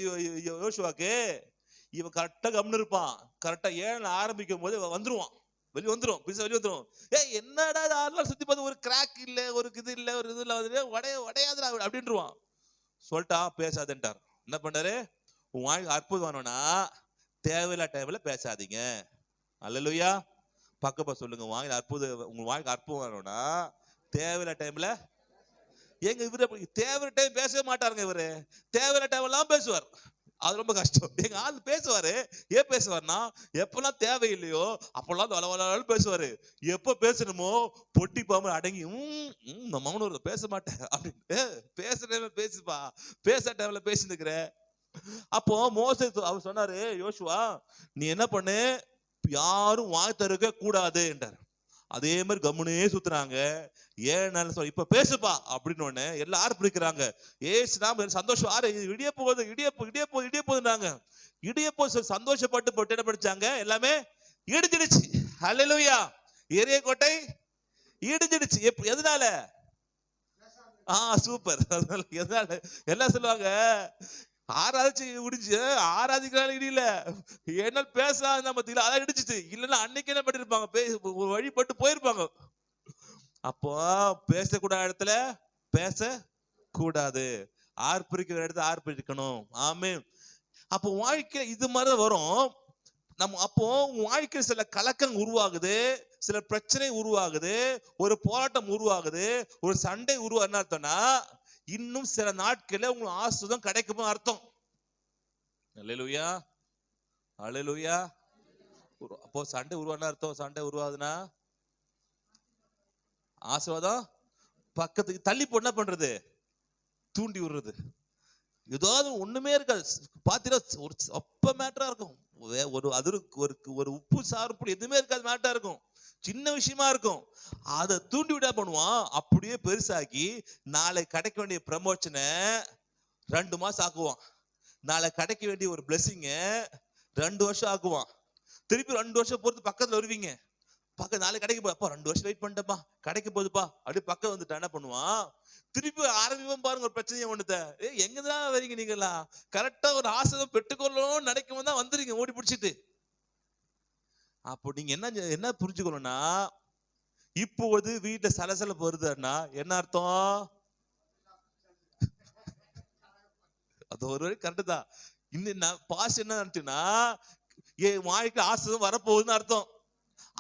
யோசுவாக்கு. இவன் கரெக்டா கம்னு இருப்பான். கரெக்டா 7 ஆரம்பிக்கும் போது வந்துருவான், வெளியே வந்துரும், வெளியே வந்துரும். என்னடா 6 நாள் சுத்தி பார்த்து ஒரு கிராக் இல்ல, ஒரு இது இல்ல, ஒரு இது இல்ல, உடையாதுடா அப்படின்றான். சொல்லிட்டா பேசாதேன்ட்டார். என்ன பண்ணாரு, உன் வாழ்க்கை அற்புதம் வேணும்னா தேவையில்லா டைம்ல பேசாதீங்க. அல்லேலூயா. பக்கப்பா சொல்லுங்க, வாங்கி அற்புதம், உங்க வாழ்க்கை அற்புதம் வேணும்னா தேவையில்லா டைம்ல. எங்க இவரு தேவையான டைம் பேசவே மாட்டாருங்க. இவரு தேவையான டைம் எல்லாம் பேசுவார். அது ரொம்ப கஷ்டம். எங்க ஆள் பேசுவாரு. ஏன் பேசுவார்னா, எப்பெல்லாம் தேவையில்லையோ அப்பெல்லாம் பேசுவாரு. எப்ப பேசணுமோ பொட்டி பாம்பு அடங்கி மௌனம் பேச மாட்டேன் அப்படின்னு. பேசுற டைம்ல பேசுப்பா, பேச டைம்ல பேசினுக்கிற. அப்போ மோசே அவர் சொன்னாரு, யோசுவா நீ என்ன பண்ணு, யாரும் வாய் திறக்க கூடாது என்றார். அதே மாதிரி கம்முனே சுத்துறாங்க. 7 நாள் சொல்ல இப்ப பேசுப்பா அப்படின்னு ஒண்ணு எல்லாரும் பிடிக்கிறாங்க. ஏசுநாம சந்தோஷம், இடிய போகுது, இடிய போகுதுன்றாங்க. இடிய போது சந்தோஷப்பட்டு போட்டு என்ன படிச்சாங்க, எல்லாமே இடிஞ்சிடுச்சு. அல்லேலூயா. எரியக்கோட்டை இடிஞ்சிடுச்சு. எதனால? சூப்பர். எதனால? எல்லாம் சொல்லுவாங்க, ஆராய்ச்சி முடிஞ்சு ஆராதிக்கிறாலும் இடியில என்ன பேசாத நம்ம அதான் இடிச்சிச்சு. இல்லைன்னா அன்னைக்கு என்ன பண்ணிருப்பாங்க, வழிபட்டு போயிருப்பாங்க. அப்போ பேசக்கூடாத இடத்துல பேச கூடாது, ஆர்ப்பரிக்கிற இடத்துல ஆர்ப்பரிக்கணும். ஆமென். அப்போ வாழ்க்கை இது மாதிரி வரும். நம்ம அப்போ வாழ்க்கையில் சில கலக்கம் உருவாகுது, சில பிரச்சனை உருவாகுது, ஒரு போராட்டம் உருவாகுது, ஒரு சண்டை உருவாகுதுன்னு அர்த்தம்னா இன்னும் சில நாட்கள உங்களுக்கு ஆசீர்வாதம் கிடைக்கும் அர்த்தம். அல்லேலூயா, அல்லேலூயா. அப்போ சண்டை உருவான அர்த்தம், சண்டை உருவாதுன்னா ஆசீர்வாதம் பக்கத்துக்கு தள்ளி போட்டு என்ன பண்றது, தூண்டி விடுறது. ஏதாவது ஒண்ணுமே இருக்காது. பாத்தீங்கன்னா ஒரு அப்ப மேட்டரா இருக்கும், ஒரு உப்பு சாறுப்பு எதுவுமே இருக்காது, மேட்டரா இருக்கும், சின்ன விஷயமா இருக்கும். அதை தூண்டி விடா பண்ணுவான், அப்படியே பெருசாக்கி நாளை கிடைக்க வேண்டிய ப்ரமோஷனை 2 மாசம் ஆக்குவான். நாளை கிடைக்க வேண்டிய ஒரு பிளெஸிங்க 2 வருஷம் ஆக்குவான். திருப்பி 2 வருஷம் பொறுத்து பக்கத்துல வருவீங்க. நாளை கிடைக்க போப்பா, 2 வருஷம் வெயிட் பண்ணிட்டப்பா, கிடைக்க போகுதுப்பா, அப்படியே பக்கம் வந்துட்டு என்ன பண்ணுவான், திருப்பி ஆரம்பிப்போம் பாருங்க ஒரு பிரச்சனையை ஒண்ணுத்த. எங்கதான் வரீங்க நீங்களா, கரெக்டா ஒரு ஆசீர்வாதம் பெற்றுக்கொள்ளணும் நினைக்கும் தான் வந்துருங்க ஓடி பிடிச்சிட்டு. அப்போ நீங்க என்ன புரிஞ்சுக்கணும்னா, இப்போது வீட்டுல சலசலப்பு வருதுன்னா என்ன அர்த்தம், அது ஒரு வழி கரெக்டு தான். இன்னும் பாஸ் என்ன நினைச்சுன்னா, என் வாழ்க்கை ஆசீர்வாதம் வரப்போகுதுன்னு அர்த்தம்.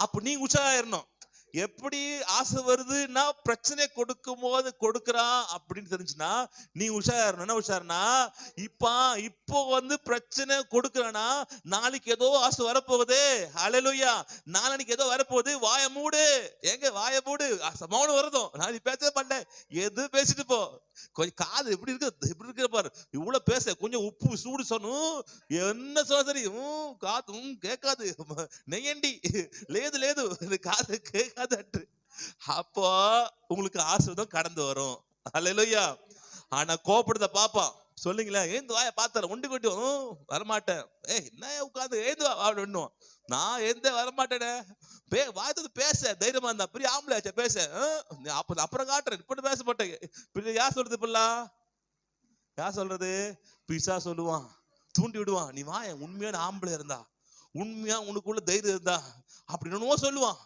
அப்ப நீங்க உற்சாகம். எப்படி ஆசை வருதுன்னா பிரச்சனை கொடுக்கும் போது கொடுக்கறான் அப்படின்னு தெரிஞ்சுன்னா நீ உஷார். என்ன உஷார்னா, இப்போ பிரச்சனை கொடுக்கறனா நாளைக்கு ஏதோ ஆசை வரப்போகுது. ஹல்லேலூயா. நாளைக்கு ஏதோ வரப்போகுது, வாய மூடு. எங்க வாய மூடு, மௌனம் வருதும். நான் பேசவே மாட்டேன், எது பேசிட்டு போ. கொஞ்சம் காது எப்படி இருக்கு பாரு, இவ்வளவு பேச கொஞ்சம் உப்பு சூடு சொன்னும் என்ன சொல்ல சரி காது கேட்காது, நெய்யண்டி லேது லேது காது கேட்காது. அப்போ உங்களுக்கு ஆசீர்வாதம் கடந்து வரும். அல்லேலூயா. ஆனா கோபப்படுத்த பாப்பான். சொல்லுங்களேன், ஏந்து வாய பாத்தார ஒண்டி கொட்டி வரமாட்டேன், என்ன உட்காந்து ஏந்து அப்படின்னு. நான் எந்த வரமாட்டேனே, வாய்த்தது பேச தைரியமா இருந்தா பெரிய ஆம்பளை ஆச்சா பேச, அப்புறம் காட்டுறேன், இப்ப பேச மாட்டேன். யார் சொல்றது இப்பெல்லாம், யார் சொல்றது, பிசா சொல்லுவான், தூண்டி விடுவான். நீ வாய, உண்மையான ஆம்பளை இருந்தா, உண்மையா உனக்குள்ள தைரியம் இருந்தா அப்படின்னு சொல்லுவான்.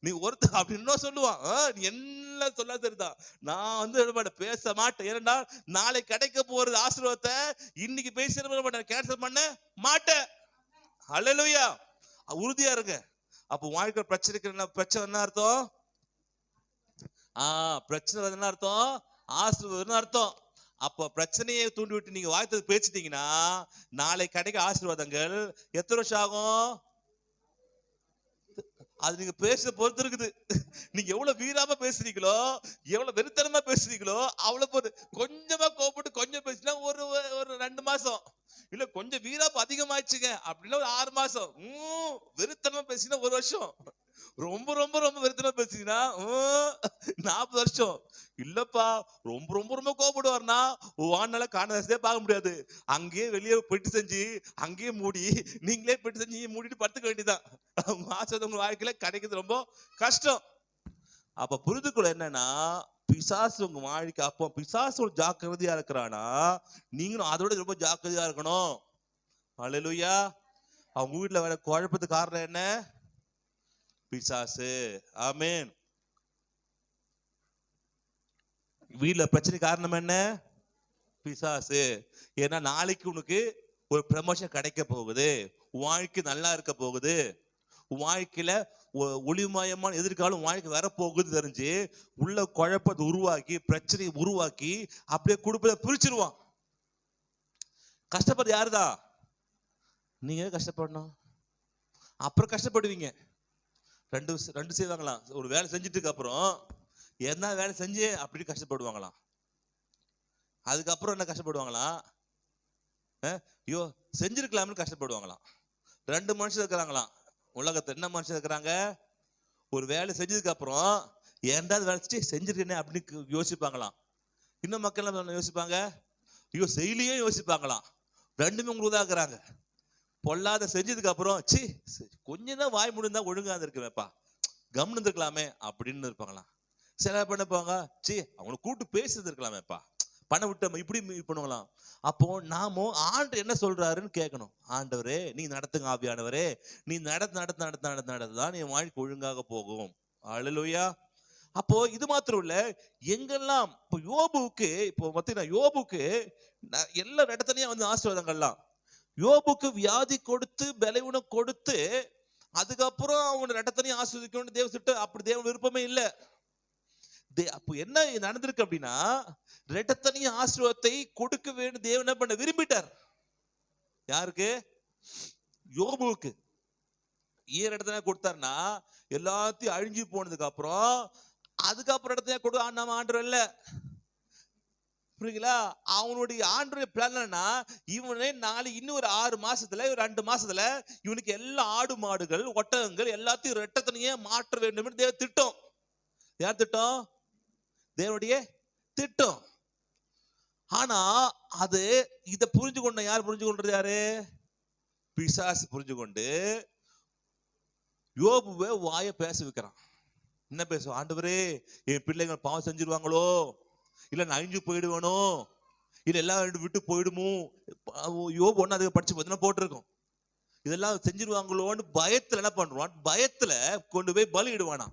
நீ ஒருத்தர் அப்படின்னு சொல்லுவான். நீ என்ன சொல்ல தெரியுதா, நான் பேச மாட்டேன். ஏன்னா நாளை கிடைக்க போறது ஆசீர்வாதத்தை இன்னைக்கு பேச கேன்சல் பண்ண மாட்டேன். அல்லேலூயா. உறுதியா இருங்க. அப்போ வாழ்க்கை பிரச்சனை என்ன அர்த்தம், பிரச்சனை என்ன அர்த்தம், ஆசீர்வாதம் அர்த்தம். அப்ப பிரச்சனையை தூண்டி விட்டு நீங்க வாய்த்தது பேசிட்டீங்கன்னா நாளை கிடைக்க ஆசீர்வாதங்கள் எத்தனை வருஷம் ஆகும், அது நீங்க பேச பொறுத்து இருக்குது. நீங்க எவ்வளவு வீராம பேசுறீங்களோ, எவ்வளவு வெறித்தனமா பேசுறீங்களோ அவ்வளவு போது. கொஞ்சமா கோபப்பட்டு கொஞ்சம் பேசினா ஒரு ஒரு 2 மாசம், இல்ல கொஞ்சம் வீராப்பு அதிகமாயிடுச்சுங்க அப்படின்னா ஒரு 6 மாசம், வெறித்தனமா பேசினா 1 வருஷம், ரொம்ப ரொம்ப ரொம்ப வெறித்தனமா பேசினா 40 வருஷம். இல்லப்பா ரொம்ப ரொம்ப ரொம்ப கோபப்படுவார்னா வானால காணாதே பார்க்க முடியாது. அங்கேயே வெளியே பெட்டு செஞ்சு அங்கேயே மூடி நீங்களே பெட்டு செஞ்சு மூடிட்டு படுத்துக்க வேண்டியதான். உங்க ஆசை உங்க வாழ்க்கையில கிடைக்கிறது ரொம்ப கஷ்டம். அப்ப புரிதுக்குள்ள என்னன்னா, பிசாசு உங்க வாழ்க்கை, அப்போ பிசாசு ஒரு ஜாக்கிரதையா இருக்கிறானா நீங்களும் அதோட ரொம்ப ஜாக்கிரதையா இருக்கணும். அல்லேலூயா. அவங்க வீட்டுல வர குழப்பத்துக்கு காரணம் என்ன? பிசாசு. ஆமென். வீட்டுல பிரச்சனை காரணம் என்ன? பிசாசு. ஏன்னா நாளைக்கு உனக்கு ஒரு ப்ரமோஷன் கிடைக்க போகுது, வாழ்க்கை நல்லா இருக்க போகுது, வாழ்க்கையில ஒளிமயமான எதிர்காலம் வாழ்க்கை வரப்போகுது தெரிஞ்சு உள்ள குழப்பத்தை உருவாக்கி பிரச்சனையை உருவாக்கி அப்படியே குடும்பத்தை பிரிச்சிருவான். கஷ்டப்படுறது யாருதான்? நீங்க கஷ்டப்படணும். அப்புறம் கஷ்டப்படுவீங்க. ரெண்டு செய்வாங்களாம். ஒரு வேலை செஞ்சுட்டு அப்புறம் என்ன வேலை செஞ்சு அப்படி கஷ்டப்படுவாங்களாம். அதுக்கப்புறம் என்ன கஷ்டப்படுவாங்களாம்? ஐயோ செஞ்சிருக்கலாம்னு கஷ்டப்படுவாங்களாம். 2 மனுஷன் இருக்கிறாங்களாம் உலகத்துல. என்ன மனுஷன் இருக்கிறாங்க? ஒரு வேலை செஞ்சதுக்கு அப்புறம் ஏன்டாவது வேலை செஞ்சிருக்கேனே அப்படின்னு யோசிப்பாங்களாம். இன்னும் மக்கள் என்ன யோசிப்பாங்க? ஐயோ செய்யலையே யோசிப்பாங்களாம். 2மே உங்களுக்கு தான் இருக்கிறாங்க. பொல்லாத செஞ்சதுக்கு அப்புறம் சி கொஞ்சம் தான் வாய் முடிந்தா ஒழுங்கா இருக்குமேப்பா, கம்னு இருந்திருக்கலாமே அப்படின்னு இருப்பாங்களாம். சில பண்ண போவாங்க, சி அவங்களை கூப்பிட்டு பேசுறது இருக்கலாமேப்பா, பண்ண விட்டோம் இப்படி பண்ணுவாங்களாம். அப்போ நாமோ ஆண்டு என்ன சொல்றாருன்னு கேட்கணும். ஆண்டவரே நீ நடத்துங்க, ஆவியானவரே நீ நடத்துதான் நீ வாழ்க்கை ஒழுங்காக போகும். அல்லேலூயா. அப்போ இது மாத்திரம் இல்ல, எங்கெல்லாம் இப்போ யோபுக்கு, இப்போ பார்த்தீங்கன்னா யோபுக்கு எல்லா இடத்துலயும் வந்து ஆசீர்வாதங்கள்லாம். யோபுக்கு வியாதி கொடுத்து பலவீனம் கொடுத்து அதுக்கப்புறம் அவனை ரெட்டத்தனையும் ஆஸ்வதிக்கணும்னு தேவ திட்ட, அப்படி தேவன் விருப்பமே இல்லை. அப்போ என்ன நடந்திருக்கு அப்படின்னா, ரெட்டத்தனையும் ஆசீர்வாதத்தை கொடுக்க வேண்டும் தேவன் என்ன பண்ண விரும்பிட்டார். யாருக்கு? யோபுக்கு. ஏன் இடத்துல கொடுத்தாருன்னா, எல்லாத்தையும் அழிஞ்சு போனதுக்கு அப்புறம் அதுக்கப்புறம் இடத்துல கொடு நம்ம ஆண்டவர் இல்ல. புரியுங்களா? அவனுடைய ஆண்டருடைய பிளான் என்னன்னா, இவனே நாளை இன்னும் ஒரு 6 மாசத்துல, ஒரு 2 மாசத்துல இவனுக்கு எல்லா ஆடு மாடுகள் ஒட்டகங்கள் எல்லாத்தையும் ரெட்டத்தனையே மாற்ற வேண்டும் தேவ திட்டம். யார் திட்டம்? தேவனுடைய திட்டம். ஆனா அது இதை புரிஞ்சு கொண்ட யார் புரிஞ்சு கொண்டது? யாரு? பிசாசு புரிஞ்சு கொண்டு யோபுவை வாயை பேச வைக்கிறான். என்ன பேசுவோம்? ஆண்டவரே என் பிள்ளைங்க பாவம் செஞ்சிருவாங்களோ, இல்ல நான் அழிஞ்சு போயிடுவேனோ, இல்ல எல்லாம் விட்டு போயிடுமோ. யோபு ஒன்னு அதுக்கு படிச்சு பார்த்தீங்கன்னா போட்டிருக்கோம். இதெல்லாம் செஞ்சிருவாங்களோன்னு பயத்துல என்ன பண்றான்? பயத்துல கொண்டு போய் பலியிடுவானா.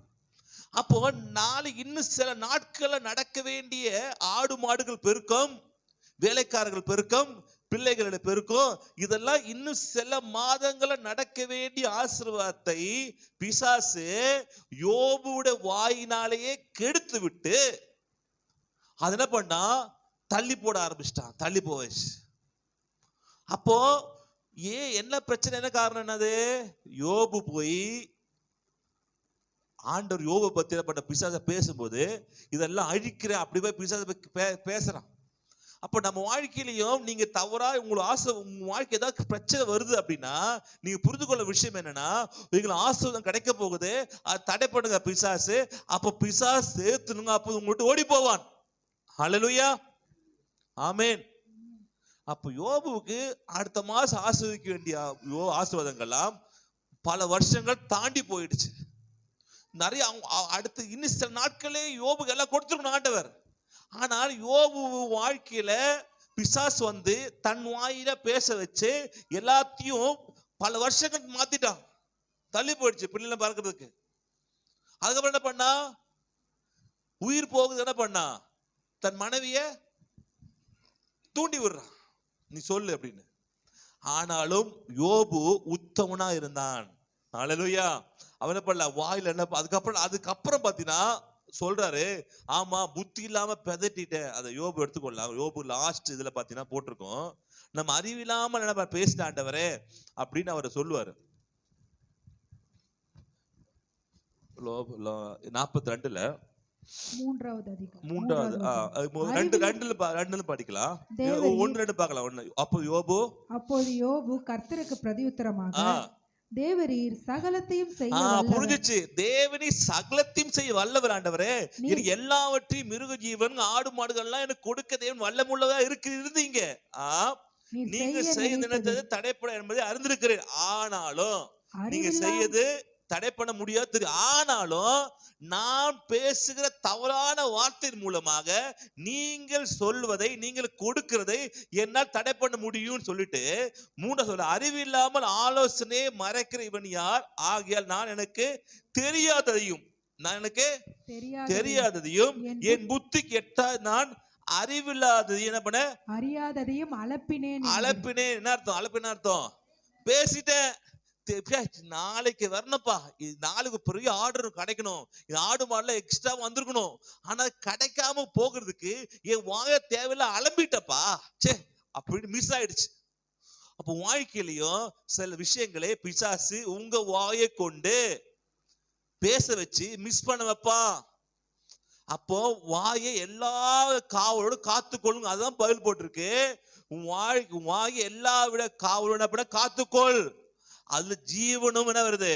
அப்போ நாளை இன்னும் சில நாட்கள்ல நடக்க வேண்டிய ஆடு மாடுகள் பெருக்கம், வேலைக்காரர்கள் பெருக்கம், பிள்ளைகளோட பெருக்கம், இதெல்லாம் இன்னும் சில மாதங்கள நடக்க வேண்டிய ஆசீர்வாதத்தை பிசாசு யோபுடைய வாயினாலேயே கெடுத்து விட்டு அது என்ன பண்ணா? தள்ளி போட ஆரம்பிச்சிட்டான். தள்ளி போச்சு. அப்போ என்ன பிரச்சனை, என்ன காரணம்? என்னது? யோபு போய் ஆண்டவர் யோபு பத்தி பண்ண பிசாச பேசும்போது இதெல்லாம் அழிக்கிறேன் அப்படி போய் பிசாச பேசுறான். அப்ப நம்ம வாழ்க்கையிலையும் நீங்க தவறா உங்க ஆசை, உங்க வாழ்க்கை ஏதாவது பிரச்சனை வருது அப்படின்னா நீங்க புரிந்து கொள்ள விஷயம் என்னன்னா, உங்களுக்கு ஆசீர்வாதம் கிடைக்க போகுது, அது தடை பண்ணுங்க பிசாசு. அப்ப பிசாசு சேர்த்துனுங்க, அப்போ உங்கள்கிட்ட ஓடி போவான். ஹல்லேலூயா. ஆமென். அப்ப யோபுவுக்கு அடுத்த மாசம் ஆசீர்வதிக்க வேண்டிய ஆசீர்வாதங்கள்லாம் பல வருஷங்கள் தாண்டி போயிடுச்சு. நிறைய அடுத்து இன்னும் சில நாட்களே யோபுக்கு எல்லாம் கொடுத்துருக்கணும் ஆண்டவர். ஆனால் யோபு வாழ்க்கையில பிசாசு வந்து தன் வாயில பேச வச்சு எல்லாத்தையும் பல வருஷங்கள் மாத்திட்டான். தள்ளி போயிடுச்சு பிள்ளைல பார்க்கறதுக்கு. அதுக்கப்புறம் என்ன பண்ணா? உயிர் போகுது என்ன பண்ணா? தன் மனைவிய தூண்டி விடுறான், நீ சொல்லு அப்படின்னு. ஆனாலும் யோபு உத்தமனா இருந்தான். ஹல்லேலூயா. அவனை பண்ணல வாயில என்ன, அதுக்கப்புறம் பாத்தீங்கன்னா சொல்றாரு, ஆமா புத்தி இல்லாம பெதட்டிட்டேன். அதை யோபு எடுத்துக்கொள்ளலாம். யோபு லாஸ்ட் இதுல பாத்தீங்கன்னா போட்டிருக்கோம், நம்ம அறிவில்லாம என்ன பேசின ஆண்டவரே அப்படின்னு அவரை சொல்லுவாரு. 42ல மூன்றாவது அதிகாரம் மூன்றாவது ரெண்டுல படிக்கலாம். தேவரீர் 1-2 பார்க்கலாம். அப்போ யோபு அப்போது யோபு கர்த்தருக்கு பிரதியுத்தரமாக, ஆ, தேவரீர் சகலத்தையும் செய்ய ஆ, வல்லவர். புரிஞ்சிச்சு. தேவனி சகலத்தையும் செய்ய வல்லவர் ஆண்டவரே. எனக்கு எல்லாவற்றையும் மிருக ஜீவன் ஆடு மாடுகள்லாம் எனக்கு கொடுக்க தேவன் வல்லமுள்ளதா இருந்தீங்க. நீங்க செய்ய நினைத்தது தடைப்பட என்பதை அறிந்திருக்கிறேன். ஆனாலும் நீங்க செய்யது தடை பண்ண முடியாது தெரியும். ஆனாலும் நான் பேசுகிற தவறான வார்த்தையின் மூலமாக நீங்கள் சொல்வதை, நீங்கள் கொடுக்கிறதை என்னால் தடை பண்ண முடியும்னு சொல்லிட்டு 3 சொல்ல, அறிவில்லாமல் ஆலோசனை மறைக்கிற இவன் யார்? ஆகையால் நான் எனக்கு தெரியாததையும் என் புத்திக்கு எட்டா நான் அறிவில்லாதது என்ன பண்ண அறியாததையும் அலப்பினேன். என்ன அர்த்தம்? அலப்பின அர்த்தம் பேசிட்டேன். நாளைக்கு வரணும்ப்பா, இது நாளைக்கு பெரிய ஆர்டர் கிடைக்கணும், இது ஆடு மாடல எக்ஸ்ட்ரா வந்திருக்கணும், ஆனா கிடைக்காம போகிறதுக்கு என் வாய தேவையில்ல அலம்பிட்டப்பா, சே அப்படி மிஸ் ஆயிடுச்சு. அப்போ வாழ்க்கையிலையும் சில விஷயங்களே பிசாசு உங்க வாயை கொண்டு பேச வச்சு மிஸ் பண்ண வைப்பான். அப்போ வாயை எல்லா காவலோட காத்துக்கொள்ளுங்க. அதுதான் பைபிள் போட்டிருக்கு. வாயை எல்லா விட காவலோட காத்துக்கொள். அதுல ஜீவனும் என்ன வருது,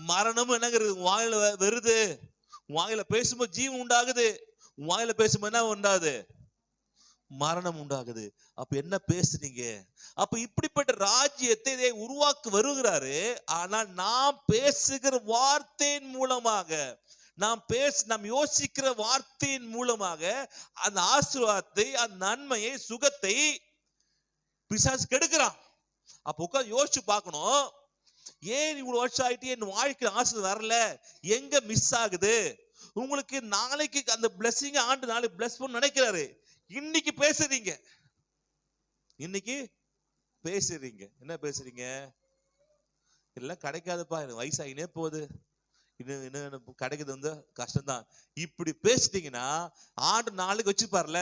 மரணமும் என்னங்கிறது வாயில வருது. வாயில பேசும்போது ஜீவன் உண்டாகுது, வாயில பேசும்போது என்ன உண்டாகுது, மரணம் உண்டாகுது. அப்ப என்ன பேசுறீங்க? அப்ப இப்படிப்பட்ட ராஜ்யத்தை இதை உருவாக்க வருகிறாரு. ஆனால் நாம் பேசுகிற வார்த்தையின் மூலமாக, நாம் யோசிக்கிற வார்த்தையின் மூலமாக அந்த ஆசீர்வாதத்தை, அந்த நன்மையை, சுகத்தை பிசாசு கெடுக்கிறான். அப்ப உட்கார்ந்து யோசிச்சு பார்க்கணும், ஏன் இவ்வளவு வருஷம் ஆயிட்டு என் வாழ்க்கை ஆசீர்வாதம் வரல, எங்க மிஸ் ஆகுது? உங்களுக்கு நாளைக்கு அந்த பிளஸிங் ஆண்டு நாளைக்கு பிளஸ் பண்ண நினைக்கிறாரு. இன்னைக்கு பேசுறீங்க, என்ன பேசுறீங்க? எல்லாம் கிடைக்காதுப்பா, எனக்கு வயசாகினே போகுது, இன்னும் கிடைக்கிறது வந்து கஷ்டம்தான். இப்படி பேசிட்டீங்கன்னா ஆண்டு நாளைக்கு வச்சுப்பார்ல,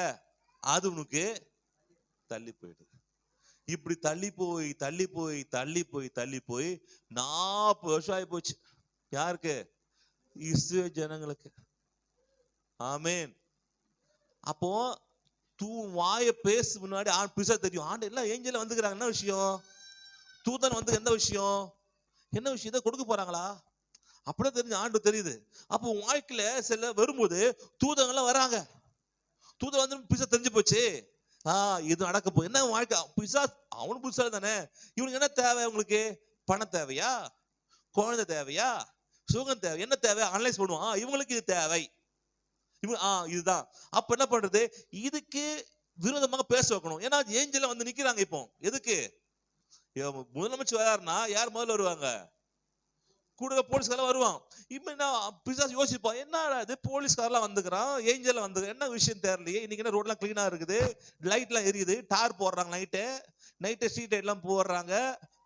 அது உனக்கு தள்ளி போயிடுது. இப்படி தள்ளி போய் 40 வருஷம் ஆகி போச்சு. யாருக்கு? இஸ்ரவேல் ஜனங்களுக்கு. ஆமேன். அப்போ வாய பேசு முன்னாடி பிசா தெரியும். ஆண்டு எல்லாம் ஏஞ்சல வந்துக்கிறாங்க. என்ன விஷயம்? தூதன் வந்து என்ன விஷயம் இதை கொடுக்க போறாங்களா? அப்படியே தெரிஞ்சு ஆண்டு தெரியுது. அப்போ வாழ்க்கையில சில வரும்போது தூதங்கள்லாம் வராங்க. தூதன் வந்து பிசா தெரிஞ்சு போச்சு, இது நடக்க போ. என்ன வாழ்க்கை? பிசா அவனு புதுசா தானே. இவனுக்கு என்ன தேவை? உங்களுக்கு பணம் தேவையா, குழந்தை தேவையா, சுகம் தேவை, என்ன தேவை? அனலைஸ் பண்ணுவான். இவங்களுக்கு இது தேவை, இதுதான். அப்ப என்ன பண்றது? இதுக்கு விரோதமாக பேச வைக்கணும். ஏன்னா ஏஞ்சல வந்து நிக்கிறாங்க. இப்போ எதுக்கு? முதலமைச்சர் வராருன்னா யார் முதல்ல வருவாங்க? கூட போலீஸ்காரெல்லாம் வருவான். இப்ப என்ன பிசாசு யோசிப்பான், என்ன இது போலீஸ்காரெல்லாம் வந்துக்கிறான், ஏஞ்சல் வந்து என்ன விஷயம் தெரியலையே, இன்னைக்கு என்ன ரோட்லாம் கிளீனா இருக்குது, லைட்லாம் எரியுது, டார் போடுறாங்க, நைட்டு ஸ்ட்ரீட் லைட் எல்லாம் போடுறாங்க,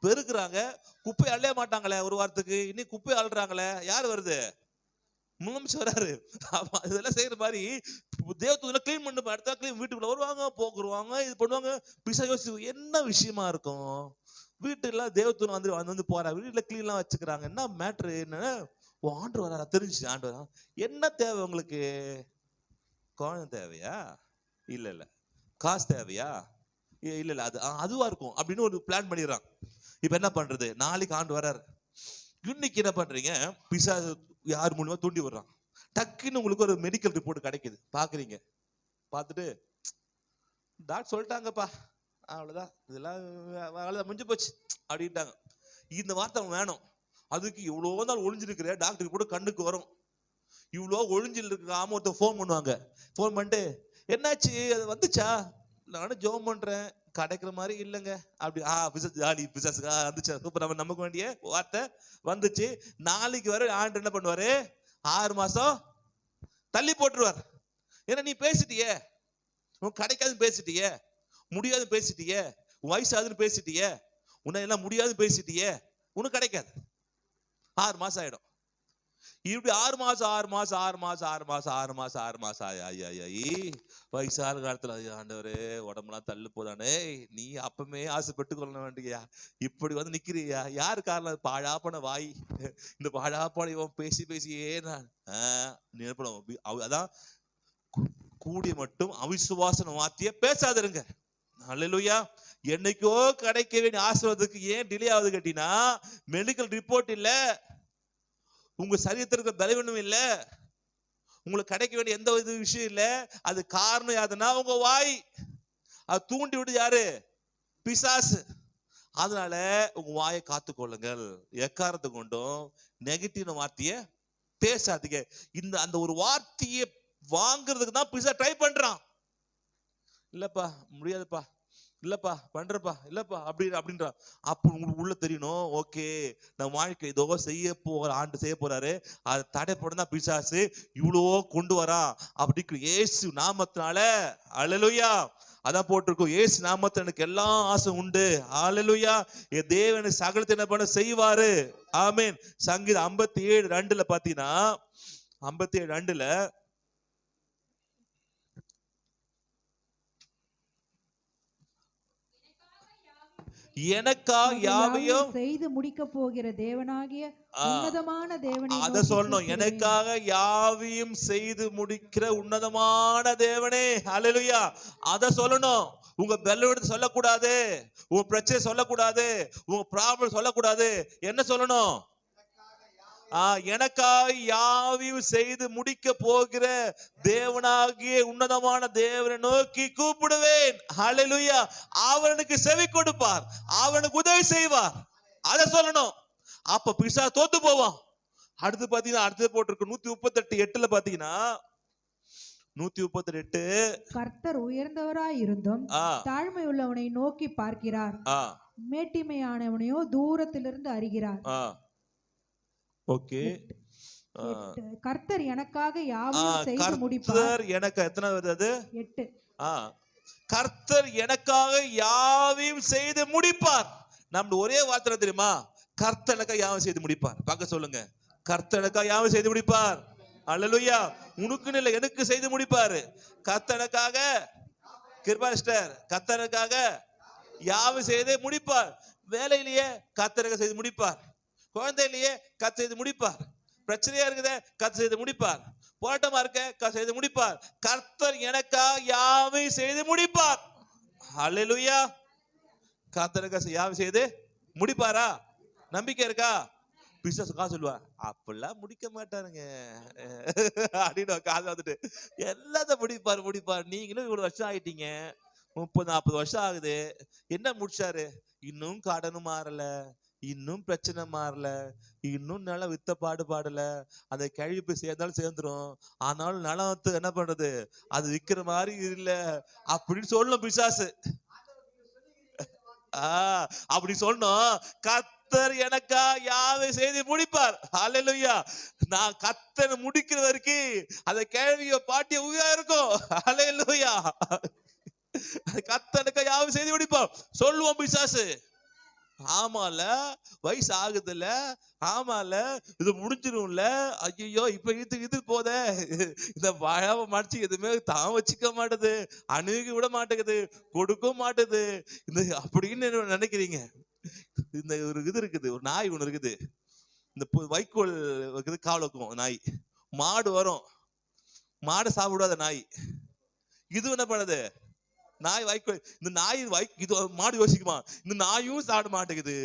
பெருக்குறாங்க, குப்பை அள்ளைய மாட்டாங்களே ஒரு வாரத்துக்கு, இன்னைக்கு குப்பை அள்ளுறாங்களே, யார் வருது? முதலமைச்சர் வராரு. இதெல்லாம் செய்யற மாதிரி தேவத்துல கிளீன் பண்ண அடுத்த கிளீன் வீட்டுக்குள்ள வருவாங்க, போக்குருவாங்க, இது பண்ணுவாங்க. பிசா யோசி என்ன விஷயமா இருக்கும்? வீட்டுல தேவத்தூர் வந்து போறாங்க, வீட்டுல கிளீன்லாம் வச்சுக்கிறாங்க. என்ன மேட்ரு? என்ன ஆண்டு வராரா? தெரிஞ்சு ஆண்டு வரா. என்ன தேவை உங்களுக்கு? குழந்தை தேவையா? இல்ல காசு தேவையா? இல்ல அதுவா இருக்கும் அப்படின்னு ஒரு பிளான் பண்ணிடுறான். இப்ப என்ன பண்றது? நாளைக்கு ஆண்டு வராரு. இன்னைக்கு என்ன பண்றீங்க? பிசா யார் மூலமா தூண்டி வர்றான். டக்குன்னு உங்களுக்கு ஒரு மெடிக்கல் ரிப்போர்ட் கிடைக்குது. பாக்குறீங்க, பார்த்துட்டு டாக்டர் சொல்லிட்டாங்கப்பா, அவ்வளவுதான், இதெல்லாம் முடிஞ்சு போச்சு அப்படின்ட்டாங்க. இந்த வார்த்தை வேணும். அதுக்கு இவ்வளோ நாள் ஒளிஞ்சிருக்கிற டாக்டருக்கு கூட கண்ணுக்கு வரும். இவ்வளோ ஒளிஞ்சில் இருக்காம ஒருத்தர் ஃபோன் பண்ணுவாங்க. ஃபோன் பண்ணிட்டு என்னாச்சு, அது வந்துச்சா? நானும் ஜோம் பண்றேன், கிடைக்கிற மாதிரி இல்லைங்க அப்படி. ஜாலி பிசாசுக்கா வந்துச்சு. சூப்பர், நம்ம நமக்கு வேண்டிய வார்த்தை வந்துச்சு. நாளைக்கு வர ஆண்டு என்ன பண்ணுவாரு? 6 மாசம் தள்ளி போட்டுருவார். ஏன்னா நீ பேசிட்டியே, உனக்கு கிடைக்காதுன்னு பேசிட்டியே, முடியாது பேசிட்டியே, வயசாதுன்னு பேசிட்டியே, உன்னை எல்லாம் முடியாது பேசிட்டியே, உனக்கு கிடைக்காது. 6 மாசம் ஆயிடும். இப்படி 6 மாசம் 6 மாசம் 6 மாசம் 6 மாசம் 6 மாசம் 6 மாசம் ஆயி வயசான காலத்துல ஆண்டவரே உடம்புலாம் தள்ளு போதானே, நீ அப்பமே ஆசைப்பட்டு கொள்ள வேண்டியா, இப்படி வந்து நிக்கிறியா? யாரு காரணம்? பாழாப்பன வாய், இந்த பாழாப்பன இவன் பேசி பேசியே நான் நினைப்படும். அதான் கூடிய மட்டும் அவிசுவாசன வார்த்தைய பேசாதிருங்க. அல்லேலூயா. என்னைக்கோ கிடைக்க வேண்டிய ஆசீர்வாதத்துக்கு ஏன் டிலே ஆகுது கேட்டீங்கன்னா, மெடிக்கல் ரிப்போர்ட் இல்ல, உங்க சரீரத்திற்கு பலவீனம் இல்ல, உங்களுக்கு கிடைக்க வேண்டிய எந்த ஒரு விஷயம் இல்ல. அது காரணம் யாருன்னா உங்க வாய். அது தூண்டி விட்டு யாரு? பிசாசு. அதனால உங்க வாயை காத்துக்கொள்ளுங்கள். எக்காரத்தை கொண்டும் நெகட்டிவ் வார்த்தைய பேசாதீங்க. அந்த ஒரு வார்த்தையை வாங்குறதுக்கு தான் பிசா ட்ரை பண்றான். இல்லப்பா முடியாதுப்பா, இல்லப்பா பண்றப்பா, இல்லப்பா அப்படின்றான். அப்ப உங்களுக்கு உள்ள தெரியணும், ஓகே நம்ம வாழ்க்கை ஏதோ ஆண்டு செய்ய போறாரு, அதை தடை போடதான் பிசாசு இவ்வளோ கொண்டு வரான் அப்படி இயேசு நாமத்தினால. அல்லேலூயா. அதான் போட்டிருக்கோம், இயேசு நாமத்துல எனக்கு எல்லா ஆசை உண்டு. அல்லேலூயா. என் தேவனை சகலத்தை என்ன பண்ண செய்வாரு. ஆமென். சங்கீதம் 57:2 பாத்தீங்கன்னா, 57:2 எனக்கா யாவையும் செய்து முடிக்க போகிற தேவனாகிய உன்னதமான தேவனே, அத சொல்லணும். எனக்காக யாவையும் செய்து முடிக்கிற உன்னதமான தேவனே. அல்லேலூயா. அத சொல்லணும். உங்க பெல்லோடு சொல்லக்கூடாது, உங்க பிரச்சனை சொல்லக்கூடாது, உங்க ப்ராப்ளம் சொல்லக்கூடாது. என்ன சொல்லணும்? எனக்காக யாவையும் செய்து முடிக்க போகிற தேவனாகிய உன்னதமான தேவனை நோக்கி கூப்பிடுவேன். ஹல்லேலூயா. அவனுக்கு செவி கொடுப்பார், அவனுக்கு உதவி செய்வார். அத சொல்லணும். அப்ப பிசாசு தோத்து போவான். அடுத்து பாத்தீங்கன்னா, அடுத்து போட்டிருக்கு 138:8 பாத்தீங்கன்னா, 138 கர்த்தர் உயர்ந்தவராய் இருந்தும் தாழ்மை உள்ளவனை நோக்கி பார்க்கிறார், மேட்டிமையானவனையோ தூரத்திலிருந்து அறிகிறார். ஓகே. கர்த்தர் எனக்காக யாவையும் செய்து முடிப்பார். கர்த்தர் எனக்கு எத்தனை வருது? 8. கர்த்தர் எனக்காக யாவையும் செய்து முடிப்பார். நம்ம ஒரே வார்த்தை தெரியுமா? கர்த்தர் எனக்காக யாவையும் செய்து முடிப்பார். பார்க்க சொல்லுங்க. கர்த்தர் எனக்காக யாவையும் செய்து முடிப்பார். அல்லேலூயா. உனக்குன்னு இல்லை, எனக்கு செய்து முடிப்பாரு. கர்த்தர் எனக்காக கிருபாஸ்டர், கர்த்தர் எனக்காக யாவையும் செய்து முடிப்பார். வேலையிலேயே கர்த்தர் செய்து முடிப்பார். குழந்தையிலேயே கர்த்தர் செய்து முடிப்பார். பிரச்சனையா இருக்குதே கர்த்தர் செய்து முடிப்பார். போராட்டமா இருக்க கர்த்தர் செய்து முடிப்பார். கர்த்தர் எனக்கா யாவையும் செய்து முடிப்பார். அல்லேலூயா. கர்த்தர் யாவையும் செய்து முடிப்பாரா? நம்பிக்கை இருக்கா? பிசாசு சொல்லுவா, அப்படிலாம் முடிக்க மாட்டாருங்க அப்படின்னு காது வந்துட்டு, எல்லாத்தையும் முடிப்பார். நீங்களும் இவ்வளவு வருஷம் ஆயிட்டீங்க, 30-40 வருஷம் ஆகுது, என்ன முடிச்சாரு? இன்னும் கடனும் மாறல, இன்னும் பிரச்சனை மாறல, இன்னும் நிலம் வித்த பாடல. அந்த கேள்வி போய் சேர்ந்தாலும் சேர்ந்துரும், ஆனாலும் நிலம் என்ன பண்றது, அது விக்கிற மாதிரி இல்ல அப்படின்னு சொல்லணும் பிசாசு. அப்படி சொன்னோம். கர்த்தர் எனக்கா யாவை செய்து முடிப்பார். அல்லேலூயா. நான் கர்த்தர் முடிக்கிற வரைக்கும் அந்த கேள்விய பாட்டிய உயிரா இருக்கும். அல்லேலூயா. கர்த்தனுக்கா யாவை செய்து முடிப்பார் சொல்லுவோம் பிசாசு. ஆமால, வயசு ஆகுதுல்ல, ஆமால, இது முடிஞ்சிரும்ல, ஐயோ இப்ப இது போத, இந்த வாழாம மடிச்சு எதுவுமே தான் வச்சுக்க மாட்டேது, அணுகி விட மாட்டேங்குது, கொடுக்கவும் மாட்டேது, இந்த அப்படின்னு நினைக்கிறீங்க. இந்த ஒரு இது இருக்குது, ஒரு நாய் ஒண்ணு இருக்குது, இந்த வைக்கோல் இருக்குது, காவலுக்கும் நாய். மாடு வரும், மாடு சாப்பிடாத நாய். இது என்ன பண்ணுது? நாய் வைக்கோல். இந்த நாய் இது மாடு யோசிக்குமா, இந்த நாயும் சாப்பிட மாட்டேங்குது,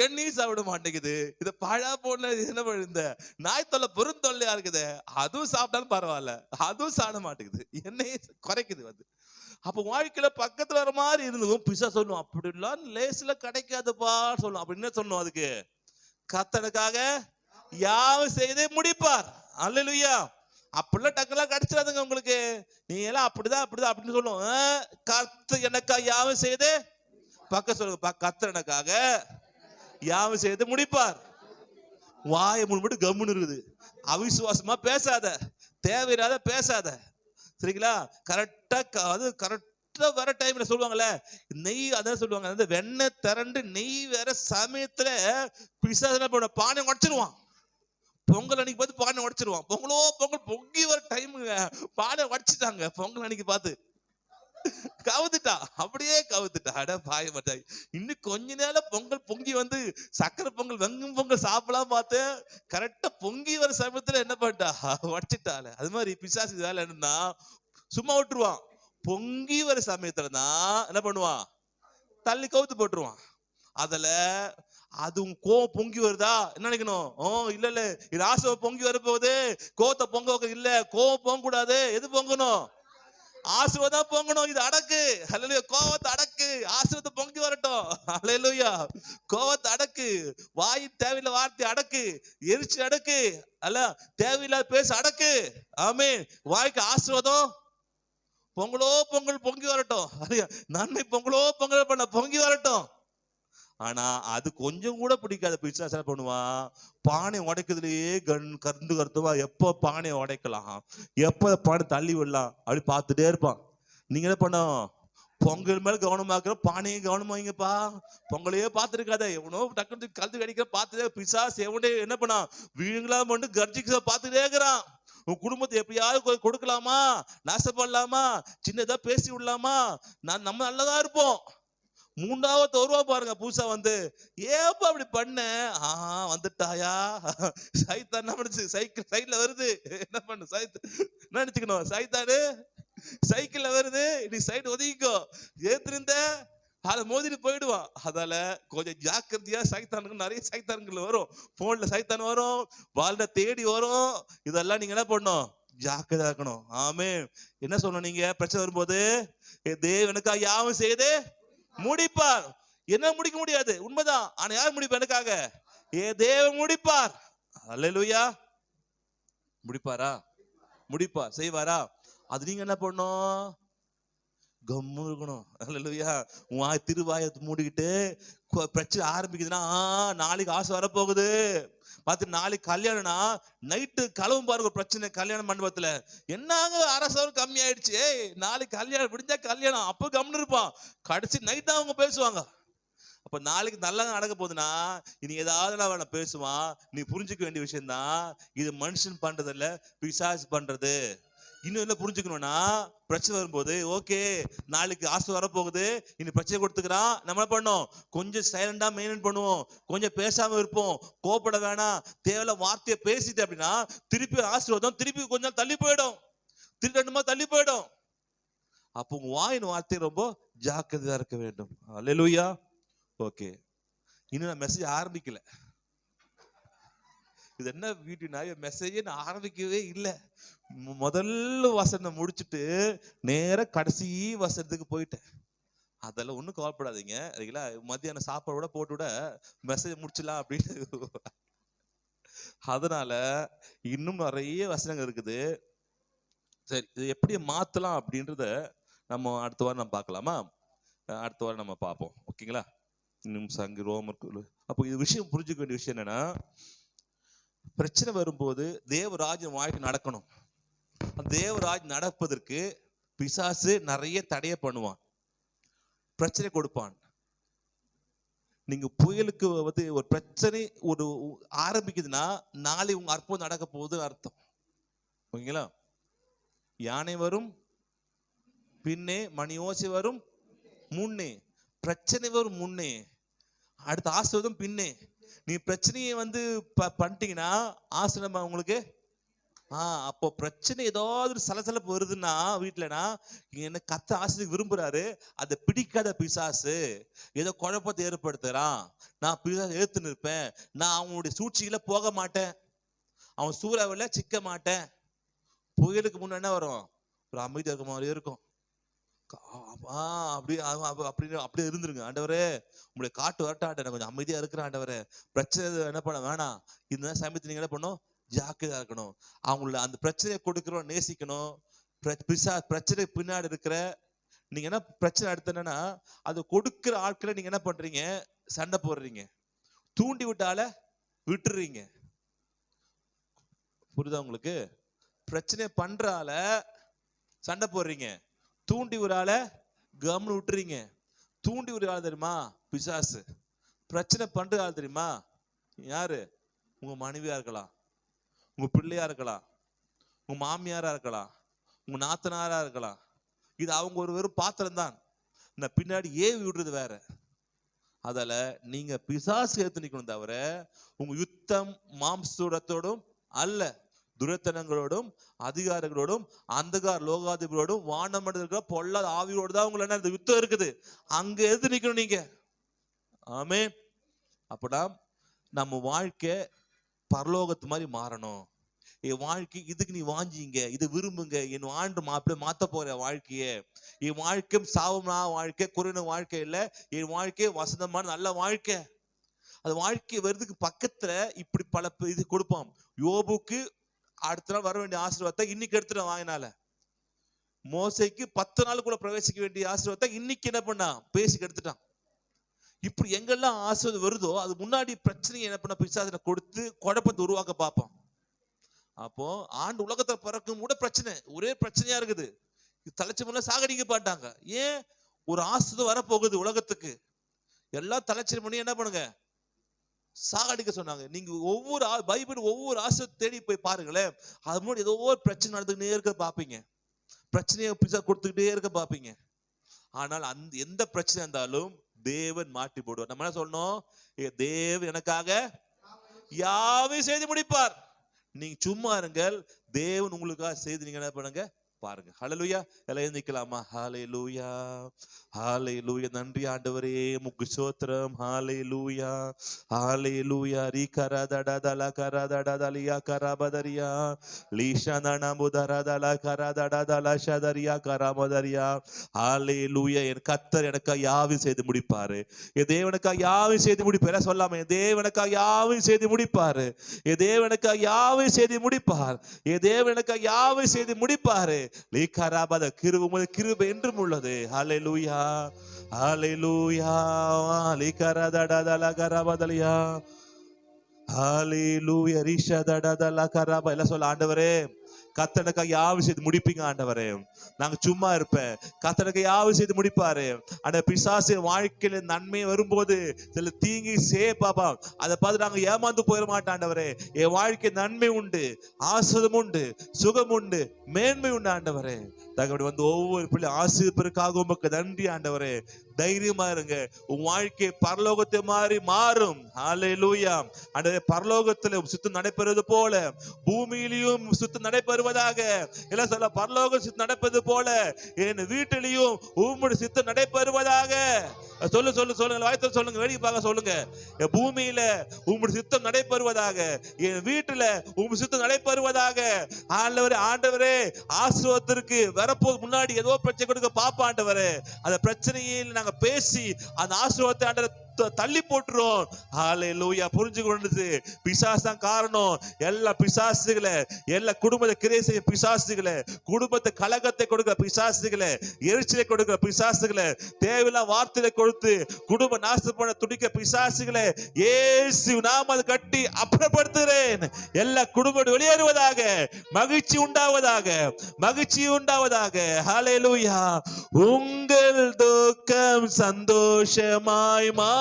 எண்ணெயும் சாப்பிட மாட்டேங்குது, இத பழா போன என்ன பண்ண, இந்த நாய் தொல்லை பெருந்தொல்லையா இருக்குது, அதுவும் சாப்பிட்டாலும் பரவாயில்ல, அதுவும் சாப்பிட மாட்டேங்குது, எண்ணெயும் குறைக்குது. வந்து அப்ப வாழ்க்கையில பக்கத்துல வர மாதிரி இருந்ததும் பிசா சொல்லுவோம், அப்படிலாம் லேஸ்ல கிடைக்காதுப்பா சொல்லுவோம். அப்படி என்ன சொன்னோம்? அதுக்கு கர்த்தனுக்காக யாவும் செய்து முடிப்பார். அல்லேலூயா. அப்படிலாம் டக்குலாம் கிடைச்சிடாதுங்க உங்களுக்கு. நீங்க எல்லாம் அப்படிதான் அப்படின்னு சொல்லுவோம். கர்த்தர் எனக்காக யாவும் செய்து, பக்க சொல்லுங்க, கர்த்தர் எனக்காக யாவும் செய்து முடிப்பார். வாயை முன்னிட்டு கம்முன்னு இருக்குது. அவிசுவாசமா பேசாத, தேவையில்லாத பேசாத, சரிங்களா? கரெக்டா, அது கரெக்டா வர டைம்ல சொல்லுவாங்கல்ல, நெய், அதான் சொல்லுவாங்க, அந்த வெண்ணெய் திரண்டு நெய் வேற சமயத்துல பிசாசு என்ன பண்ண, பானை உடைச்சிருவான். பொங்கல் அன்னைக்கு பார்த்து பானை உடைச்சிருவான். பொங்கல் பொங்கி வர டைமுங்க பானை உடைச்சிட்டாங்க. பொங்கல் அன்னைக்கு பார்த்து கவுத்துட்டா, அப்படியே கவுத்துட்டா. அட பாய மாட்டாய். இன்னும் கொஞ்ச நேரம் பொங்கல் பொங்கி வந்து சக்கரை பொங்கல் வெங்கும் பொங்கல் சாப்பிடலாம் பார்த்தேன். கரெக்டா பொங்கி வர சமயத்துல என்ன பண்ணிட்டா, உடைச்சிட்டால. அது மாதிரி பிசாசு வேலை என்னன்னா சும்மா விட்டுருவான். பொங்கி வர சமயத்துலதான் என்ன பண்ணுவான், தள்ளி கவுத்து போட்டுருவான். அதுல அதுவும் கோவம் பொங்கி வருதா என்ன நினைக்கணும், இல்ல இல்ல இது ஆசை பொங்கி வர போகுது, கோவத்தை பொங்க இல்ல, கோவம் பொங்க கூடாது. எது பொங்கணும், ஆசீர்வாதம் பொங்கணும். இது அடக்கு. ஹல்லேலூயா. கோவத்தை அடக்கு, ஆசீர்வாதம் பொங்கி வரட்டும். ஹல்லேலூயா. கோவத்தை அடக்கு, வாய் தேவையில்ல வார்த்தை அடக்கு, எரிச்சு அடக்கு, அல்ல தேவையில்லாத பேச அடக்கு. ஆமென். வாய்க்கு ஆசீர்வாதம் பொங்கல் பொங்கி வரட்டும். நன்மை பொங்கல் பண்ண பொங்கி வரட்டும். ஆனா அது கொஞ்சம் கூட பிடிக்காத பிசாசு என்ன பண்ணுவான், பானை உடைக்கிறதுலயே கருந்து கருத்துவா. எப்ப பானையை உடைக்கலாம், எப்ப பானை தள்ளி விடலாம் அப்படி பார்த்துட்டே இருப்பான். நீங்க என்ன பண்ண, பொங்கல் மேல கவனமாக்குற, பானையும் கவனமா வைங்கப்பா. பொங்கலையே பார்த்துருக்காத, எவனோ டக்குனு கழுத்து கடிக்கிற பார்த்துட்டே பிசாசு எவனே என்ன பண்ணா வீடுங்களா மட்டும் கர்ஜிக்க பார்த்துட்டே இருக்கிறான். உன் குடும்பத்தை எப்படியாவது கொடுக்கலாமா, நாசப்படலாமா, சின்னதா பேசி விடலாமா, நம்ம நல்லதா இருப்போம். மூன்றாவது வருவா பாருங்க புதுசா வந்து, ஏப்பா அப்படி பண்ண, வந்துட்டாயா, சைத்தான் என்ன பண்ணுச்சு, சைக்கிள் சைட்ல வருது, என்ன பண்ணு என்ன நினைச்சுக்கணும், சைத்தானு சைக்கிள்ல வருது, நீ சைடு ஒதுக்கிக்கோ, ஏத்திருந்த அதை மோதிட்டு போயிடுவான். அதால கொஞ்சம் ஜாக்கிரதையா. சைத்தானுக்கு நிறைய சைத்தான்கள் வரும், போன்ல சைத்தான் வரும், வாழ்ல தேடி வரும். இதெல்லாம் நீங்க என்ன பண்ணணும், ஜாக்கிரதா இருக்கணும். ஆமே. என்ன சொல்லணும் நீங்க பிரச்சனை வரும்போது, தேவனுக்கா யாவும் செய்து முடிப்பார். என்ன முடிக்க முடியாது, உண்மைதான். ஆனா யார் முடிப்பா, எனக்காக தேவன் முடிப்பார். அல்லேலூயா. முடிப்பாரா, முடிப்பார், செய்வாரா. அது நீங்க என்ன பண்ணணும், கம்மு இருக்கணும். அல்லேலூயா. உன் திருவாயை மூடிக்கிட்டு பிரச்சனை ஆரம்பிக்குதுன்னா, நாளைக்கு ஆசை வரப்போகுது பார்த்து, நாளைக்கு கல்யாணம்னா நைட்டு களவும் பாருங்க ஒரு பிரச்சனை. கல்யாண மண்டபத்துல என்னங்க அரசவர் கம்மி ஆயிடுச்சு, நாளைக்கு கல்யாணம் விடிஞ்சா கல்யாணம், அப்போ கம்னு இருப்பான். கடைசி நைட் தான் அவங்க பேசுவாங்க. அப்ப நாளைக்கு நல்லா நடக்க போகுதுன்னா இனி ஏதாவது நான் பேசுவான். நீ புரிஞ்சுக்க வேண்டிய விஷயம் தான், இது மனுஷன் பண்றது இல்ல, பிசாசு பண்றது. இன்னும் என்ன புரிஞ்சுக்கணும்னா, பிரச்சனை வரும்போது ஓகே நாளைக்கு ஆசை வரப்போகுது, இனி பிரச்சனை கொடுத்துக்கிறான், நம்ம என்ன பண்ணோம், கொஞ்சம் சைலண்டா மெயின்டைன் பண்ணுவோம், கொஞ்சம் பேசாம இருப்போம், கோபப்பட வேணாம். தேவையில்ல வார்த்தையை பேசிட்டு அப்படின்னா திருப்பி ஆசீர்வாதம் திருப்பி கொஞ்சம் தள்ளி போயிடும், திருடணுமா தள்ளி போயிடும். அப்போ உங்க வாயின் வார்த்தை ரொம்ப ஜாக்கிரதையா இருக்க வேண்டும். அல்லேலூயா. ஓகே, இன்னும் நான் மெசேஜ் ஆரம்பிக்கல. இது என்ன வீட்டுனா மெசேஜே நான் ஆரம்பிக்கவே இல்லை. முதல்ல வசனம் முடிச்சுட்டு நேர கடைசி வசனத்துக்கு போயிட்டேன். அதெல்லாம் ஒன்றும் கவலைப்படாதீங்க. சரிங்களா, மத்தியானம் சாப்பாடு கூட போட்டு விட மெசேஜ் முடிச்சிடலாம் அப்படின்னு. அதனால இன்னும் நிறைய வசனங்கள் இருக்குது. சரி, இது எப்படி மாத்தலாம் அப்படின்றத நம்ம அடுத்த வாரம் நம்ம பார்க்கலாமா? அடுத்த வாரம் நம்ம பார்ப்போம். ஓகேங்களா? இன்னும் சங்கு ரோமர். அப்போ இது விஷயம் புரிஞ்சுக்க வேண்டிய விஷயம் என்னன்னா, பிரச்சனை வரும்போது தேவராஜ்யம் வாழ்க்கை நடக்கணும். தேவராஜ் நடப்பதற்கு பிசாசு நிறைய தடைய பண்ணுவான், பிரச்சனை கொடுப்பான். நீங்க புயலுக்கு வந்து ஒரு பிரச்சனை ஒரு ஆரம்பிக்குதுன்னா நாளை உங்க அற்புதம் நடக்க போகுதுன்னு அர்த்தம். ஓகேங்களா? யானை வரும் பின்னே, மணி ஓசை வரும் முன்னே, பிரச்சனை வரும் முன்னே, அடுத்த ஆசீர்வாதம் பின்னே. நீ பிரச்சனையை வந்து பண்ணிட்டீங்கன்னா ஆசீர்வாதம் உங்களுக்கு. அப்போ பிரச்சனை ஏதாவது சலசலப்பு வருதுன்னா வீட்டுலனா, என்ன கத்த ஆசீர்வாதம் விரும்புறாரு, அதை பிடிக்காத பிசாசு ஏதோ குழப்பத்தை ஏற்படுத்துறான், நான் பிசாசு ஏத்துன்னு இருப்பேன், நான் அவனுடைய சூழ்ச்சியில போக மாட்டேன், அவன் சூறாவில சிக்க மாட்டேன். புயலுக்கு முன்ன என்ன வரும், ஒரு அமைதி இருக்க மாதிரி இருக்கும். அப்படி இருந்துருங்க. ஆண்டவரே உங்களுடைய காட்டு வரட்டாண்ட கொஞ்சம் அமைதியா இருக்கிற ஆண்டவரே, பிரச்சனை என்ன பண்ண வேணாம். இந்த சமயத்துல நீங்க என்ன பண்ணும், ஜாக்கிரதையா இருக்கணும். அவங்கள அந்த பிரச்சனையை கொடுக்கிறோம், நேசிக்கணும். பிரச்சனை பின்னாடி இருக்கிற நீங்க என்ன பிரச்சனை அடுத்து என்னன்னா, அது கொடுக்கிற ஆட்களை நீங்க என்ன பண்றீங்க, சண்டை போடுறீங்க, தூண்டி விட்டால விட்டுறீங்க. புரியுதா உங்களுக்கு? பிரச்சனை பண்றால சண்டை போடுறீங்க, தூண்டி விடால கம்னு விட்டுறீங்க. தூண்டி விடுற ஆள் தெரியுமா, பிசாசு. பிரச்சனை பண்ற ஆள் தெரியுமா யாரு, உங்க மனைவியா இருக்கலாம், உங்க பிள்ளையா இருக்கலாம், உங்க மாமியாரா இருக்கலாம், உங்க நாத்தனாரா இருக்கலாம். இது அவங்க ஒரு வெறும் பாத்திரம் தான். நான் பின்னாடி ஏவி விடுறது வேற. அதால நீங்க பிசாசு எடுத்து நிக்கணும் தவிர உங்க யுத்தம் மாம்சத்தோடும் அல்ல, துரத்தனங்களோடும் அதிகாரிகளோடும் அந்தகார லோகாதிபதியோடும் வானமண்டல பொல்லாத ஆவியோடு தான் உங்களை இந்த யுத்தம் இருக்குது. அங்க எது நிக்கணும் நீங்க. ஆமென். அப்படா நம்ம வாழ்க்கை பரலோகத்து மாதிரி மாறணும். என் வாழ்க்கை இதுக்கு நீ வாஞ்சிங்க, இது விரும்புங்க, என் ஆண்டு அப்படியே மாத்த போற வாழ்க்கைய. என் வாழ்க்கை சாவம்னா வாழ்க்கை, குறைன வாழ்க்கை இல்ல, என் வாழ்க்கை வசந்தமான நல்ல வாழ்க்கை. அது வாழ்க்கை வருதுக்கு பக்கத்துல இப்படி பல இது கொடுப்பான். யோபுக்கு அடுத்த நாள் வர வேண்டிய ஆசீர்வாதத்தை இன்னைக்கு எடுத்துட்டு வாங்கினால, மோசைக்கு 10 நாளுக்குள்ள பிரவேசிக்க வேண்டிய ஆசீர்வாதத்தை இன்னைக்கு என்ன பண்ணா பேசி எடுத்துட்டான். இப்படி எங்கெல்லாம் ஆசீர்வாதம் வருதோ அது முன்னாடி பிரச்சனையை என்ன பண்ண பிசாசனை கொடுத்து குழப்பத்தை உருவாக்க பார்ப்பான். அப்போ ஆண்டு உலகத்தை பிறக்கும் கூட பிரச்சனை, ஒரே பிரச்சனையா இருக்குது. தலைச்சு முன்ன சாகடிக்க பாட்டாங்க. ஏன்? ஒரு ஆசீர்வாதம் வரப்போகுது உலகத்துக்கு. எல்லாம் தலைச்சல் பண்ணி என்ன பண்ணுங்க, சாகடிக்க சொன்னாங்க. நீங்க ஒவ்வொரு பைபிள் ஒவ்வொரு ஆசீர்வாதத்தை தேடி போய் பாருங்களேன். அது முன்னாடி ஏதோ ஒரு பிரச்சனை நடந்துக்கிட்டே இருக்க பாப்பீங்க, பிரச்சனையை பிசா கொடுத்துக்கிட்டே இருக்க பாப்பீங்க. ஆனால் அந்த எந்த பிரச்சனை இருந்தாலும் தேவன் மாட்டி போடுவார். நம்ம என்ன சொல்லணும்? தேவன் எனக்காக யாவையும் செய்து முடிப்பார். நீங்க சும்மா இருங்கள், தேவன் உங்களுக்காக செய்து நீங்க என்ன பண்ணுங்க பாருங்க. ஹல்லேலூயா. எல்லாம் எழுந்திக்கலாமா? ஹல்லேலூயா, ஹல்லேலூயா. நன்றி ஆண்டவரே, உமக்கு ஸ்தோத்திரம். ஹல்லேலூயா, ஹல்லேலூயா. ரீ கரதடதல கரதடதலியா கரபதரியா லீஷனன முதரதல கரதடதல ஷதரியா கரமதரியா. ஹல்லேலூயா. என் கர்த்தர் எனக்கு யாவையும் செய்து முடிப்பாரு. என் தேவனுக்காக யாவையும் செய்து முடிப்பார். சொல்லாம என் தேவனுக்காக யாவையும் செய்து முடிப்பாரு. என் தேவனுக்காக யாவையும் செய்து முடிப்பார். என் தேவனுக்காக யாவையும் செய்து முடிப்பாரு. லீகராபத கிருபை என்றும் உள்ளது. ஹல்லேலூயா, ஹல்லேலூயா. லீகரதடதல கரபதலியா ஹல்லேலூயா. ரிஷதடதல கரப. எல்லாம் சொல்ல, ஆண்டவரே கர்த்தனுக்காக யாவும் செய்து முடிப்பீங்க ஆண்டவரே. நாங்க சும்மா இருப்பேன், கர்த்தனுக்கு யாவும் செய்து முடிப்பாரு. அந்த பிசாசின் வாழ்க்கையில நன்மை வரும்போது சில தீங்கி பாப்பா, அதை பார்த்து நாங்க ஏமாந்து போயிட மாட்டோம் ஆண்டவரே. என் வாழ்க்கை நன்மை உண்டு, ஆசீர்வாதம் உண்டு, சுகம் உண்டு, மேன்மை உண்டு ஆண்டவரே. தகவல் வந்து ஒவ்வொரு பிள்ளை ஆசீர்வதிப்பதற்காக உமக்கு நன்றி ஆண்டவரே. தைரியமா இருங்க, உன் வாழ்க்கை பரலோகத்தை மாதிரி மாறும். ஹல்லேலூயா. ஆண்டவரே, பரலோகத்துல சுத்தம் நடைபெறுவது போல பூமியிலையும் சுத்தம் நடைபெறுவதாக. எல்லாம் சொல்ல, பரலோக சித்தம் நடப்பது போல என் வீட்டிலையும் உம்முடைய சித்தம் நடைபெறுவதாக. சொல்லு சொல்லு சொல்லுங்க, வாய்த்த சொல்லுங்க, வேடிக்கை பார்க்க சொல்லுங்க. என் பூமியில உம்முடைய சித்தம் நடைபெறுவதாக, என் வீட்டுல உம் சித்தம் நடைபெறுவதாக. ஆண்டவரே, ஆண்டவரே, ஆசீர்வாதத்திற்கு வரப்போது முன்னாடி ஏதோ பிரச்சனை கொடுக்க பாப்பா ஆண்டவரே. அந்த பிரச்சனையில் நாங்க பேசி அந்த ஆசீர்வாதத்தை ஆண்டவரே தள்ளி போட்டுரும். ஹல்லேலூயா. புரிஞ்சு கொண்டது பிசாசு தான் காரணம். எல்லா பிசாசுகளை, எல்லா குடும்பத்தை கிரியை செய்ய பிசாசுகளை, குடும்பத்தை கலகத்தை கொடுக்கிற பிசாசுகளை, எரிச்சலை கொடுக்கிற பிசாசுகளை, தேவையில்லா வார்த்தையை கொடுத்து குடும்ப நாசம் பண்ண துடிக்க பிசாசுகளை இயேசு நாமத்தில் கட்டி அப்புறப்படுத்துகிறேன். எல்லா குடும்பம் வெளியேறுவதாக, மகிழ்ச்சி உண்டாவதாக, மகிழ்ச்சி உண்டாவதாக. ஹல்லேலூயா. உங்கள் துக்கம் சந்தோஷமாய் மாறும்,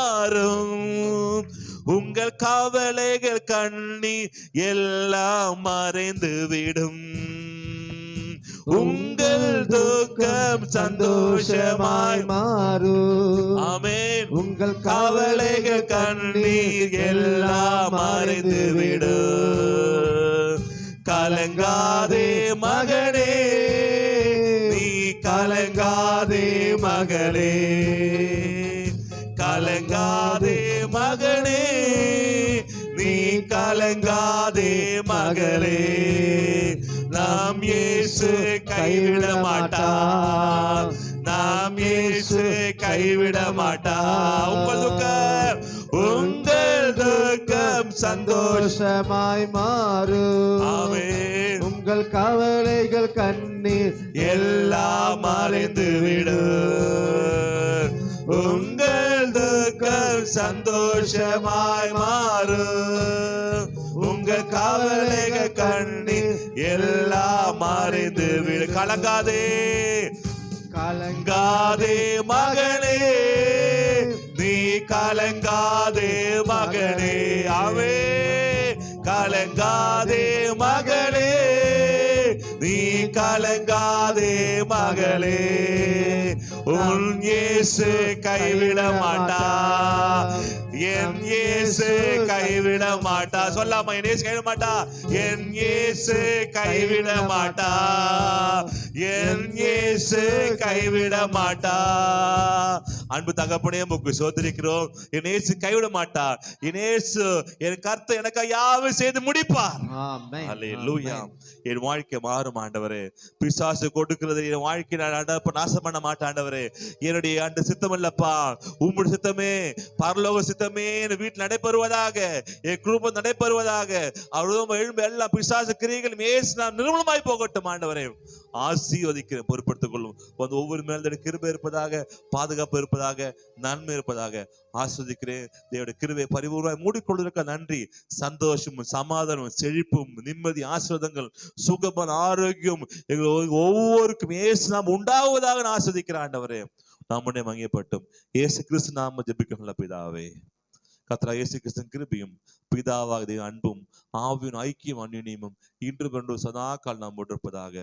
உங்கள் கவலைகள் கண்ணீர் எல்லாம் மறைந்து விடும். உங்கள் துக்கம் சந்தோஷமாய் மாறும். ஆமென். உங்கள் கவலைகள் கண்ணீர் எல்லாம் மறைந்து விடும். கலங்காதே மகனே, நீ கலங்காதே மகளே, கலங்காதே மகனே, நீ கலங்காதே மகளே. நாம் இயேசு கைவிட மாட்டார், நாம் இயேசு கைவிட மாட்டார். உங்கள் துக்கம் சந்தோஷமாய் மாறும். ஆமென். உங்கள் கவலைகள் கண்ணீர் எல்லாம் மறைந்து விடும். உங்கள் துக்கம் சந்தோஷமாய் மாறும், உங்கள் கவலைகள் கண்ணீர் எல்லாம் மறைந்து விடு. கலங்காதே, கலங்காதே மகனே, நீ கலங்காதே மகனே. ஆமென். கலங்காதே மகளே, நீ கலங்காதே மகளே, உன் இயேசு கைவிட மாட்டா, என் இயேசு கைவிட மாட்டா. சொல்லாமா, என் இயேசு கைவிட மாட்டா, என் இயேசு கைவிட மாட்டா, என் இயேசு கைவிட மாட்டா. அன்பு தகப்பனே, உமக்கு ஸ்தோத்திரிக்கிறோம். என் இயேசு கைவிட மாட்டார். என் இயேசு என் கர்த்தர் எனக்கு யாவும் செய்து முடிப்பார். அல்லேலூயா. என் வாழ்க்கை மாறும் ஆண்டவரே. பிசாசு கொடுக்கிறது என் வாழ்க்கை நாசம் பண்ண மாட்டேன் ஆண்டவரே. என்னுடைய ஆண்டு சித்தம் இல்லப்பா, உம்முடைய சித்தமே, பரலோக சித்தமே என் வீட்டில் நடைபெறுவதாக, என் குடும்பம் நடைபெறுவதாக. அவரும் எழும்பு எல்லா பிசாசு கிரியைகள் இயேசு நாம் நிர்மூலமாய் போகட்டும் ஆண்டவரே. ஆசீர்வதிக்கிறேன், பொறுப்படுத்திக் கொள்ளும். வந்து ஒவ்வொரு மேல கிருபை இருப்பதாக, பாதுகாப்பு இருப்பதாக, நன்மை இருப்பதாக ஆஸ்வதிக்கிறேன். தேவனுடைய கிருபை பரிபூர்ணமாய் மூடிக்கொள்வதற்கு நன்றி. சந்தோஷமும் சமாதானமும் செழிப்பும் நிம்மதி ஆசீர்வாதங்கள் சுகமான ஆரோக்கியம் எங்கள் ஒவ்வொருக்கும் இயேசு நாம் உண்டாவதாக நான் ஆஸ்வதிக்கிறேன் ஆண்டவரே. நம்முடைய மகிமைப்பட்டும் இயேசு கிறிஸ்து நாம ஜெபிக்கிறோம் பிதாவே. கர்த்தராகிய இயேசு கிறிஸ்துவின் கிருபையும் பிதாவாகிய அன்பும் ஆவியின் ஐக்கியம் அந்யோன்யமும் இன்று கொண்டு சதா கால் நாம் இருப்பதாக.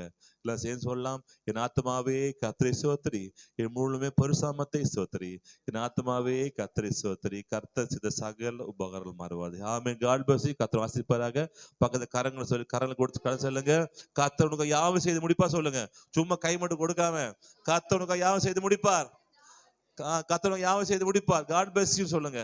எல்லாம் சேர்ந்து சொல்லலாம். என் ஆத்மாவே கர்த்தரை ஸ்தோத்திரி, என் முழுமே பரிசுத்தத்தை ஸ்தோத்திரி. என் ஆத்மாவே கர்த்தரை ஸ்தோத்திரி, கர்த்தர் செய்த சகல உபகாரங்கள் மாறுவாது. ஆமென். God bless you. கர்த்தர் ஆசீர்வதிப்பாராக. பக்கத்துல கரங்களை சொல்லி கரங்களை கொடுத்து கடன் சொல்லுங்க. கர்த்தர் உனக்கு யாவும் செய்து முடிப்பார் சொல்லுங்க. சும்மா கை மட்டும் கொடுக்காம கர்த்தர் உனக்கு யாவும் செய்து முடிப்பார். கர்த்தர் யாவும் செய்து முடிப்பார். காட் பிளஸ் யூ சொல்லுங்க.